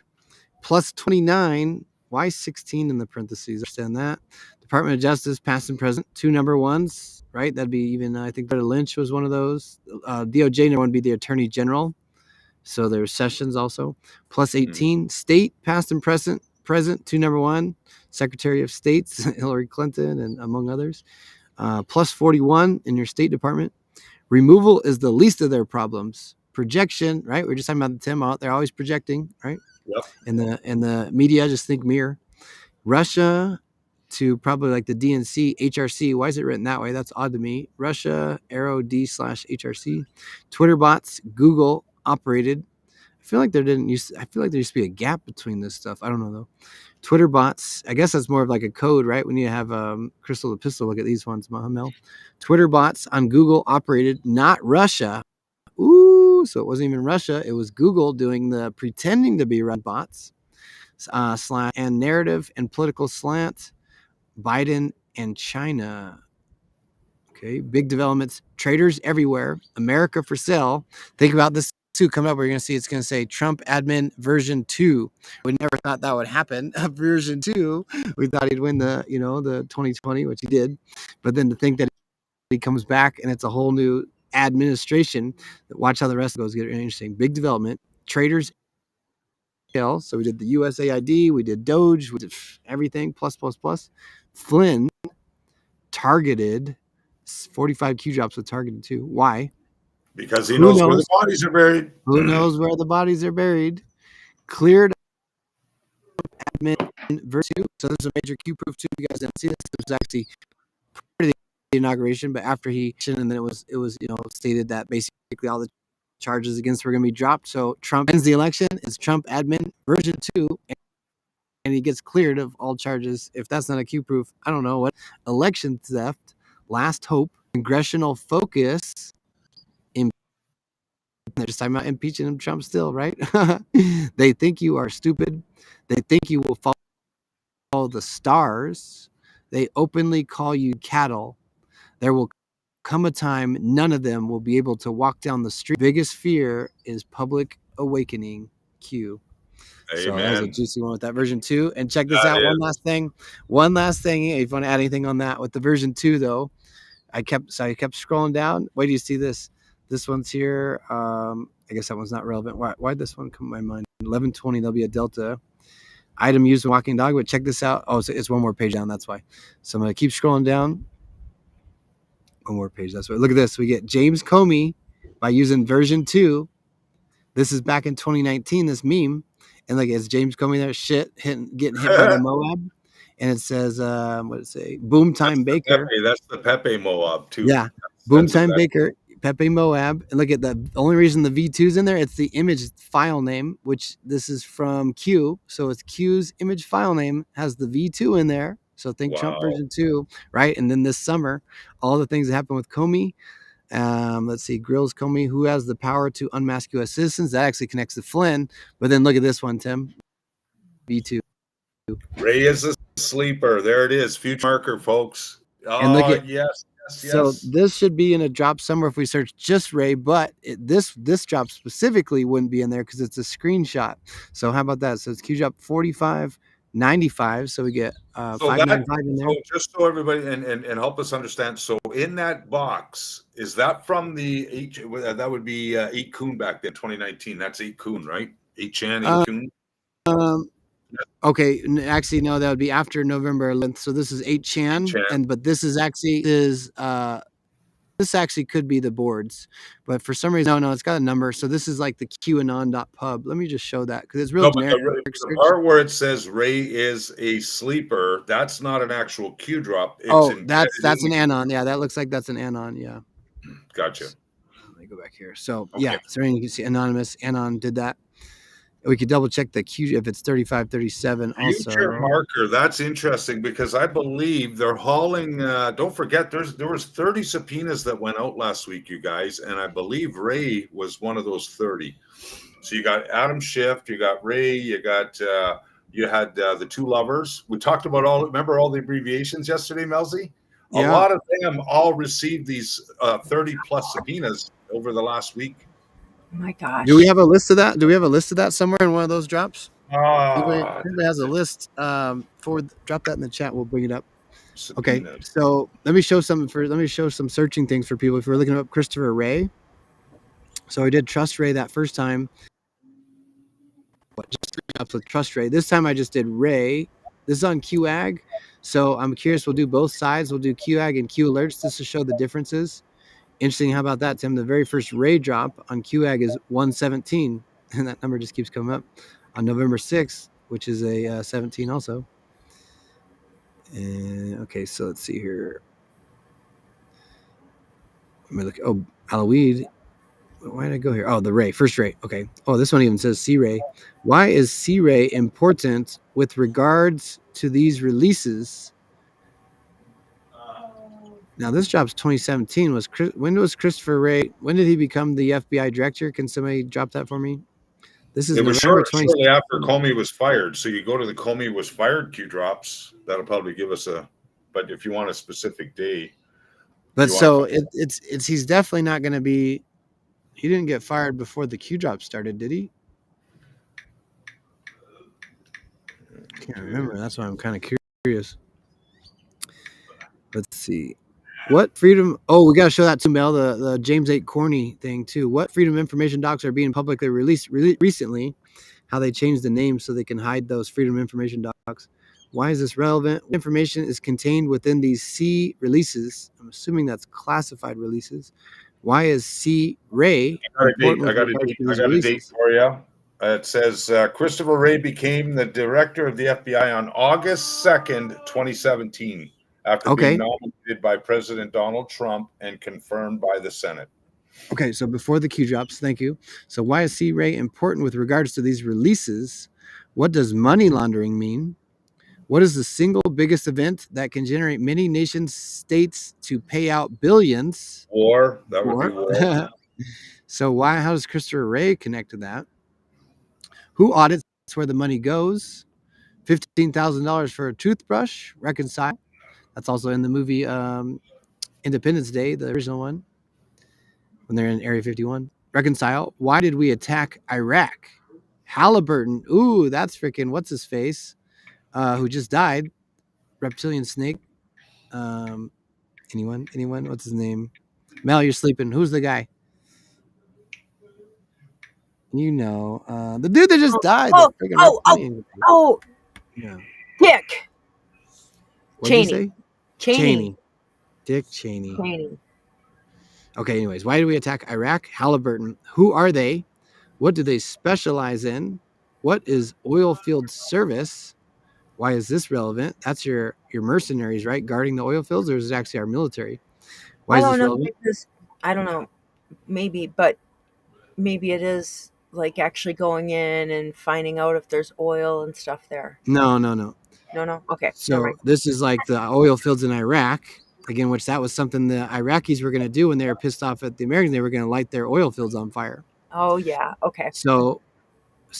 plus 29. Why 16 in the parentheses? I understand that. Department of Justice, past and present, two number ones, right? That'd be even, I think, Better Lynch was one of those. DOJ number one would be the Attorney General. So there's Sessions also. Plus 18. State, past and present, two number one. Secretary of States, Hillary Clinton, and among others. Plus 41 in your State Department. Removal is the least of their problems. Projection, right? We're just talking about the Tim out. They're always projecting, right? Yep. And the media just think mirror. Russia to probably like the DNC, HRC. Why is it written that way? That's odd to me. Russia, arrow D/HRC. Twitter bots, Google operated. I feel like there used to be a gap between this stuff. I don't know though. Twitter bots. I guess that's more of like a code, right? We need to have Crystal the Pistol look at these ones, Mel. Twitter bots on Google operated, not Russia. Ooh, so it wasn't even Russia. It was Google doing the pretending to be run bots. Slash and narrative and political slant. Biden and China. Okay, big developments. Traders everywhere. America for sale. Think about this too. Coming up, we're going to see it's going to say Trump admin version 2. We never thought that would happen. Version 2. We thought he'd win the 2020, which he did. But then to think that he comes back and it's a whole new administration. Watch how the rest goes. Get interesting. Big development. Traders. So we did the USAID, we did Doge, we did everything, plus. Flynn targeted 45 Q drops with targeted too. Why? Because he knows where the bodies are buried. Who knows where the bodies are buried? Cleared admin verse 2. So there's a major Q proof too. You guys didn't see this. It was actually prior to the inauguration, but after and then it was stated that basically all the charges against were going to be dropped. So Trump wins the election. It's Trump admin version 2. And he gets cleared of all charges. If that's not a Q proof, I don't know what. Election theft, last hope, congressional focus. They're just talking about impeaching him, Trump still, right? They think you are stupid. They think you will follow the stars. They openly call you cattle. There will come a time none of them will be able to walk down the street. Biggest fear is public awakening. Q. Amen. So that was a juicy one with that version 2. And check this out. One last thing. If you want to add anything on that with the version 2, though, I kept scrolling down. Wait, do you see this? This one's here. I guess that one's not relevant. Why did this one come to my mind? 1120. There'll be a delta. item used when walking dog. But check this out. Oh, it's one more page down. That's why. So I'm gonna keep scrolling down. One more page. That's why. Look at this. We get James Comey by using version 2. This is back in 2019. This meme, and like it's James Comey there, getting hit by the Moab, and it says, what did it say? Boom time Baker. That's the Pepe Moab too. Yeah, Boom time Baker, Pepe Moab, and look at the only reason the V2's in there. It's the image file name, which this is from Q, so it's Q's image file name has the V2 in there. So think Trump version 2, right? And then this summer, all the things that happened with Comey. Let's see, Grills Comey, who has the power to unmask U.S. citizens. That actually connects to Flynn. But then look at this one, Tim. V2. Ray is a sleeper. There it is. Future marker, folks. Oh, And look at, yes. So this should be in a drop somewhere if we search just Ray, but this drop specifically wouldn't be in there because it's a screenshot. So how about that? So it's Q drop 4595. So we get 595 in there. So just so everybody and help us understand. So in that box, is that from the H? That would be 8 Kun back then, 2019. That's 8 Kun, right? 8 Chan, 8 Kun. Okay, actually no, that would be after November 11th. So this is 8 Chan, but this is actually this actually could be the boards, but for some reason no, it's got a number. So this is like the QAnon.pub. Let me just show that because it's real generic. The part where it says Ray is a sleeper, that's not an actual Q drop. It's that's an anon. Yeah, that looks like that's an anon. Yeah, gotcha. Let me go back here. So yeah, so you can see anonymous anon did that. We could double check the Q if it's 3537 also. Future marker, that's interesting because I believe they're hauling. Don't forget, there was 30 subpoenas that went out last week, you guys, and I believe Ray was one of those 30. So you got Adam Schiff, you got Ray, you got you had the two lovers. We talked about remember all the abbreviations yesterday, Melzie? Yeah. A lot of them all received these 30 plus subpoenas over the last week. Oh my gosh. Do we have a list of that? Do we have a list of that somewhere in one of those drops? Everybody has a list. Drop that in the chat. We'll bring it up. Okay, so let me show some searching things for people. If we're looking up Christopher Wray, so I did Trust Ray that first time. Just up with Trust Ray. This time I just did Ray. This is on QAG, so I'm curious. We'll do both sides. We'll do QAG and Q alerts just to show the differences. Interesting. How about that, Tim? The very first Ray drop on QAG is 117, and that number just keeps coming up on November 6th, which is a 17 also. And okay, so let's see here. Let me look. Oh, Halloween. Why did I go here? Oh, the Ray, first Ray. Okay. Oh, this one even says C-Ray. Why is C-Ray important with regards to these releases? Now, this drop's 2017. When was Christopher Wray? When did he become the FBI director? Can somebody drop that for me? This is November shortly after Comey was fired. So you go to the Comey was fired Q drops. That'll probably give us but if you want a specific day. But so it's he's definitely not going to be. He didn't get fired before the Q drop started, did he? Can't remember. That's why I'm kind of curious. Let's see. What freedom? Oh, we got to show that to Mel, the James 8 Corney thing too. What freedom of information docs are being publicly released recently? How they changed the name so they can hide those freedom of information docs. Why is this relevant? What information is contained within these C releases? I'm assuming that's classified releases. Why is C Ray? I got a date for you. It says Christopher Wray became the director of the FBI on August 2nd, 2017. After being nominated by President Donald Trump and confirmed by the Senate. Okay, so before the Q drops, thank you. So why is C-Ray important with regards to these releases? What does money laundering mean? What is the single biggest event that can generate many nation states to pay out billions? War. That would be war. So how does Christopher Wray connect to that? Who audits where the money goes? $15,000 for a toothbrush? Reconcile. That's also in the movie Independence Day, the original one, when they're in Area 51. Reconcile. Why did we attack Iraq? Halliburton. Ooh, that's freaking what's his face, who just died. Reptilian snake. Anyone? What's his name? Mel, you're sleeping. Who's the guy? You know, the dude that just died. Yeah. Dick What'd you Cheney. say? Cheney. Dick Cheney. Cheney. Okay, anyways, why do we attack Iraq? Halliburton. Who are they? What do they specialize in? What is oil field service? Why is this relevant? That's your mercenaries, right? Guarding the oil fields, or is it actually our military? Why I is don't this know relevant? because I don't know. Maybe, but maybe it is like actually going in and finding out if there's oil and stuff there. No. No. Okay, never So mind. this is like the oil fields in Iraq, again, which that was something the Iraqis were going to do when they were pissed off at the Americans. They were going to light their oil fields on fire. Oh yeah. Okay. So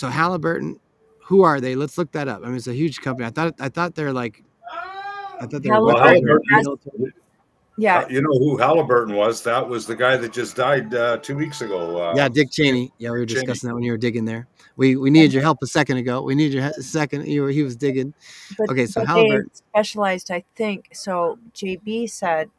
Halliburton, who are they? Let's look that up. I mean, it's a huge company. I thought they're like, I thought they're Well, weapons. Halliburton. Yeah. You know who Halliburton was? That was the guy that just died 2 weeks ago. Yeah, Dick Cheney. Yeah, we were Cheney. discussing that when you were digging there. We needed your help a second ago. We need your second. He was digging. But, Okay, so but Halliburton. they specialized, I think. So JB said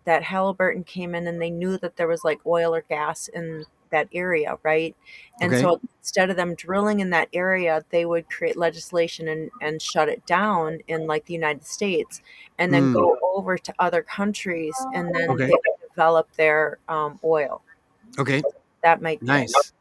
that Halliburton came in and they knew that there was like oil or gas in that area, right? And Okay. so instead of them drilling in that area, they would create legislation and shut it down in like the United States and then go over to other countries and then Okay. they would develop their oil. Okay. That might be Nice. it.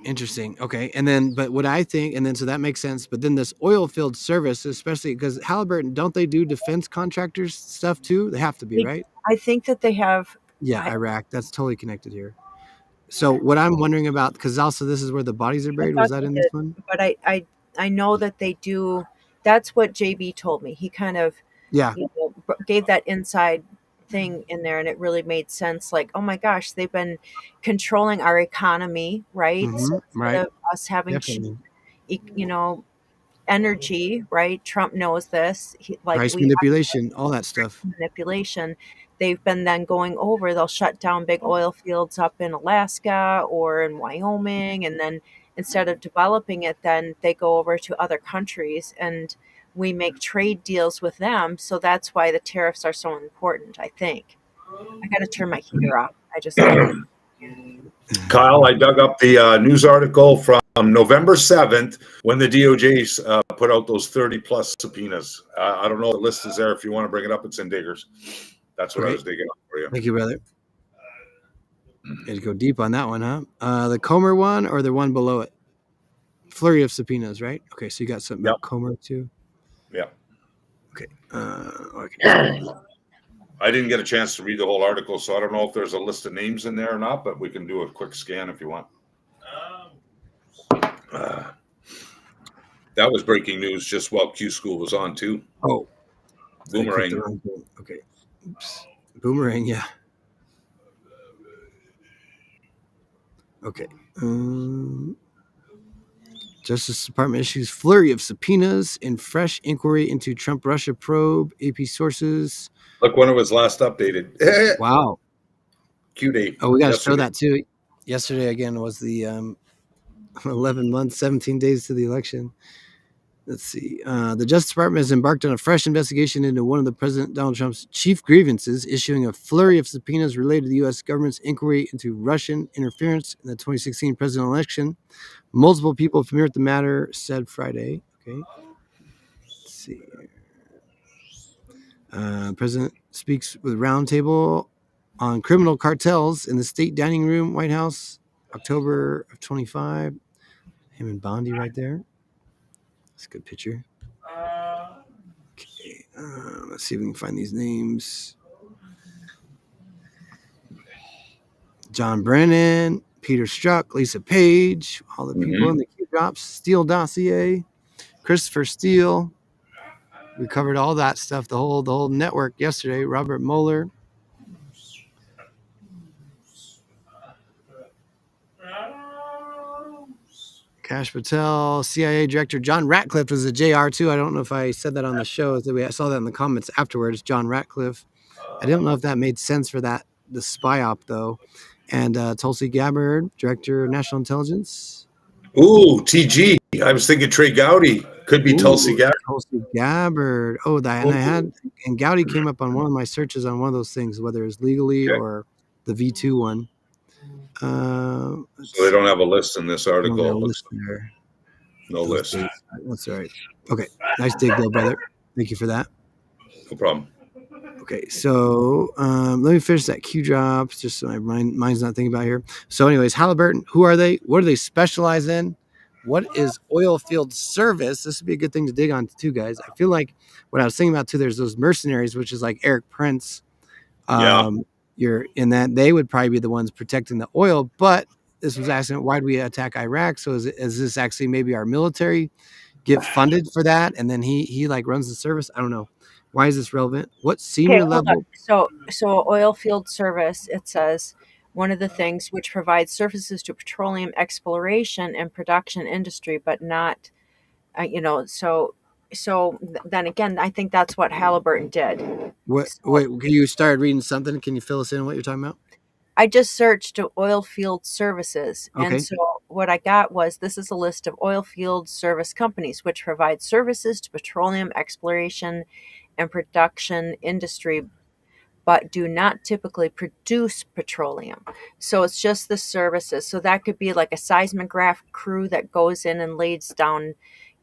Interesting. Okay. And then, but what I think, and then so that makes sense. But then this oil field service, especially because Halliburton, don't they do defense contractors stuff too? They have to be, right? I think that they have. Yeah, Iraq. That's totally connected here. So what I'm wondering about, because also this is where the bodies are buried. Was that in this one? But I know that they do. That's what JB told me. He kind of gave that inside thing in there, and it really made sense. Like, oh my gosh, they've been controlling our economy, right? So instead of us having, energy, right? Trump knows this. Price manipulation, all that stuff. Manipulation. They've been then going over. They'll shut down big oil fields up in Alaska or in Wyoming, and then instead of developing it, then they go over to other countries and we make trade deals with them. So that's why the tariffs are so important, I think. I got to turn my heater off. I just Kyle, I dug up the news article from November 7th when the DOJ put out those 30 plus subpoenas. I don't know if the list is there. If you want to bring it up, it's in Diggers. That's what I was digging up for you. Thank you, brother. Had to go deep on that one, huh? The Comer one or the one below it? Flurry of subpoenas, right? Okay, so you got something about Comer too? Yeah. Okay. I didn't get a chance to read the whole article, so I don't know if there's a list of names in there or not, but we can do a quick scan if you want. That was breaking news just while Q School was on, too. Oh. Boomerang. Okay. Oops. Boomerang, yeah. Okay. Justice Department issues flurry of subpoenas in fresh inquiry into Trump-Russia probe. AP sources. Look when it was last updated. Wow. Q date. Oh, we got to show that too. Yesterday, again, was the 11 months, 17 days to the election. Let's see. The Justice Department has embarked on a fresh investigation into one of the President Donald Trump's chief grievances, issuing a flurry of subpoenas related to the U.S. government's inquiry into Russian interference in the 2016 presidential election. Multiple people familiar with the matter said Friday. Okay. Let's see. President speaks with roundtable on criminal cartels in the state dining room, White House, October of 25. Him and Bondi right there. That's a good picture. Okay, let's see if we can find these names. John Brennan, Peter Strzok, Lisa Page, all the people in the Q drops, Steele dossier, Christopher Steele. We covered all that stuff, the whole network yesterday. Robert Mueller. Kash Patel, CIA Director John Ratcliffe was a JR too. I don't know if I said that on the show. I saw that in the comments afterwards. John Ratcliffe. I don't know if that made sense for the spy op though. And Tulsi Gabbard, Director of National Intelligence. Ooh, TG. I was thinking Trey Gowdy. Could be Tulsi Gabbard. Tulsi Gabbard. Oh, and Gowdy came up on one of my searches on one of those things, whether it's legally or the V2 one. So they don't have a list in this artital. No list there. No list. That's all right. Okay, nice dig though, brother. Thank you for that. No problem. Okay, so let me finish that Q drops just so my mind's not thinking about here. So, anyways, Halliburton, who are they? What do they specialize in? What is oil field service? This would be a good thing to dig on too, guys. I feel like what I was thinking about too, there's those mercenaries, which is like Eric Prince. Yeah. You're in that they would probably be the ones protecting the oil, but this was asking why do we attack Iraq? So is this actually maybe our military get funded for that? And then he like runs the service. I don't know. Why is this relevant? What Okay, senior hold on. level? So oil field service, it says one of the things which provides services to petroleum exploration and production industry, but not, then again, I think that's what Halliburton did. What? Wait, you started reading something? Can you fill us in on what you're talking about? I just searched oil field services. Okay. And so what I got was this is a list of oil field service companies which provide services to petroleum exploration and production industry, but do not typically produce petroleum. So it's just the services. So that could be like a seismograph crew that goes in and lays down,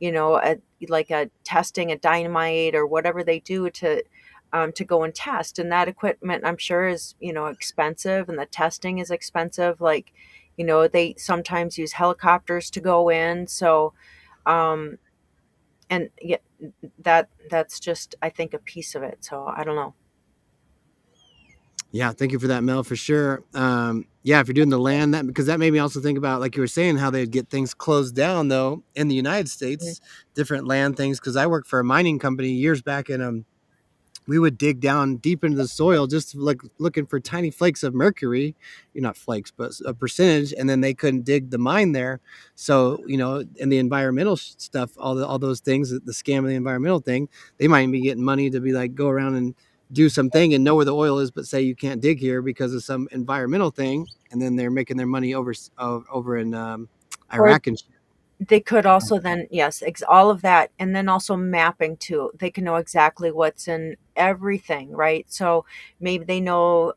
like a testing a dynamite or whatever they do to go and test. And that equipment, I'm sure, is expensive, and the testing is expensive. Like, they sometimes use helicopters to go in. So, and yeah, that's just, I think, a piece of it. So I don't know. Yeah, thank you for that, Mel, for sure. Yeah, if you're doing the land, that because that made me also think about, like you were saying, how they'd get things closed down though in the United States, different land things. Because I worked for a mining company years back, and we would dig down deep into the soil just like looking for tiny flakes of mercury. You're not flakes, but a percentage, and then they couldn't dig the mine there. So and the environmental stuff, all those things, the scam of the environmental thing, they might be getting money to be like go around and do something and know where the oil is, but say you can't dig here because of some environmental thing, and then they're making their money over in Iraq and shit. They could also then, yes, all of that. And then also mapping too. They can know exactly what's in everything, right? So maybe they know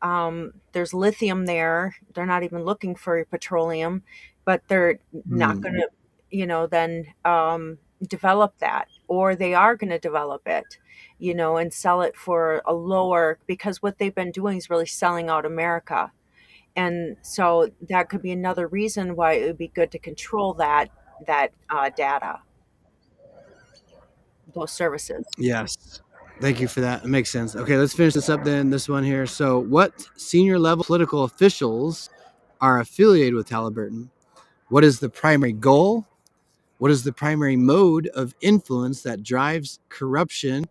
there's lithium there. They're not even looking for petroleum, but they're not going to, then develop that. Or they are going to develop it, and sell it for a lower, because what they've been doing is really selling out America. And so that could be another reason why it would be good to control that data, those services. Yes. Thank you for that. It makes sense. Okay, let's finish this up then. This one here. So, what senior level political officials are affiliated with Halliburton? What is the primary goal? What is the primary mode of influence that drives corruption?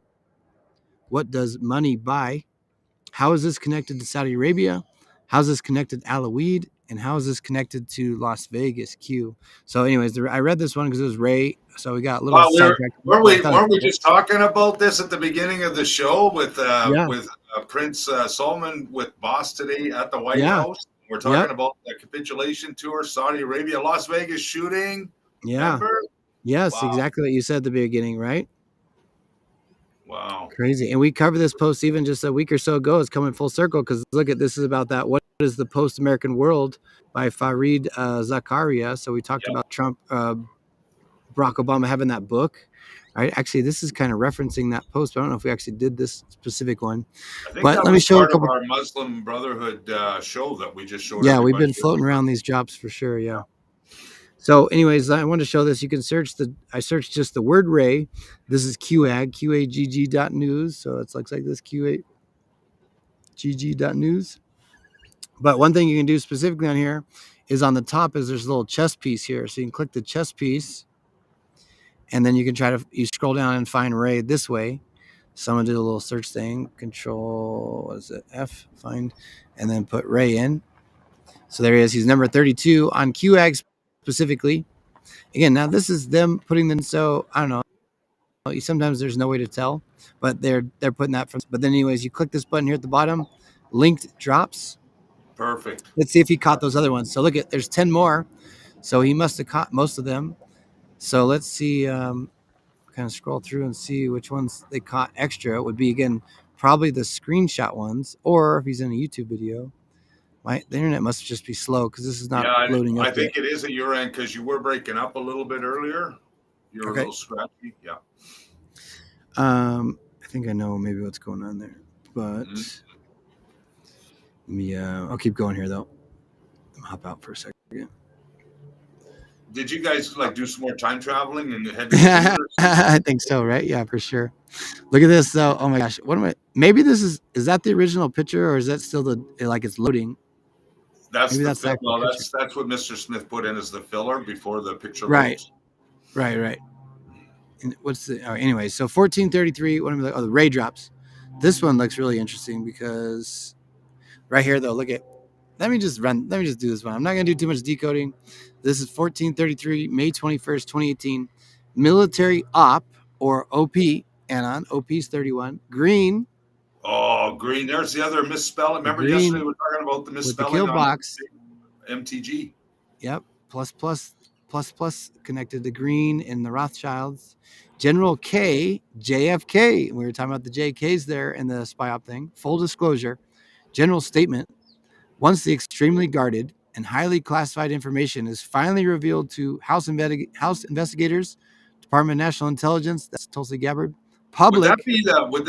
What does money buy? How is this connected to Saudi Arabia? How is this connected to Alaweed? And how is this connected to Las Vegas Q? So, anyways, I read this one because it was Ray. So we got a little sidetracked. Weren't we just talking about this at the beginning of the show with Yeah. Prince Salman with Boss today at the White Yeah. House? We're talking about the capitulation tour, Saudi Arabia, Las Vegas shooting. Yeah. Remember? Yes, Wow. exactly what you said at the beginning, right? Wow. Crazy. And we covered this post even just a week or so ago. It's coming full circle because look at this is about that. What is the post-American world by Fareed Zakaria. So we talked about Trump, Barack Obama having that book. Right? Actually, this is kind of referencing that post. But I don't know if we actually did this specific one. I think But that let me was show a part couple. of our Muslim Brotherhood show that we just showed. Yeah, we've everybody. been floating around these jobs for sure. Yeah. So, anyways, I want to show this. You can search I searched just the word Ray. This is QAG, QAGG.news. So it looks like this, QAGG.news. But one thing you can do specifically on here is on the top is there's a little chess piece here. So you can click the chess piece, and then you can you scroll down and find Ray this way. So I'm going to do a little search thing. Control, what is it? F, find, and then put Ray in. So there he is. He's number 32 on QAG specifically. Again, now this is them putting them. So I don't know. Sometimes there's no way to tell, but they're putting that from. But then, anyways, you click this button here at the bottom. Linked drops. Perfect. Let's see if he caught those other ones. So look at there's 10 more. So he must have caught most of them. So let's see. Kind of scroll through and see which ones they caught extra. It would be again probably the screenshot ones, or if he's in a YouTube video. The internet must just be slow because this is not loading up. I think it is at your end because you were breaking up a little bit earlier. You're a Okay. little scratchy. Yeah. I think I know maybe what's going on there, but I'll keep going here though. I'll hop out for a second. Did you guys like do some more time traveling and head to the universe? I think so, right? Yeah, for sure. Look at this though. Oh my gosh, what am I? Maybe this is that the original picture, or is that still like it's loading? That's Maybe the that's the actual well. picture. That's what Mr. Smith put in as the filler before the picture Right, loads. right. And what's the? Oh, anyway, so 1433. What am I? Oh, the ray drops. This one looks really interesting because right here though, look at. Let me just do this one. I'm not gonna do too much decoding. This is 1433, May 21st, 2018. Military op or OP. Anon. OP's 31. Green. Oh, green. There's the other misspelling. Remember Green yesterday we were talking about the with the misspelling kill on box. MTG. Yep. Plus connected to green in the Rothschilds. General K, JFK. We were talking about the JKs there in the spy op thing. Full disclosure. General statement. Once the extremely guarded and highly classified information is finally revealed to House investigators, Department of National Intelligence, that's Tulsi Gabbard, Would that public. be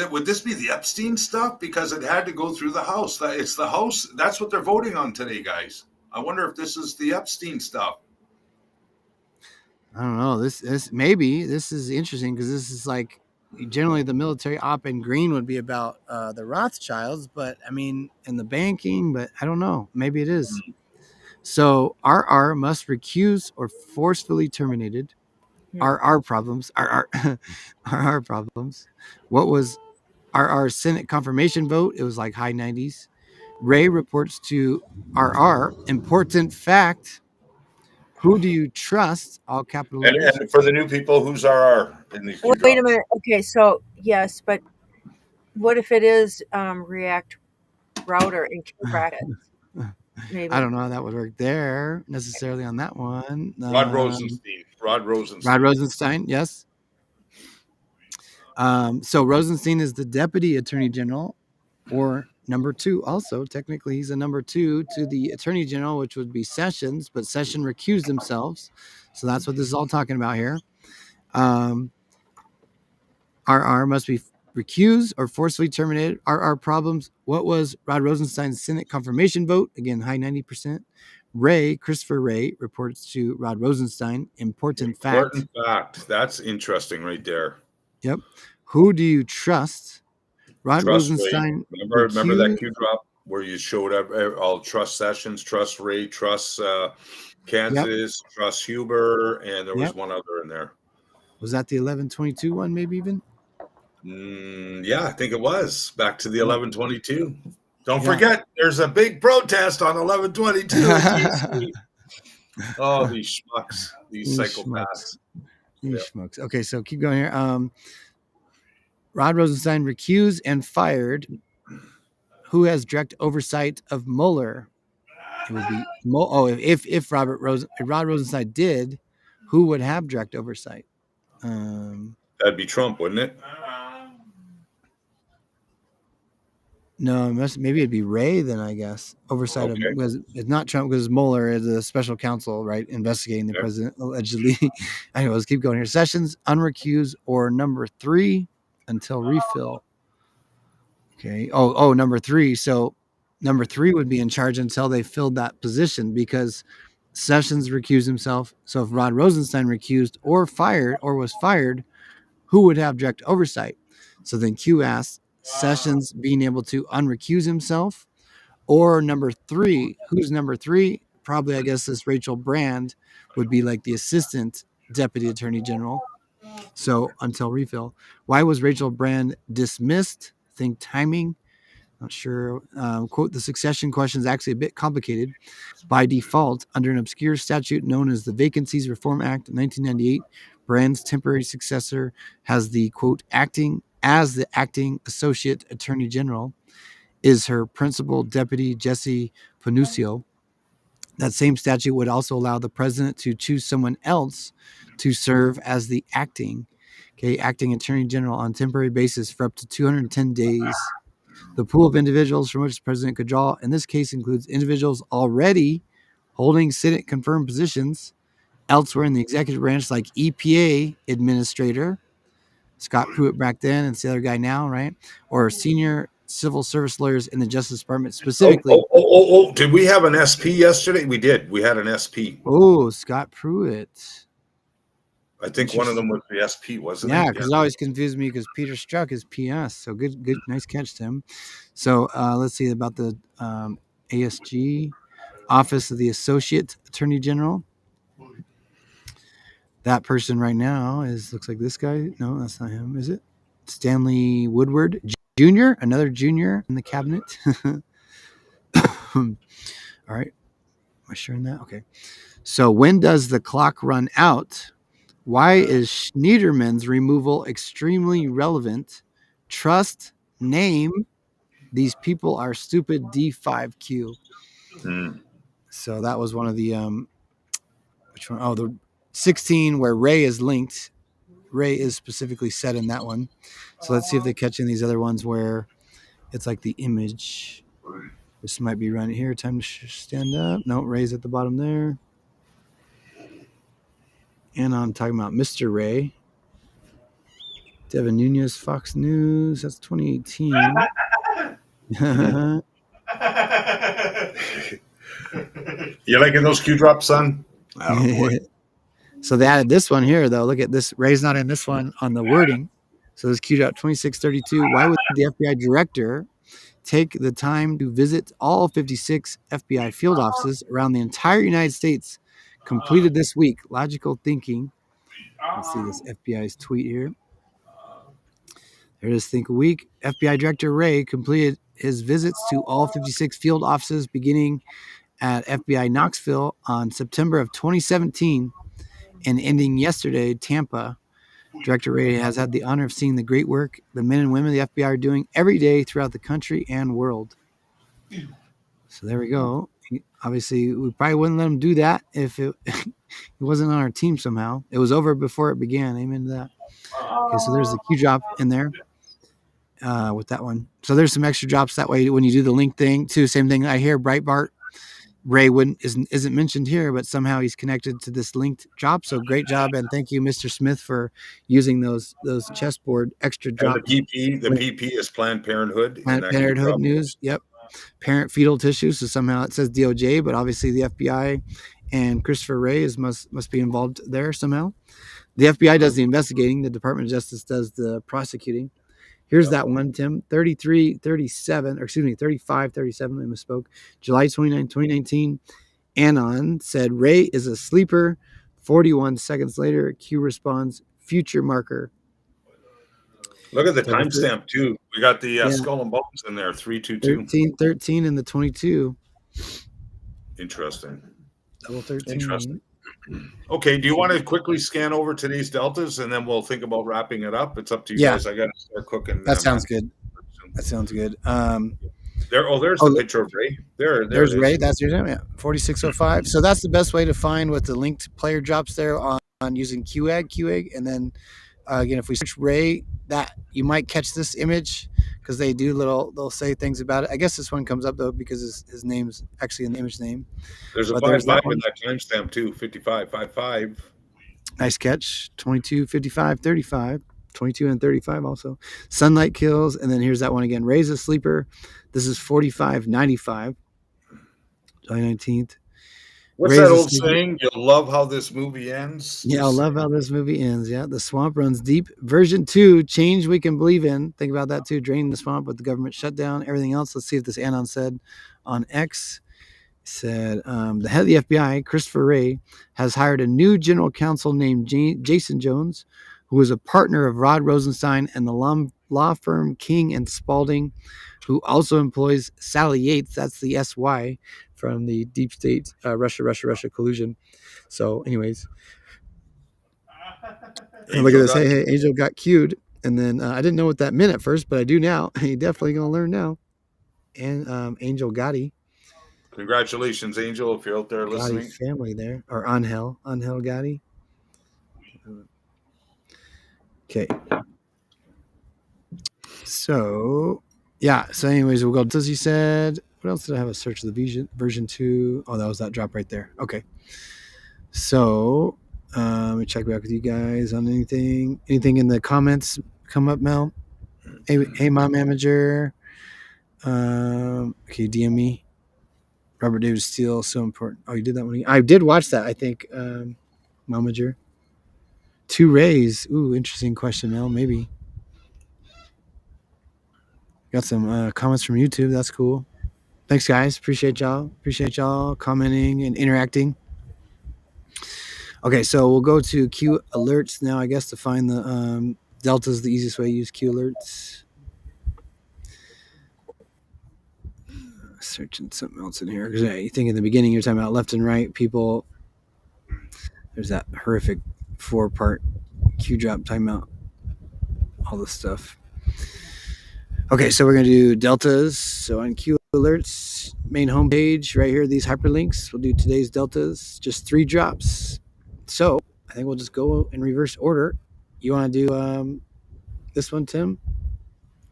would this be the Epstein stuff? Because it had to go through the House. It's the House. That's what they're voting on today, guys. I wonder if this is the Epstein stuff. I don't know. This is interesting because this is like generally the military op in green would be about the Rothschilds, but I mean, in the banking, but I don't know. Maybe it is. So RR must recuse or forcefully terminated. RR problems. RR problems. What was RR Senate confirmation vote? It was like high 90s. Ray reports to RR. Important fact. Who do you trust? All capital letters. And for the new people, who's RR in these few Wait a drops? minute. Okay, so yes, but what if it is React router in brackets? Maybe. I don't know how that would work there necessarily on that one. Rod Rosenstein. Rod Rosenstein, yes. So Rosenstein is the deputy attorney general, or number two. Also, technically, he's a number two to the attorney general, which would be Sessions, but Sessions recused themselves. So that's what this is all talking about here. RR must be recused or forcefully terminated. RR problems. What was Rod Rosenstein's Senate confirmation vote? Again, high 90%. Christopher Ray reports to Rod Rosenstein. Important fact. That's interesting right there. Yep. Who do you trust? Rod Trust Rosenstein. Ray. Remember that Q drop where you showed up all trust Sessions, trust Ray, trust Kansas, trust Huber, and there was one other in there. Was that the 1122 one, maybe even? Yeah, I think it was. Back to the 1122. Don't forget, there's a big protest on 1122. Oh, these schmucks, these psychopaths. These schmucks. Okay, so keep going here. Rod Rosenstein recused and fired. Who has direct oversight of Mueller? It would be if Rod Rosenstein did, who would have direct oversight? That'd be Trump, wouldn't it? No, maybe it'd be Ray then, I guess. Oversight of, because it's not Trump, because Mueller is a special counsel, right? Investigating the president, allegedly. Anyway, let's keep going here. Sessions, unrecused, or number three until refill. Okay. Oh, number three. So number three would be in charge until they filled that position, because Sessions recused himself. So if Rod Rosenstein recused or was fired, who would have direct oversight? So then Q asks, Sessions being able to unrecuse himself, or number three. Who's number three? Probably, I guess, this Rachel Brand would be like the assistant deputy attorney general. So until refill. Why was Rachel Brand dismissed? Think timing. Not sure. Quote, the succession question is actually a bit complicated. By default, under an obscure statute known as the Vacancies Reform Act of 1998, Brand's temporary successor has the, quote, acting associate attorney general is her principal deputy, Jesse Panuccio. That same statute would also allow the president to choose someone else to serve as the acting attorney general on temporary basis for up to 210 days. The pool of individuals from which the president could draw in this case includes individuals already holding Senate confirmed positions elsewhere in the executive branch, like EPA administrator Scott Pruitt back then, and it's the other guy now, right? Or senior civil service lawyers in the Justice Department, specifically. Did we have an SP yesterday? We did. We had an SP. Oh, Scott Pruitt. I think one of them was the SP, wasn't Yeah, it? because it always confused me because Peter Strzok is PS. So good, nice catch, Tim. So let's see about the ASG, Office of the Associate Attorney General. That person right now looks like this guy. No, that's not him, is it? Stanley Woodward Jr., another junior in the cabinet. All right. Am I sharing that? Okay. So when does the clock run out? Why is Schneiderman's removal extremely relevant? Trust, name, these people are stupid, D5Q. So that was one of the, which one? Oh, the 16 where Ray is linked. Ray is specifically said in that one. So let's see if they catch in these other ones where it's like the image. This might be running here. Time to stand up. No, Ray's at the bottom there. And I'm talking about Mr. Ray. Devin Nunes, Fox News. That's 2018. You liking those Q drops, son? Oh, boy. So they added this one here, though. Look at this. Ray's not in this one on the wording. So this Q drop 2632. Why would the FBI director take the time to visit all 56 FBI field offices around the entire United States completed this week? Logical thinking. Let's see this FBI's tweet here. There it is, think a week. FBI Director Ray completed his visits to all 56 field offices beginning at FBI Knoxville on September of 2017 and ending yesterday, Tampa. Director Ray has had the honor of seeing the great work the men and women of the FBI are doing every day throughout the country and world. So there we go. Obviously, we probably wouldn't let him do that if it wasn't on our team somehow. It was over before it began. Amen to that. Okay, so there's the Q drop in there with that one. So there's some extra drops that way when you do the link thing too. Same thing I hear Breitbart. Ray isn't mentioned here, but somehow he's connected to this linked drop. So great job, and thank you, Mr. Smith, for using those chessboard extra drops. The PP is Planned Parenthood. Planned Parenthood news. Yep. Parent fetal tissue. So somehow it says DOJ, but obviously the FBI and Christopher Wray must be involved there somehow. The FBI does the investigating. The Department of Justice does the prosecuting. Here's that one, Tim. 3537. I misspoke. July 29, 2019. Anon said Ray is a sleeper. 41 seconds later, Q responds, future marker. Look at the timestamp, too. We got the skull and bones in there, 322. 13 and the 22. Interesting. Double 13. Interesting. Okay, do you want to quickly scan over today's deltas and then we'll think about wrapping it up? It's up to you guys. I got to start cooking. That sounds good. There's the picture of Ray. There's Ray. That's your name. Yeah, 4605. So that's the best way to find with the linked player drops there on using QAG, and then again, if we search Ray, that you might catch this image because they'll say things about it. I guess this one comes up though because his name's actually in the image name. There's a 55 in that timestamp too, 55.55. Nice catch. 22, 55, 35. 22 and 35 also. Sunlight kills, and then here's that one again. Ray's a sleeper. This is 45.95. July 19th. What's that old saying? You'll love how this movie ends? Yeah, I'll love how this movie ends. Yeah, the swamp runs deep. Version 2, change we can believe in. Think about that too. Draining the swamp with the government shutdown. Everything else. Let's see if this Anon said on X. Said the head of the FBI, Christopher Wray, has hired a new general counsel named Jason Jones, who is a partner of Rod Rosenstein and the law firm King and Spalding, who also employs Sally Yates. That's the SY from the deep state Russia collusion. So anyways, look at this. Hey, Angel got cued. And then I didn't know what that meant at first, but I do now. You're definitely going to learn now. And Angel Gotti. Congratulations, Angel, if you're out there listening. Gotti family there. Or Angel Gotti. Okay. So, yeah. So anyways, we'll go. As you said, what else did I have a search of the version 2? Oh, that was that drop right there. Okay. So Let me check back with you guys on anything. Anything in the comments come up, Mel? Hey, my manager. Okay, DM me. Robert David Steele, so important. Oh, you did that one. I did watch that. I think, Momager. 2 Rays. Ooh, interesting question, Mel. Maybe. Got some comments from YouTube. That's cool. Thanks, guys. Appreciate y'all. Appreciate y'all commenting and interacting. Okay, so we'll go to Q alerts now, I guess, to find the deltas. The easiest way to use Q alerts. Searching something else in here because you think in the beginning you're talking about left and right people. There's that horrific 4-part Q drop timeout. All this stuff. Okay, so we're gonna do deltas. So on Q alerts, main homepage right here, these hyperlinks. We'll do today's deltas, just 3 drops. So I think we'll just go in reverse order. You want to do this one, Tim?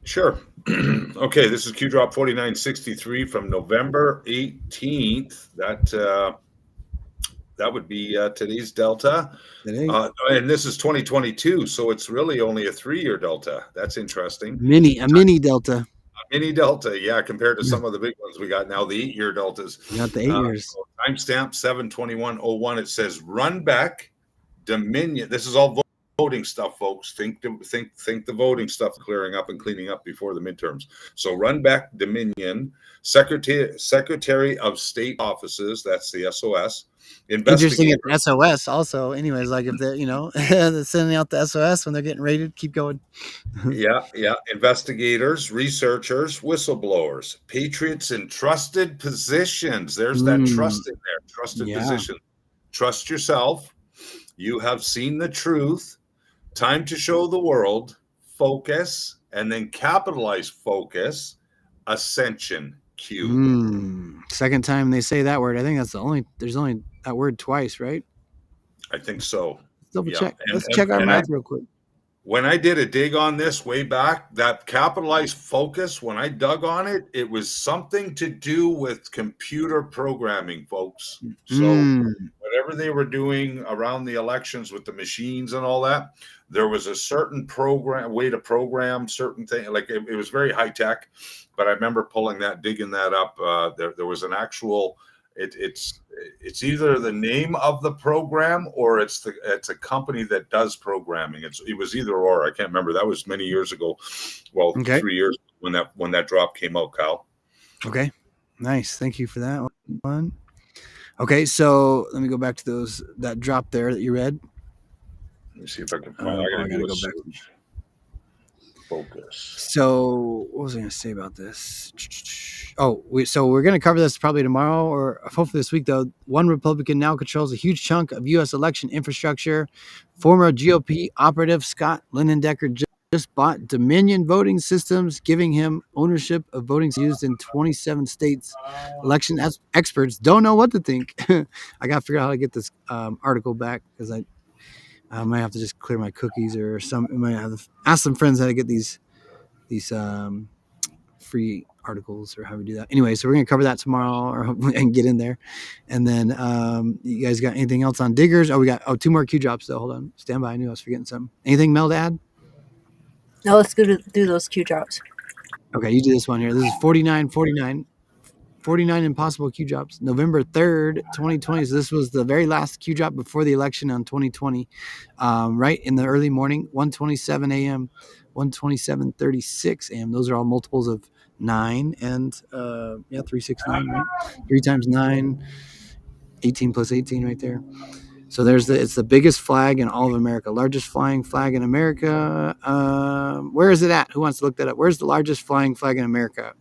Sure. Okay, this is Q drop 4963 from November 18th. That would be today's delta. And this is 2022, so it's really only a 3-year delta. That's interesting. A mini delta. A mini delta, yeah, compared to some of the big ones we got now, the 8-year deltas. You got the 8 years. So timestamp 7/21/01. It says Runbeck Dominion. This is all voting stuff, folks. Think the voting stuff clearing up and cleaning up before the midterms. So Runbeck Dominion, Secretary of State Offices, that's the SOS. Interesting at the SOS also. Anyways, like if they're, they're sending out the SOS when they're getting rated, keep going. Yeah. Investigators, researchers, whistleblowers, patriots in trusted positions. There's that trust in there. Trusted position. Trust yourself. You have seen the truth. Time to show the world. Focus. And then capitalize focus. Ascension. Q. Second time they say that word. I think there's only that word twice, right? I think so. Double check. Let's check our math real quick. When I did a dig on this way back, that capitalized focus, when I dug on it, it was something to do with computer programming, folks. So whatever they were doing around the elections with the machines and all that, there was a certain way to program certain things. Like it was very high tech, but I remember digging that up. There was an actual. It's either the name of the program or it's a company that does programming. It was either or. I can't remember. That was many years ago. Well, 3 years when that drop came out, Kyle. Okay, nice. Thank you for that one. Okay, so let me go back to that drop there that you read. Let me see if I can find. I gotta go back. Focus. So what was I going to say about this? So we're going to cover this probably tomorrow or hopefully this week, though. One Republican now controls a huge chunk of U.S. election infrastructure. Former GOP operative Scott Linendecker just bought Dominion voting systems, giving him ownership of voting used in 27 states. Election experts don't know what to think. I got to figure out how to get this article back because I might have to just clear my cookies or I might have to ask some friends how to get these free articles or how we do that. Anyway, so we're going to cover that tomorrow and get in there. And then you guys got anything else on diggers? We got 2 more Q drops though. Hold on. Stand by. I knew I was forgetting something. Anything, Mel, to add? No, let's go do those Q drops. Okay, you do this one here. This is 49 impossible Q drops. November 3rd, 2020. So this was the very last Q drop before the election on 2020. Right in the early morning, 1:27 a.m., 1:27:36 a.m. Those are all multiples of 9 and 369, right? 3 times 9, 18 plus 18 right there. So it's the biggest flag in all of America, largest flying flag in America. Where is it at? Who wants to look that up? Where's the largest flying flag in America?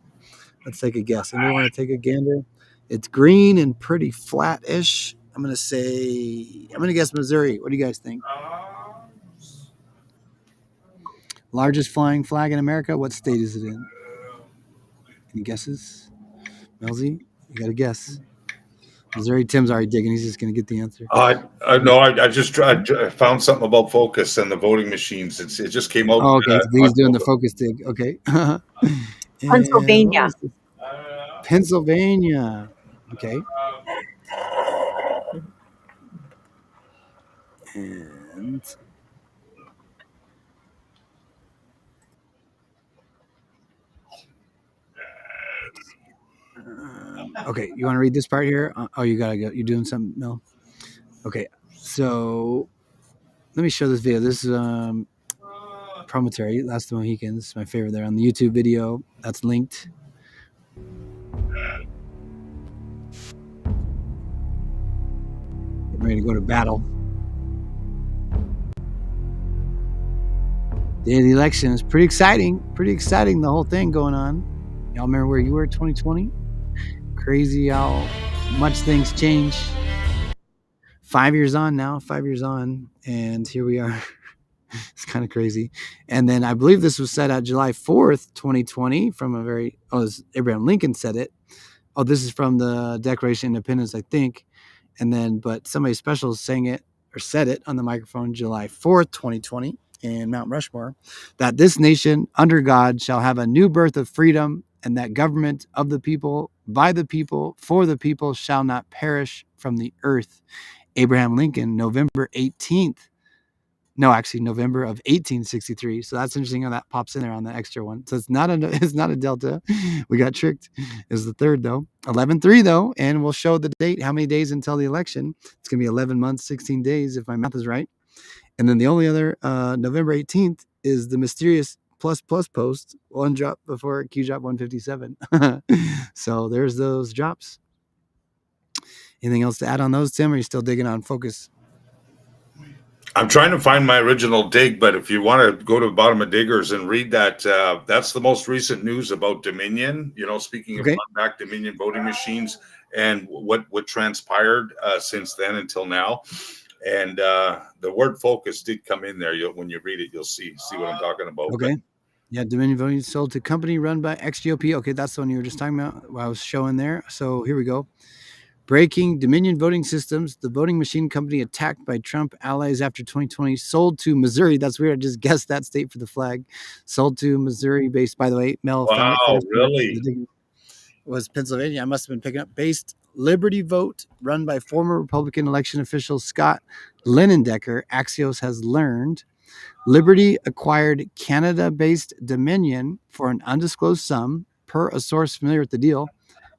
Let's take a guess. Anyone want to take a gander? It's green and pretty flat-ish. I'm going to guess Missouri. What do you guys think? Largest flying flag in America? What state is it in? Any guesses? Melzie, you got to guess. Missouri. Tim's already digging. He's just going to get the answer. No, I just found something about focus and the voting machines. It just came out. Oh, okay. So he's doing the focus dig. Okay. Pennsylvania. Okay. And okay, you want to read this part here? Oh, you gotta go. You're doing something, Mel? Okay, so let me show this video. This is Promontory, Last of the Mohicans, my favorite there on the YouTube video. That's linked. Getting ready to go to battle. Day of the election is pretty exciting. Pretty exciting, the whole thing going on. Y'all remember where you were 2020? Crazy how much things change. 5 years on now, 5 years on, and here we are. It's kind of crazy. And then I believe this was said at July 4th, 2020 from Abraham Lincoln said it. Oh, this is from the Declaration of Independence, I think. And then, but somebody special sang it or said it on the microphone July 4th, 2020 in Mount Rushmore, that this nation under God shall have a new birth of freedom, and that government of the people, by the people, for the people shall not perish from the earth. Abraham Lincoln, November 18th. No, actually November of 1863. So that's interesting how that pops in there on the extra one. So it's not a delta. We got tricked. It's the 3rd though. 11-3 though, and we'll show the date. How many days until the election? It's gonna be 11 months, 16 days if my math is right. And then the only other November 18th is the mysterious plus post, one drop before Q drop 157. So there's those drops. Anything else to add on those, Tim? Or are you still digging on focus? I'm trying to find my original dig, but if you want to go to the bottom of Diggers and read that, that's the most recent news about Dominion. Speaking of back Dominion voting machines and what transpired since then until now. And the word focus did come in there. When you read it, you'll see what I'm talking about. Okay. Yeah, Dominion voting sold to company run by ex-GOP. Okay, that's the one you were just talking about. I was showing there. So here we go. Breaking Dominion voting systems. The voting machine company attacked by Trump allies after 2020 sold to Missouri. That's weird. I just guessed that state for the flag. Sold to Missouri-based, by the way. Mel found it first. Really? It was Pennsylvania. I must have been picking up. Based Liberty Vote, run by former Republican election official Scott Linendecker. Axios has learned Liberty acquired Canada-based Dominion for an undisclosed sum, per a source familiar with the deal.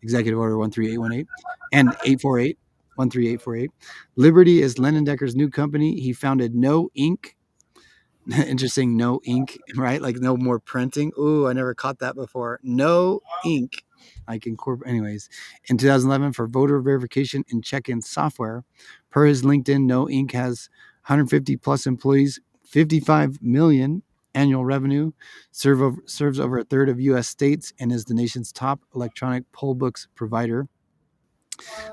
Executive Order 13818 and 13848. Liberty is Linendecker's new company. He founded No Inc. Interesting, No Inc., right? Like no more printing. Ooh, I never caught that before. No Inc. Like anyways, in 2011 for voter verification and check-in software. Per his LinkedIn, No Inc. has 150 plus employees, 55 million annual revenue, serves over a third of U.S. states, and is the nation's top electronic poll books provider.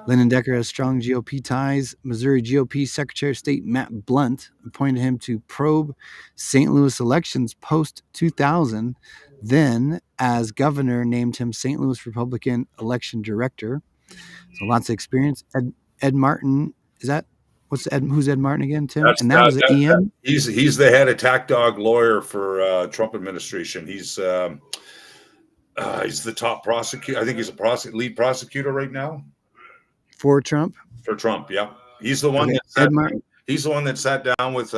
Linendecker has strong GOP ties. Missouri GOP Secretary of State Matt Blunt appointed him to probe St. Louis elections post-2000. Then, as governor, named him St. Louis Republican election director. So lots of experience. Ed Martin, who's Ed Martin again, Tim? And that was EM. He's the head attack dog lawyer for Trump administration. He's the top prosecutor. I think he's a lead prosecutor right now for Trump. For Trump, yeah. He's the one he's the one that sat down with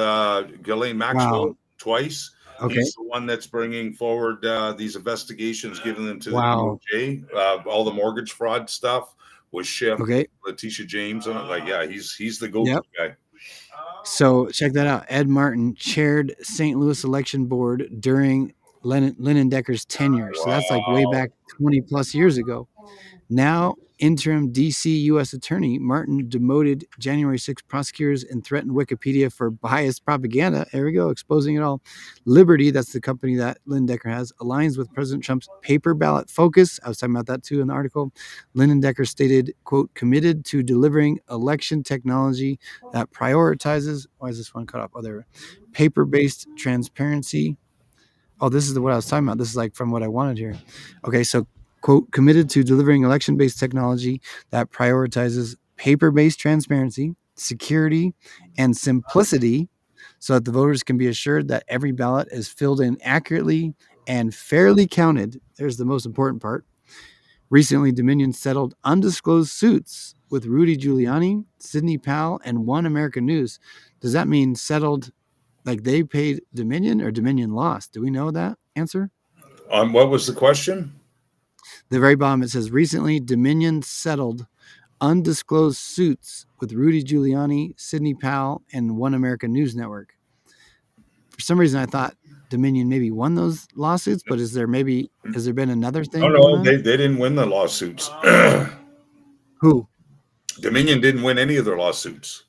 Ghislaine Maxwell twice. Okay. He's the one that's bringing forward these investigations, giving them to the DOJ. All the mortgage fraud stuff was Schiff, Letitia James, and he's the go-to guy. So check that out. Ed Martin chaired St. Louis election board during Linendecker's tenure. So that's like way back 20 plus years ago. Now interim DC U.S. Attorney Martin demoted January 6 prosecutors and threatened Wikipedia for biased propaganda. There we go, exposing it all. Liberty, that's the company that Linendecker has, aligns with President Trump's paper ballot focus. I was talking about that too in the article. Linendecker stated, quote, committed to delivering election technology that prioritizes, why is this one cut off? Oh, there, paper-based transparency. Oh, this is what I was talking about. This is like from what I wanted here. Okay, so quote, committed to delivering election-based technology that prioritizes paper-based transparency, security, and simplicity so that the voters can be assured that every ballot is filled in accurately and fairly counted. There's the most important part. Recently, Dominion settled undisclosed suits with Rudy Giuliani, Sidney Powell, and One American News. Does that mean settled like they paid Dominion or Dominion lost? Do we know that answer? What was the question? The very bottom, it says, recently, Dominion settled undisclosed suits with Rudy Giuliani, Sidney Powell, and One American News Network. For some reason, I thought Dominion maybe won those lawsuits, but has there been another thing going No, on? they didn't win the lawsuits. Who? Dominion didn't win any of their lawsuits.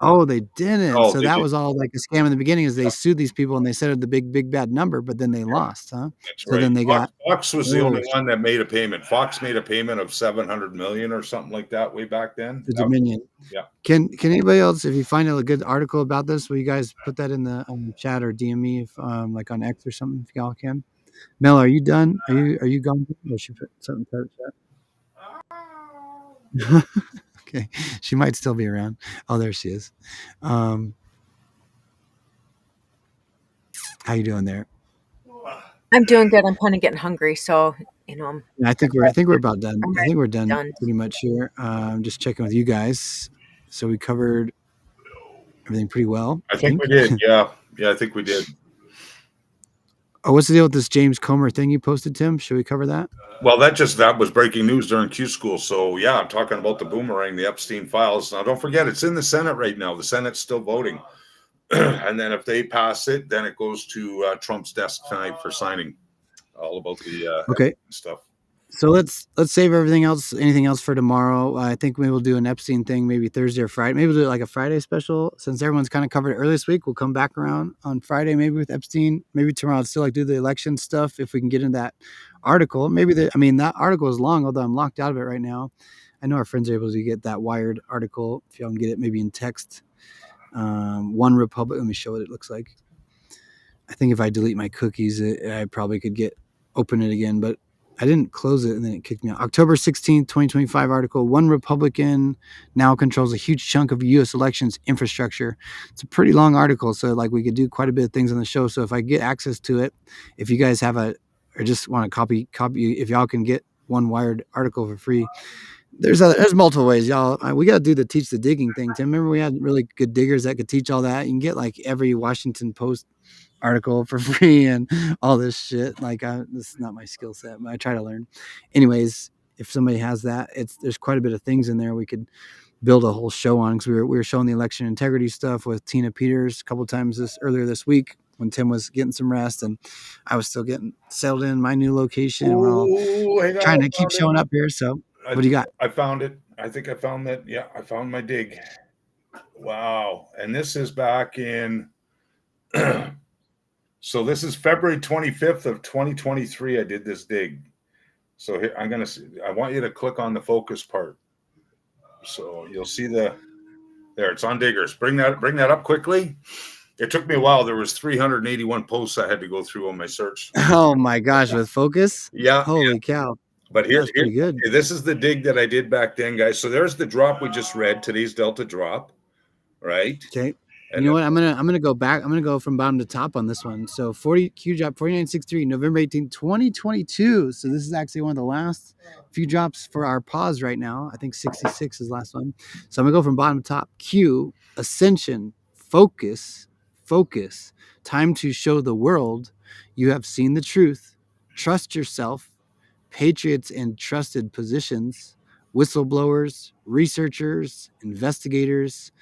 Oh, they didn't. Oh, So they that did. was all like a scam in the beginning, is they sued these people and they said the big bad number, but then they lost, huh? That's So right. then they got Fox was the only one that made a payment. Fox made a payment of $700 million or something like that way back then. the Dominion. Yeah. Can anybody else, if you find a good article about this, will you guys put that in the chat or DM me if like on X or something if y'all can? Mel, are you done? Are you gone? Or should put something in the chat? Okay, she might still be around. Oh, there she is. How you doing there? I'm doing good. I'm kind of getting hungry, so Yeah, I think we're about done. I think we're done pretty much here. Just checking with you guys. So we covered everything pretty well. I think we did. Yeah, I think we did. Oh, what's the deal with this James Comer thing you posted, Tim? Should we cover that? Well, that was breaking news during Q School. So yeah, I'm talking about the boomerang, the Epstein files. Now, don't forget, it's in the Senate right now. The Senate's still voting, and then if they pass it, then it goes to Trump's desk tonight for signing. All about the Okay stuff. So let's save anything else for tomorrow. I think maybe we'll do an Epstein thing maybe Thursday or Friday. Maybe we'll do it like a Friday special since everyone's kind of covered it early this week. We'll come back around on Friday maybe with Epstein. Maybe tomorrow I'll still like do the election stuff if we can get into that article. Maybe that article is long, although I'm locked out of it right now. I know our friends are able to get that Wired article if y'all can get it maybe in text. One Republic. Let me show what it looks like. I think if I delete my cookies, I probably could open it again, but I didn't close it and then it kicked me out. October 16th, 2025 article. One Republican now controls a huge chunk of U.S. elections infrastructure. It's a pretty long article, so like we could do quite a bit of things on the show. So if I get access to it, if you guys have or just want to copy, if y'all can get one Wired article for free, there's multiple ways, y'all. We got to do the teach the digging thing. Tim, remember we had really good diggers that could teach all that. You can get like every Washington Post article for free and all this shit. Like this is not my skill set, but I try to learn. Anyways, if somebody has that, there's quite a bit of things in there we could build a whole show on, because we were showing the election integrity stuff with Tina Peters a couple times earlier this week when Tim was getting some rest and I was still getting settled in my new location. We're all trying to keep showing up here. So what do you got? I found it. I think I found that. Yeah, I found my dig. Wow. And this is back in so this is February 25th of 2023. I did this dig. So here I want you to click on the focus part. So you'll see there it's on diggers. Bring that up quickly. It took me a while. There was 381 posts I had to go through on my search. Oh my gosh, with focus? Yeah. Holy cow. But that's pretty good. This is the dig that I did back then, guys. So there's the drop we just read, today's Delta drop, right? Okay. You know what? I'm gonna go back. I'm gonna go from bottom to top on this one. So 40 Q drop 49.63, November 18, 2022. So this is actually one of the last few drops for our pause right now. I think 66 is the last one. So I'm gonna go from bottom to top. Q, ascension, focus. Time to show the world you have seen the truth. Trust yourself. Patriots in trusted positions. Whistleblowers, researchers, investigators,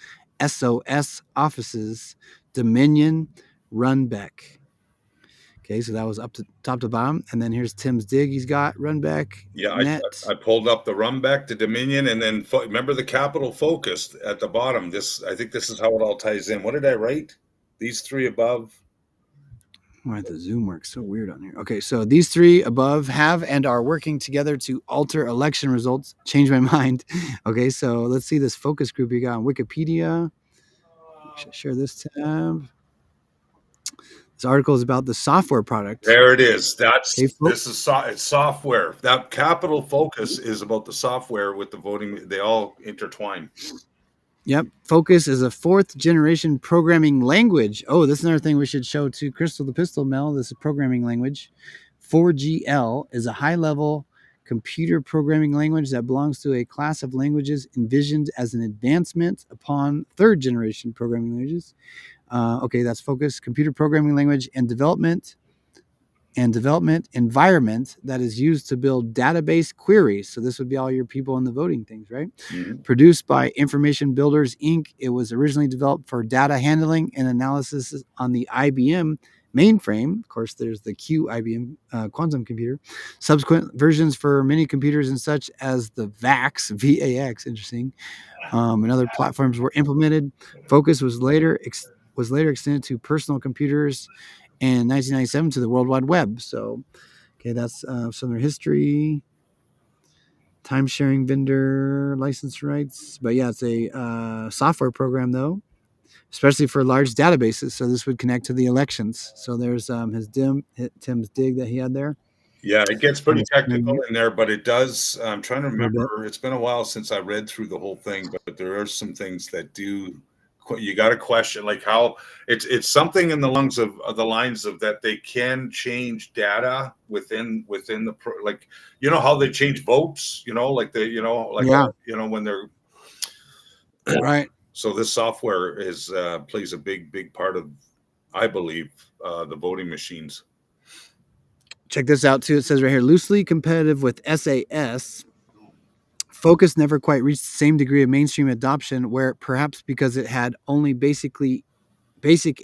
SOS offices, Dominion, Runbeck. Okay, so that was up to top to bottom. And then here's Tim's dig he's got, Runbeck. Yeah, I pulled up the Runbeck, the Dominion, and then remember the Capital Focus at the bottom. I think this is how it all ties in. What did I write? These three above. Why the Zoom works so weird on here. Okay, so these three above have and are working together to alter election results. Change my mind. Okay, so let's see this focus group you got on Wikipedia. Share this tab. This article is about the software product. There it is. It's software. That Capital Focus is about the software with the voting. They all intertwine. Yep. Focus is a 4th generation programming language. Oh, this is another thing we should show to Crystal the Pistol, Mel. This is a programming language. 4GL is a high level computer programming language that belongs to a class of languages envisioned as an advancement upon third-generation programming languages. Okay, that's focus. Computer programming language and development environment that is used to build database queries. So this would be all your people in the voting things, right? Mhm. Produced by Information Builders, Inc. It was originally developed for data handling and analysis on the IBM mainframe. Of course, there's the IBM quantum computer. Subsequent versions for many computers and such as the VAX, V-A-X, interesting, and other platforms were implemented. Focus was later extended to personal computers, and 1997 to the World Wide Web. So, okay, that's some of their history. Time-sharing vendor license rights. But yeah, it's a software program, though, especially for large databases. So this would connect to the elections. So there's Tim's dig that he had there. Yeah, it gets pretty technical in there, but it does. I'm trying to remember. It's been a while since I read through the whole thing, but there are some things that do. You got to question, like how it's something in the lines of that they can change data within the like, you know how they change votes, like when they're right. So this software is plays a big part of, I believe, the voting machines. Check this out too. It says right here, loosely competitive with SAS. Focus never quite reached the same degree of mainstream adoption, where perhaps because it had only basic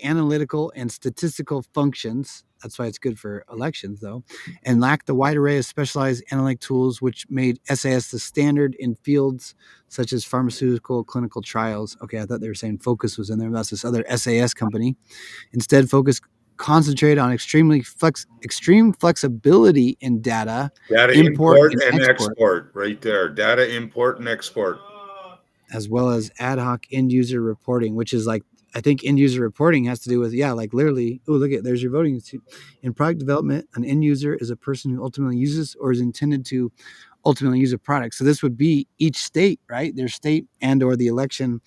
analytical and statistical functions. That's why it's good for elections, though, and lacked the wide array of specialized analytic tools, which made SAS the standard in fields such as pharmaceutical clinical trials. Okay, I thought they were saying Focus was in there. That's this other SAS company. Instead, Focus concentrated on extreme flexibility in data import and export, right there. Data import and export, as well as ad hoc end user reporting, which is like, I think end user reporting has to do with, like literally, there's your voting. In product development, an end user is a person who ultimately uses or is intended to ultimately use a product. So this would be each state, right? Their state and or the election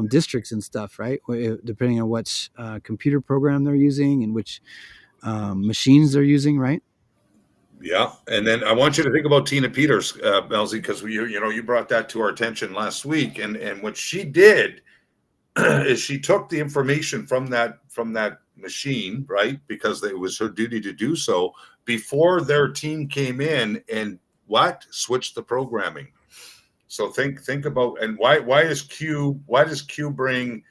districts and stuff, right? Depending on which computer program they're using and which machines they're using, right? Yeah, and then I want you to think about Tina Peters, Melzie, because you brought that to our attention last week, and what she did is she took the information from that machine, right? Because it was her duty to do so before their team came in and switched the programming. So think about, and why does Q bring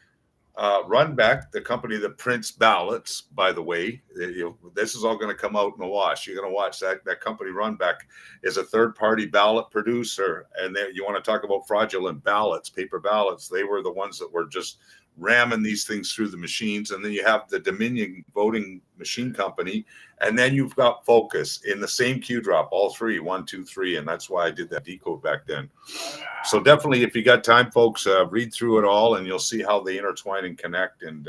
Runback, the company that prints ballots, by the way, this is all going to come out in the wash. You're going to watch that company. Runback is a third-party ballot producer, and you want to talk about fraudulent ballots, paper ballots. They were the ones that were just ramming these things through the machines. And then you have the Dominion voting machine company, and then you've got Focus in the same Q drop, all three, 1, 2, 3, and that's why I did that decode back then. So definitely, if you got time, folks, read through it all, and you'll see how they intertwine and connect. And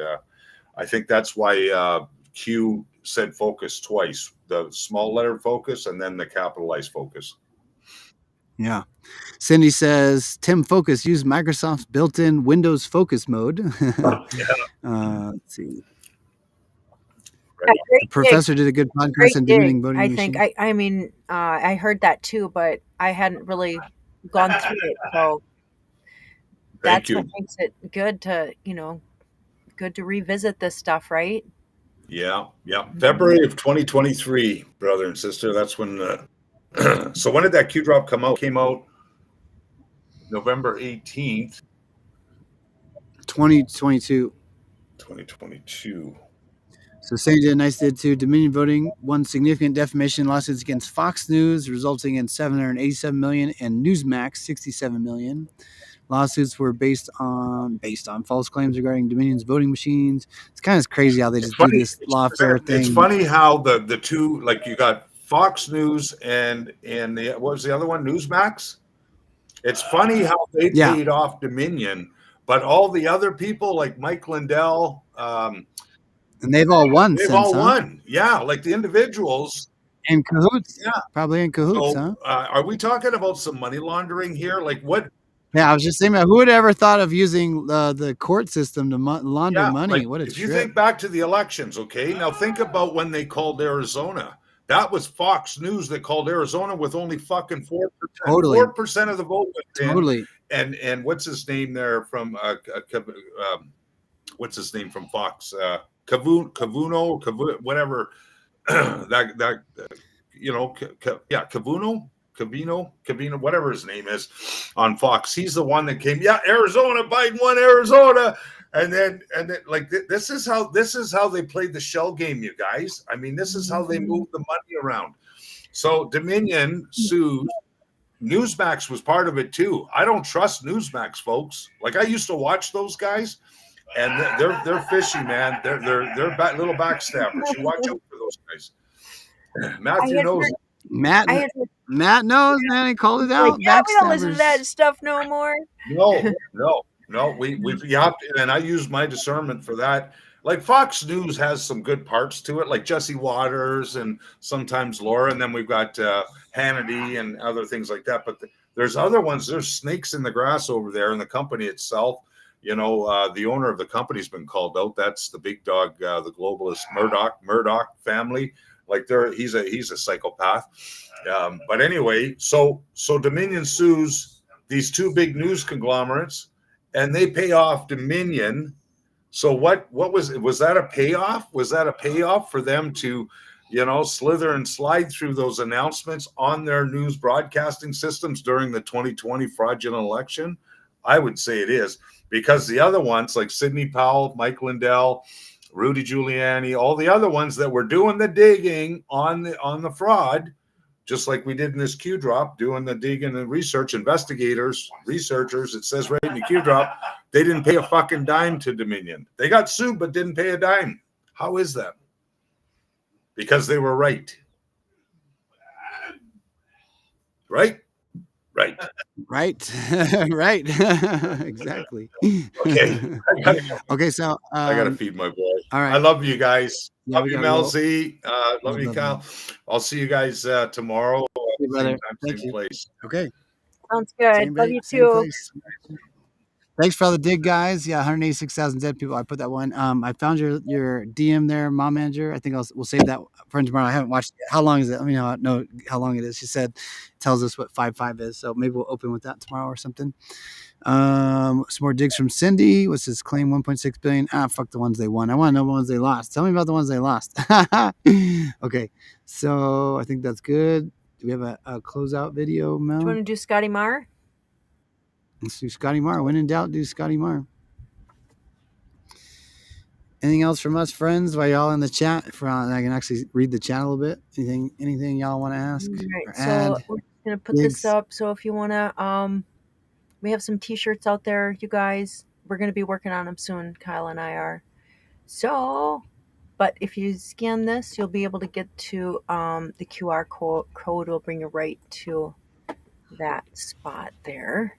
I think that's why Q said Focus twice: the small letter Focus, and then the capitalized Focus. Yeah. Cindy says, Tim, Focus used Microsoft's built-in Windows Focus mode. Let's see. The professor did a good podcast on Dominion voting machine. I think. I heard that too, but I hadn't really gone through it. So that's what makes it good to revisit this stuff, right? Yeah. February of 2023, brother and sister. That's when. So when did that Q drop come out? Came out November 18th, 2022. 2022. So Sandy did, Nice did too. Dominion voting won significant defamation lawsuits against Fox News, resulting in $787 million, and Newsmax $67 million. Lawsuits were based on false claims regarding Dominion's voting machines. It's kind of crazy how they just do this lawfare thing. It's funny how the two, like, you got Fox News and what was the other one? Newsmax. It's funny how they paid off Dominion, but all the other people like Mike Lindell, and they've all won. Won. Yeah, like the individuals. In cahoots. Yeah. Probably in cahoots, So, are we talking about some money laundering here? Like what? Yeah, I was just saying, who would ever thought of using the court system to launder money? Like, What a if trip. you think back to the elections, okay? Now think about when they called Arizona. That was Fox News that called Arizona with only fucking 4%. Totally. 4% of the vote went in. Totally. And what's his name there from what's his name from Fox? Cavuno, whatever. that Cavino, whatever his name is, on Fox. He's the one that came. Yeah, Arizona, Biden won Arizona, and then like this is how they played the shell game, you guys. I mean, this is how they moved the money around. So Dominion sued. Newsmax was part of it too. I don't trust Newsmax, folks. Like I used to watch those guys, and they're fishy, man. They're little backstabbers. You watch out for those guys. Matthew knows. Matt knows, man. He called it out. Like, yeah, we don't listen to that stuff no more. No. We have to, and I use my discernment for that. Like Fox News has some good parts to it, like Jesse Waters and sometimes Laura, and then we've got Hannity and other things like that. But there's other ones. There's snakes in the grass over there in the company itself. You know, the owner of the company's been called out. That's the big dog, the globalist Murdoch family. Like he's a psychopath. But anyway, so Dominion sues these two big news conglomerates, and they pay off Dominion. So what was that a payoff? Was that a payoff for them to, slither and slide through those announcements on their news broadcasting systems during the 2020 fraudulent election? I would say it is, because the other ones like Sidney Powell, Mike Lindell, Rudy Giuliani, all the other ones that were doing the digging on the fraud, just like we did in this Q drop, doing the digging and researchers, it says right in the Q drop, they didn't pay a fucking dime to Dominion. They got sued, but didn't pay a dime. How is that? Because they were right. Right? Right. Exactly. Okay. Okay, so I gotta feed my boy. All right. I love you guys. Yeah, love you, Melzie. Love you, Kyle. I'll see you guys tomorrow. Hey, brother. Same time, Thank same you. place. Okay. Sounds good. Same Love day, you same too. place. Thanks for all the dig, guys. Yeah, 186,000 dead people. I put that one. I found your DM there, Mom Manager. I think we'll save that for tomorrow. I haven't watched it. How long is it? Let me know how long it is. She said tells us what 5.5 is. So maybe we'll open with that tomorrow or something. Some more digs from Cindy. What's his claim? 1.6 billion. Fuck the ones they won. I want to know the ones they lost. Tell me about the ones they lost. Okay. So I think that's good. Do we have a closeout video, Mel? Do you want to do Scotty Marr? Let's do Scotty Marr. When in doubt, do Scotty Marr. Anything else from us, friends? While y'all in the chat, I can actually read the chat a little bit. Anything y'all want to ask? Right. Or add? So we're gonna put this up. So if you wanna, we have some T-shirts out there, you guys. We're gonna be working on them soon. Kyle and I are. So, but if you scan this, you'll be able to get to the QR code. Will bring you right to that spot there.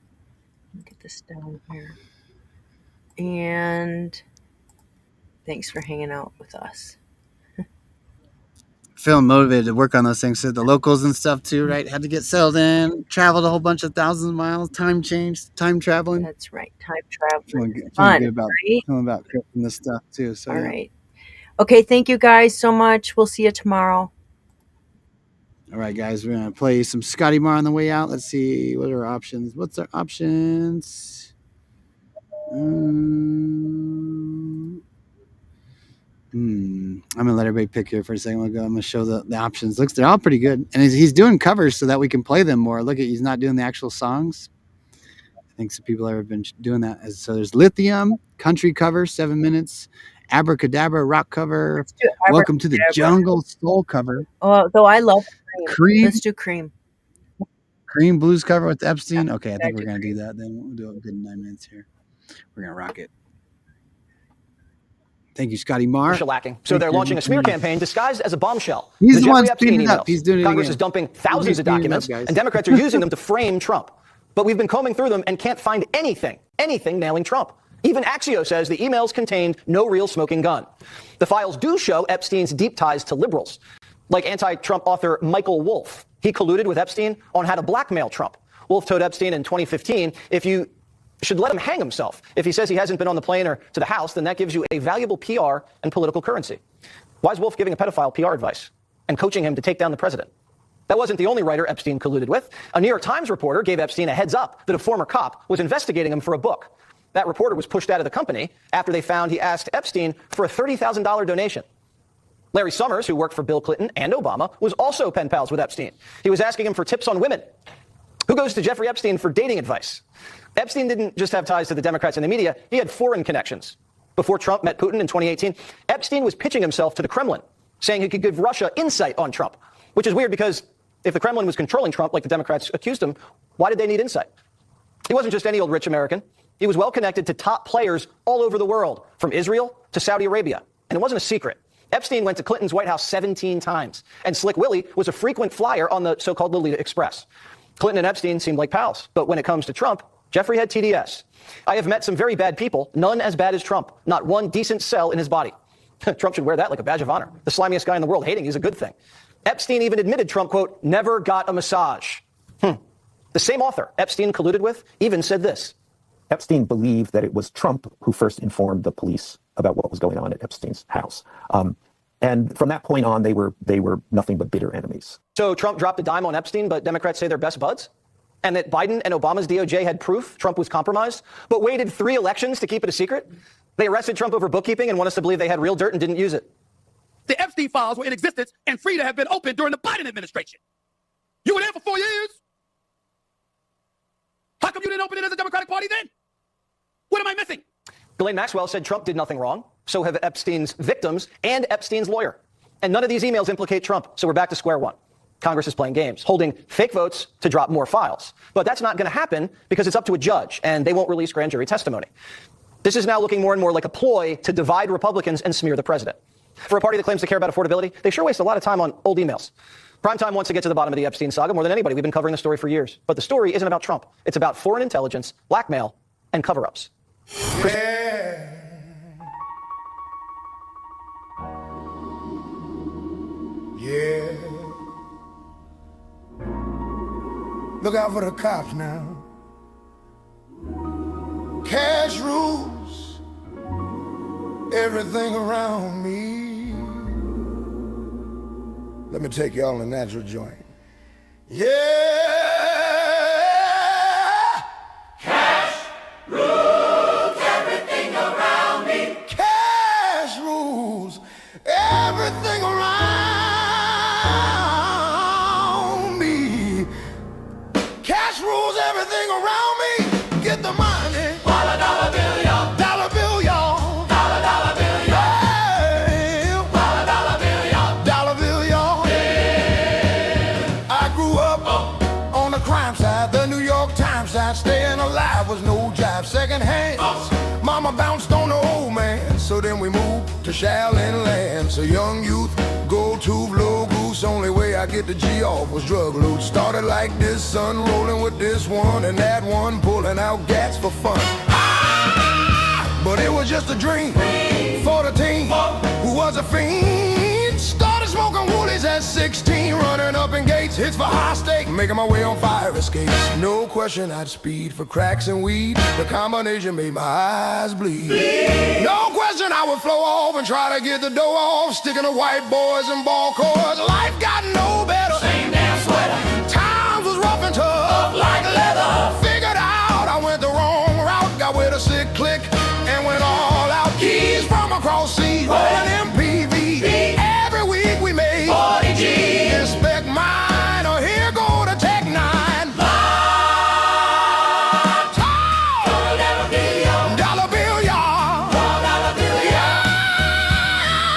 Get this down here. And thanks for hanging out with us. Feeling motivated to work on those things. So the locals and stuff too, right? Had to get settled in, traveled a whole bunch of thousands of miles, time traveling. That's right. Time traveling. Feeling good about creating this stuff too. So all right. Okay, thank you guys so much. We'll see you tomorrow. All right, guys, we're going to play some Scotty Marr on the way out. Let's see. What are our options? What's our options? I'm going to let everybody pick here for a second. I'm going to show the options. Looks, they're all pretty good. And he's doing covers so that we can play them more. Look, he's not doing the actual songs. I think some people have been doing that. So there's Lithium, country cover, 7 minutes. Abracadabra, rock cover. Welcome to the Jungle, soul cover. Oh, though I love Cream. Let's do Cream. Cream blues cover with Epstein. Okay, I think we're going to do that. Then we'll do a good 9 minutes here. We're going to rock it. Thank you, Scotty Marr. Lacking. So they're launching a smear campaign disguised as a bombshell. He's the one speeding it up. He's doing it Congress again. is dumping thousands of documents, and Democrats are using them to frame Trump. But we've been combing through them and can't find anything nailing Trump. Even Axios says the emails contained no real smoking gun. The files do show Epstein's deep ties to liberals, like anti-Trump author Michael Wolff. He colluded with Epstein on how to blackmail Trump. Wolff told Epstein in 2015, if you should let him hang himself. If he says he hasn't been on the plane or to the House, then that gives you a valuable PR and political currency. Why is Wolff giving a pedophile PR advice? And and coaching him to take down the president. That wasn't the only writer Epstein colluded with. A New York Times reporter gave Epstein a heads up that a former cop was investigating him for a book. That reporter was pushed out of the company after they found he asked Epstein for a $30,000 donation. Larry Summers, who worked for Bill Clinton and Obama, was also pen pals with Epstein. He was asking him for tips on women. Who goes to Jeffrey Epstein for dating advice? Epstein didn't just have ties to the Democrats and the media, he had foreign connections. Before Trump met Putin in 2018, Epstein was pitching himself to the Kremlin, saying he could give Russia insight on Trump, which is weird because if the Kremlin was controlling Trump like the Democrats accused him, why did they need insight? He wasn't just any old rich American. He was well connected to top players all over the world, from Israel to Saudi Arabia. And it wasn't a secret. Epstein went to Clinton's White House 17 times, and Slick Willie was a frequent flyer on the so-called Lolita Express. Clinton and Epstein seemed like pals, but when it comes to Trump, Jeffrey had TDS. I have met some very bad people, none as bad as Trump, not one decent cell in his body. Trump should wear that like a badge of honor. The slimiest guy in the world hating is a good thing. Epstein even admitted Trump, quote, never got a massage. The same author Epstein colluded with even said this. Epstein believed that it was Trump who first informed the police about what was going on at Epstein's house. And from that point on, they were nothing but bitter enemies. So Trump dropped a dime on Epstein, but Democrats say they're best buds? And that Biden and Obama's DOJ had proof Trump was compromised, but waited 3 elections to keep it a secret? They arrested Trump over bookkeeping and want us to believe they had real dirt and didn't use it. The Epstein files were in existence and free to have been opened during the Biden administration. You were there for 4 years. How come you didn't open it as a Democratic Party then? What am I missing? Ghislaine Maxwell said Trump did nothing wrong. So have Epstein's victims and Epstein's lawyer. And none of these emails implicate Trump. So we're back to square one. Congress is playing games, holding fake votes to drop more files. But that's not going to happen because it's up to a judge and they won't release grand jury testimony. This is now looking more and more like a ploy to divide Republicans and smear the president. For a party that claims to care about affordability, they sure waste a lot of time on old emails. Primetime wants to get to the bottom of the Epstein saga more than anybody. We've been covering the story for years. But the story isn't about Trump. It's about foreign intelligence, blackmail, and cover-ups. Yeah. Look out for the cops now. Cash rules everything around me. Let me take y'all in a natural joint. Yeah. Cash rules everything around me. Cash rules everything around me. Cash rules everything around me. Get the money. Dollar, dollar bill, y'all. Dollar bill, y'all. Dollar, dollar bill, y'all. Yeah. Dollar, dollar bill, y'all. Dollar bill, y'all. Yeah. I grew up on the crime side, the New York Times side. Staying alive was no jive. Second hands. Mama bounced on the old man. So then we moved to Shaolin land. So young youth, go to blow goose. Only way I get the G off was drug loot. Started like this, son, rolling with this one and that one, pulling out gats for fun. But it was just a dream for the team who was a fiend. Started smoking woolies at 16, running up in gates, hits for high stake, making my way on fire escapes. No question I'd speed for cracks and weed. The combination made my eyes bleed. No question I would flow off and try to get the dough off, sticking to white boys and ball cords. Life got no better. Same damn sweater. Times was rough and tough like leather. Figured out I went the wrong route, got with a sick click and went all out. Keys from across seas, rolling MPV. Every week we made 40 G. Inspect mine or here go to Tech 9. Dollar bill, y'all. Dollar bill, y'all. Dollar bill, y'all.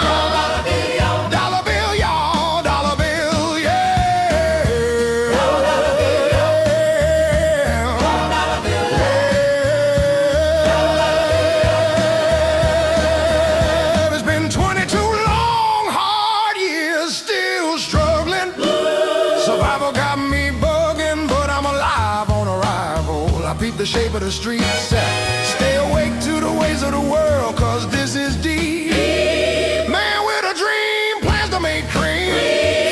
Dollar bill, y'all. Dollar bill, y'all. Dollar bill, yeah. Dollar bill, yeah. Dollar bill, yeah. It's been 22 long, hard years, still struggling. Survival got me bugging, but I'm alive on arrival. I peep the shape of the streets. Stay awake to the ways of the world, cause this is deep. Man with a dream, plans to make cream.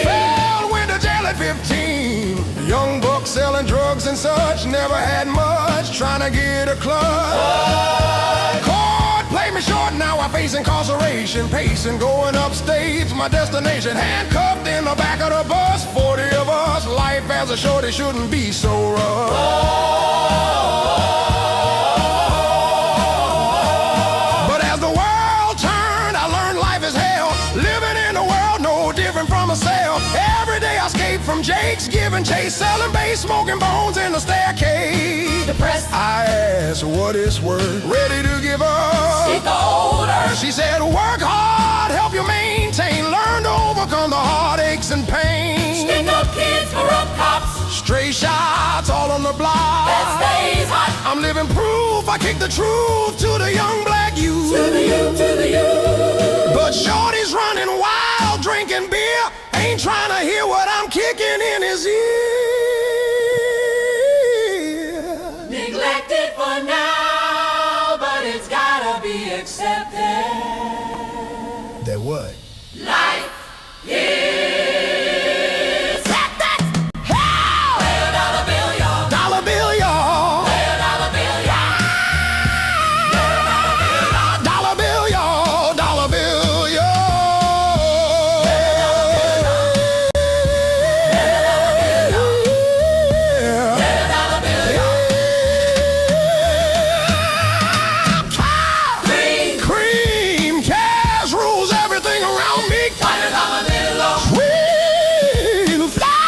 Fell, went to jail at 15. Young buck selling drugs and such, never had much, trying to get a clutch. Chord played me short, now I face incarceration, pacing, going upstage, my destination. Handcuffed in the back of the bus, 40 of us. Life as a shorty shouldn't be so rough. But as the world turned, I learned life is hell. Living in a world no different from a cell. Every day I escape from Jake's, giving chase, selling bass, smoking bones in the staircase. Depressed, I asked what it's worth, ready to give up. She told her, she said, work hard, help you maintain, learn to overcome the heartaches and pain. Stick up kids, corrupt cops, stray shots all on the block. That stays hot. I'm living proof, I kick the truth to the young black youth. To the youth, to the youth. But shorty's running wild, drinking beer, ain't trying to hear what I'm kicking in his ear. Neglected for now, but it's gotta be accepted. That what? Life is hectic. Hell! Lay a dollar bill, y'all. Dollar bill, y'all. Lay a dollar bill, y'all. Dollar bill, y'all. Dollar bill, y'all. Cream, cash rules everything around me. Sweet flash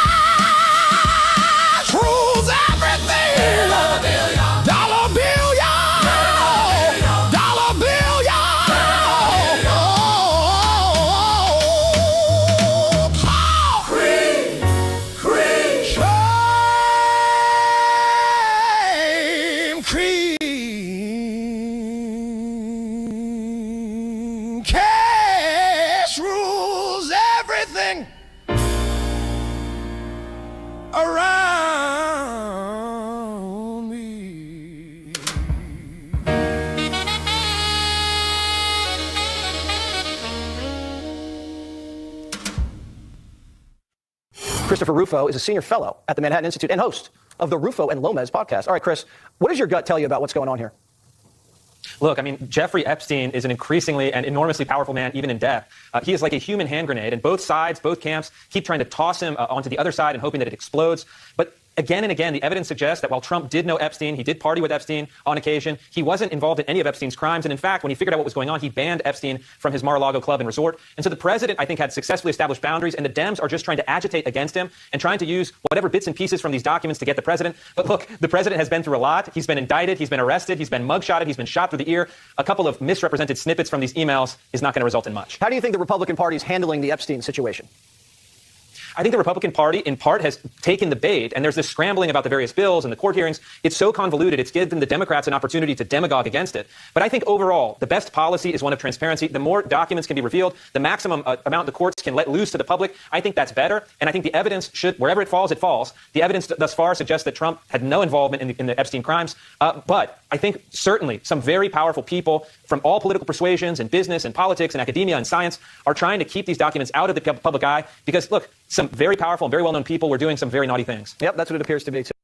rules everything. Dollar bill, y'all. Dollar bill, y'all. Dollar bill, y'all. Cream, cream. Cream. Cash rules everything around me. Christopher Rufo is a senior fellow at the Manhattan Institute and host of the Rufo and Lomez podcast. All right, Chris, what does your gut tell you about what's going on here? Look, I mean, Jeffrey Epstein is an increasingly and enormously powerful man, even in death. He is like a human hand grenade, and both sides, both camps, keep trying to toss him onto the other side and hoping that it explodes. But again and again, the evidence suggests that while Trump did know Epstein, he did party with Epstein on occasion, he wasn't involved in any of Epstein's crimes. And in fact, when he figured out what was going on, he banned Epstein from his Mar-a-Lago club and resort. And so the president, I think, had successfully established boundaries, and the Dems are just trying to agitate against him and trying to use whatever bits and pieces from these documents to get the president. But look, the president has been through a lot. He's been indicted, he's been arrested, he's been mugshotted, he's been shot through the ear. A couple of misrepresented snippets from these emails is not going to result in much. How do you think the Republican Party is handling the Epstein situation? I think the Republican Party, in part, has taken the bait, and there's this scrambling about the various bills and the court hearings. It's so convoluted, it's given the Democrats an opportunity to demagogue against it. But I think overall, the best policy is one of transparency. The more documents can be revealed, the maximum amount the courts can let loose to the public, I think that's better. And I think the evidence should, wherever it falls, it falls. The evidence thus far suggests that Trump had no involvement in the Epstein crimes. But I think certainly some very powerful people from all political persuasions and business and politics and academia and science are trying to keep these documents out of the public eye because, look, some very powerful and very well-known people were doing some very naughty things. Yep, that's what it appears to be, too.